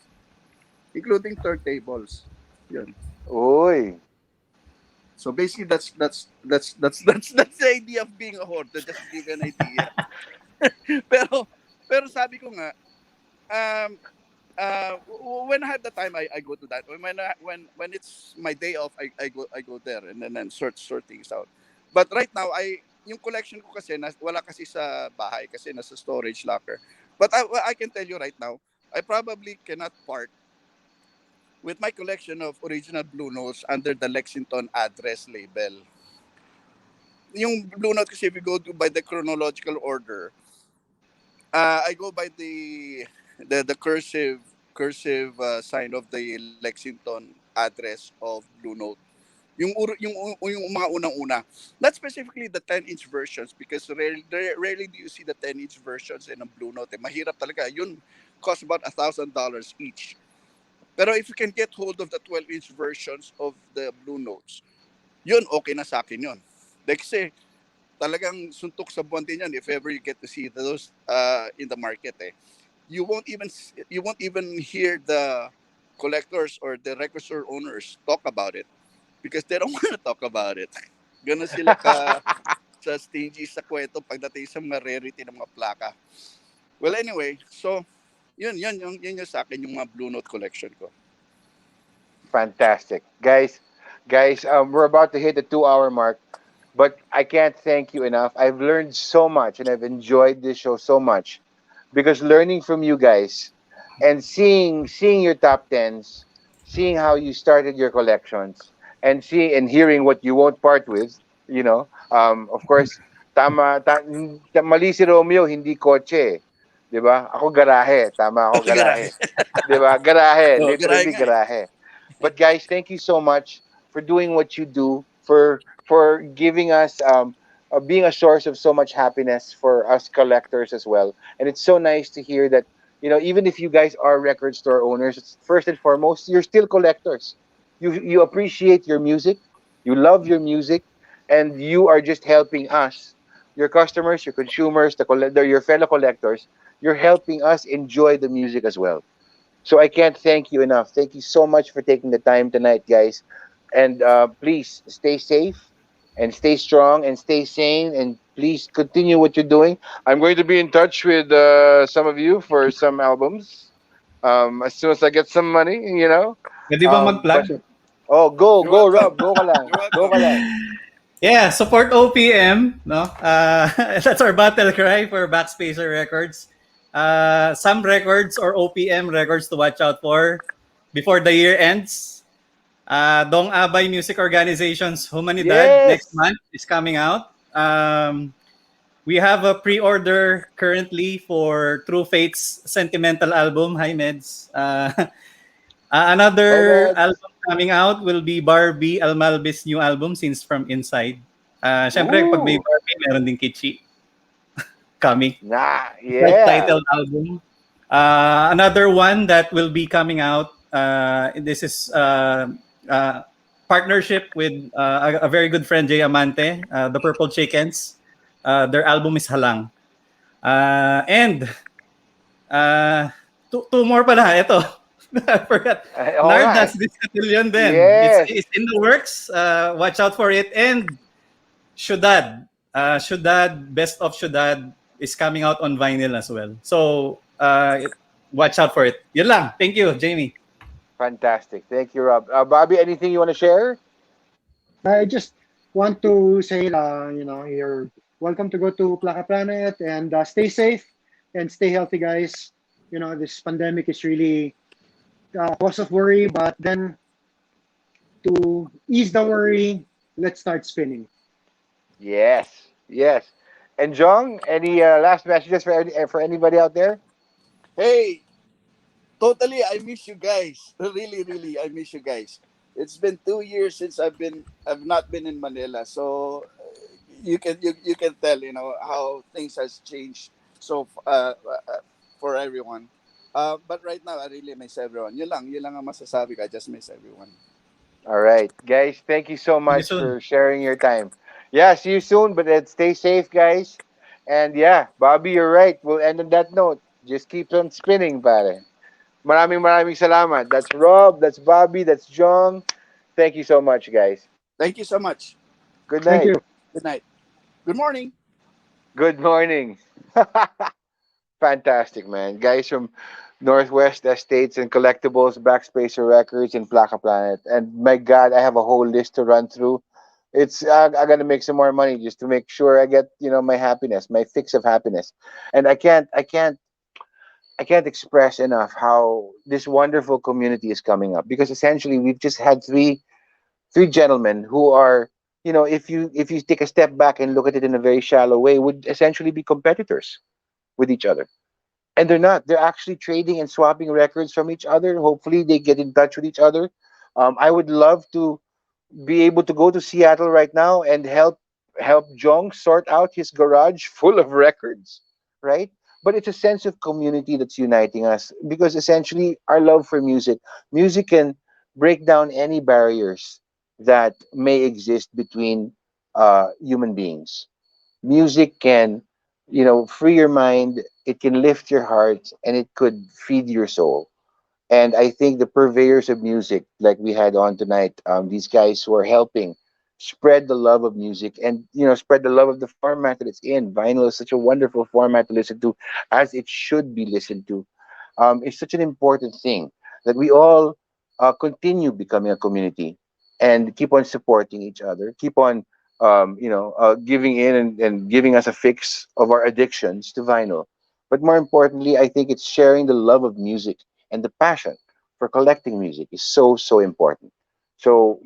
Including turntables. Yun. Uy. So basically that's the idea of being a hoarder, just to give you an idea. pero sabi ko nga, when I have the time, I go to that. When it's my day off, I go there and then sort things out. But right now, yung collection ko kasi wala kasi sa bahay kasi nasa storage locker. But I can tell you right now, I probably cannot part with my collection of original Blue Notes under the Lexington address label. Yung Blue Note kasi if you go to by the chronological order, I go by the cursive sign of the Lexington address of Blue Note. Yung mga unang-una. Not specifically the 10-inch versions because rarely do you see the 10-inch versions in a Blue Note. Mahirap talaga. Yun cost about $1,000 each. Pero if you can get hold of the 12-inch versions of the Blue Notes, yun, okay na sa akin yun. Kasi talagang suntok sa buwan din yan if ever you get to see those in the market. You won't even hear the collectors or the record store owners talk about it because they don't want to talk about it. Ganun sila sa stingy sa kwento pagdating sa mga rarity ng mga plaka. Well, anyway, so yun yung sa akin yung mga Blue Note collection ko. Fantastic. Guys, Guys, we're about to hit the 2 hour mark, but I can't thank you enough. I've learned so much and I've enjoyed this show so much because learning from you guys and seeing your top tens, seeing how you started your collections, and seeing and hearing what you won't part with, of course, mali si Romeo, hindi kotse, 'di ba? Ako garahe, tama ako Garahe. garahe. 'Di ba? Garahe, Oh, garahe literally nga eh. garahe. But guys, thank you so much for doing what you do, for giving us being a source of so much happiness for us collectors as well. And it's so nice to hear that, even if you guys are record store owners, first and foremost, you're still collectors. You appreciate your music, you love your music, and you are just helping us, your customers, your consumers, your fellow collectors. You're helping us enjoy the music as well. So I can't thank you enough. Thank you so much for taking the time tonight, guys. And please stay safe and stay strong and stay sane. And please continue what you're doing. I'm going to be in touch with some of you for some albums as soon as I get some money, Pwede ba mag-plug? But go, You're go, welcome. Rob. Go ka lang. You're Go welcome. ka lang. Yeah, support OPM, no? That's our battle cry for Backspacer Records. Some records or OPM records to watch out for before the year ends. Dong Abay Music Organization's Humanidad next Yes. month is coming out. We have a pre-order currently for True Fate's Sentimental album. Hi, Meds. Bye, Another Meds. album coming out will be Barbie Almalbis new album, Scenes from Inside. Syempre, pag may Ooh. Barbie, meron din Kichi coming. Nah. Yeah. Self-titled album. Another one that will be coming out. This is uh, partnership with a very good friend, Jay Amante, the Purple Chickens. Their album is Halang. And two more pala. Ito. I forgot. Oo nga eh. Nardas Discotillion din. Yes. It's in the works. Watch out for it. And Ciudad. Ciudad, Best of Ciudad is coming out on vinyl as well. So, watch out for it. Yun lang. Thank you, Jamie. Fantastic. Thank you, Rob. Bobby, anything you want to share? I just want to say, you're welcome to go to Plaka Planet and stay safe and stay healthy, guys. This pandemic is really cause of worry, but then to ease the worry, let's start spinning. Yes. Yes. And Jong, any last messages for anybody out there? Hey, totally, I miss you guys. Really, really, I miss you guys. It's been 2 years since I've not been in Manila, so you can tell how things has changed for everyone. But right now, I really miss everyone. Yun lang ang masasabi ko. I just miss everyone. All right, guys. Thank you so See you much soon. for sharing your time. Yeah. See you soon. But stay safe, guys. And yeah, Bobby, you're right. We'll end on that note. Just keep on spinning, pare. Maraming salamat. That's Rob. That's Bobby. That's Jong. Thank you so much, guys. Thank you so much. Good Thank night. you. Good night. Good morning. Good morning. Fantastic, man. Guys from Northwest Estates and Collectibles, Backspacer Records, and Plaka Planet. And my God, I have a whole list to run through. I gotta make some more money just to make sure I get my happiness, my fix of happiness. And I can't express enough how this wonderful community is coming up because essentially we've just had three gentlemen who are, if you take a step back and look at it in a very shallow way, would essentially be competitors with each other. And they're not. They're actually trading and swapping records from each other. Hopefully, they get in touch with each other. I would love to be able to go to Seattle right now and help Jong sort out his garage full of records, right? But it's a sense of community that's uniting us because essentially our love for music can break down any barriers that may exist between human beings. Music can, free your mind, it can lift your heart, and it could feed your soul. And I think the purveyors of music, like we had on tonight, these guys who are helping spread the love of music and spread the love of the format that it's in. Vinyl is such a wonderful format to listen to, as it should be listened to. It's such an important thing that we all continue becoming a community. and keep on supporting each other, keep on giving in and giving us a fix of our addictions to vinyl. But more importantly, I think it's sharing the love of music and the passion for collecting music is so important. So,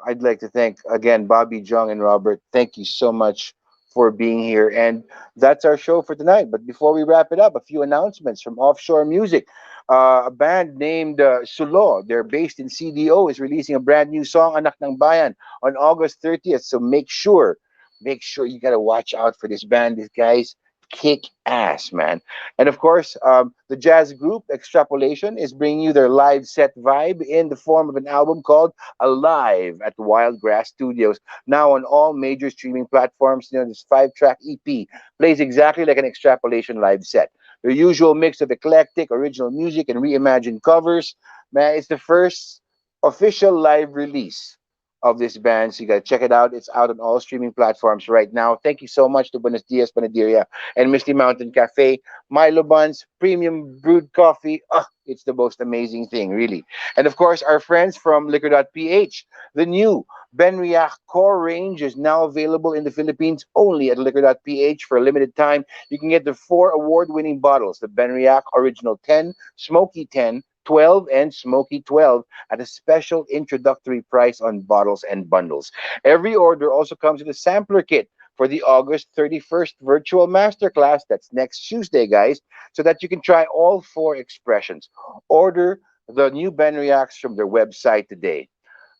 I'd like to thank again Bobby, Jong, and Robert. Thank you so much for being here. And that's our show for tonight. But before we wrap it up, a few announcements from Offshore Music. A band named Sulo, they're based in CDO, is releasing a brand new song, Anak ng Bayan, on August 30th. So make sure you got to watch out for this band. These guys kick ass, man. And of course, the jazz group Extrapolation is bringing you their live set vibe in the form of an album called Alive at Wildgrass Studios. Now on all major streaming platforms, this 5-track EP plays exactly like an Extrapolation live set. Their usual mix of eclectic, original music, and reimagined covers. Man, it's the first official live release of this band, so you gotta check it out. It's out on all streaming platforms right now. Thank you so much to Buenos Dias Panaderia and Misty Mountain Cafe. Milo Buns, premium brewed coffee. It's the most amazing thing, really. And of course, our friends from Liquor.ph, the new Benriach Core range is now available in the Philippines only at Liquor.ph for a limited time. You can get the 4 award-winning bottles, the Benriach Original 10, Smoky 10, 12, and Smoky 12 at a special introductory price on bottles and bundles. Every order also comes with a sampler kit for the August 31st virtual masterclass. That's next Tuesday, guys, so that you can try all 4 expressions. Order the new Benriacs from their website today.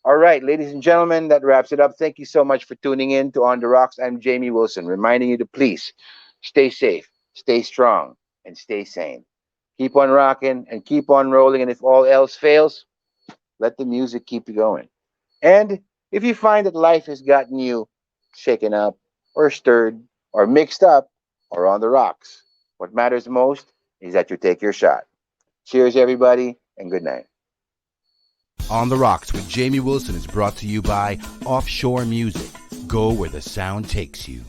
All right, ladies and gentlemen, that wraps it up. Thank you so much for tuning in to On the Rocks. I'm Jamie Wilson, reminding you to please stay safe, stay strong, and stay sane. Keep on rocking and keep on rolling. And if all else fails, let the music keep you going. And if you find that life has gotten you shaken up or stirred or mixed up or on the rocks, what matters most is that you take your shot. Cheers, everybody, and good night. On the Rocks with Jamie Wilson is brought to you by Offshore Music. Go where the sound takes you.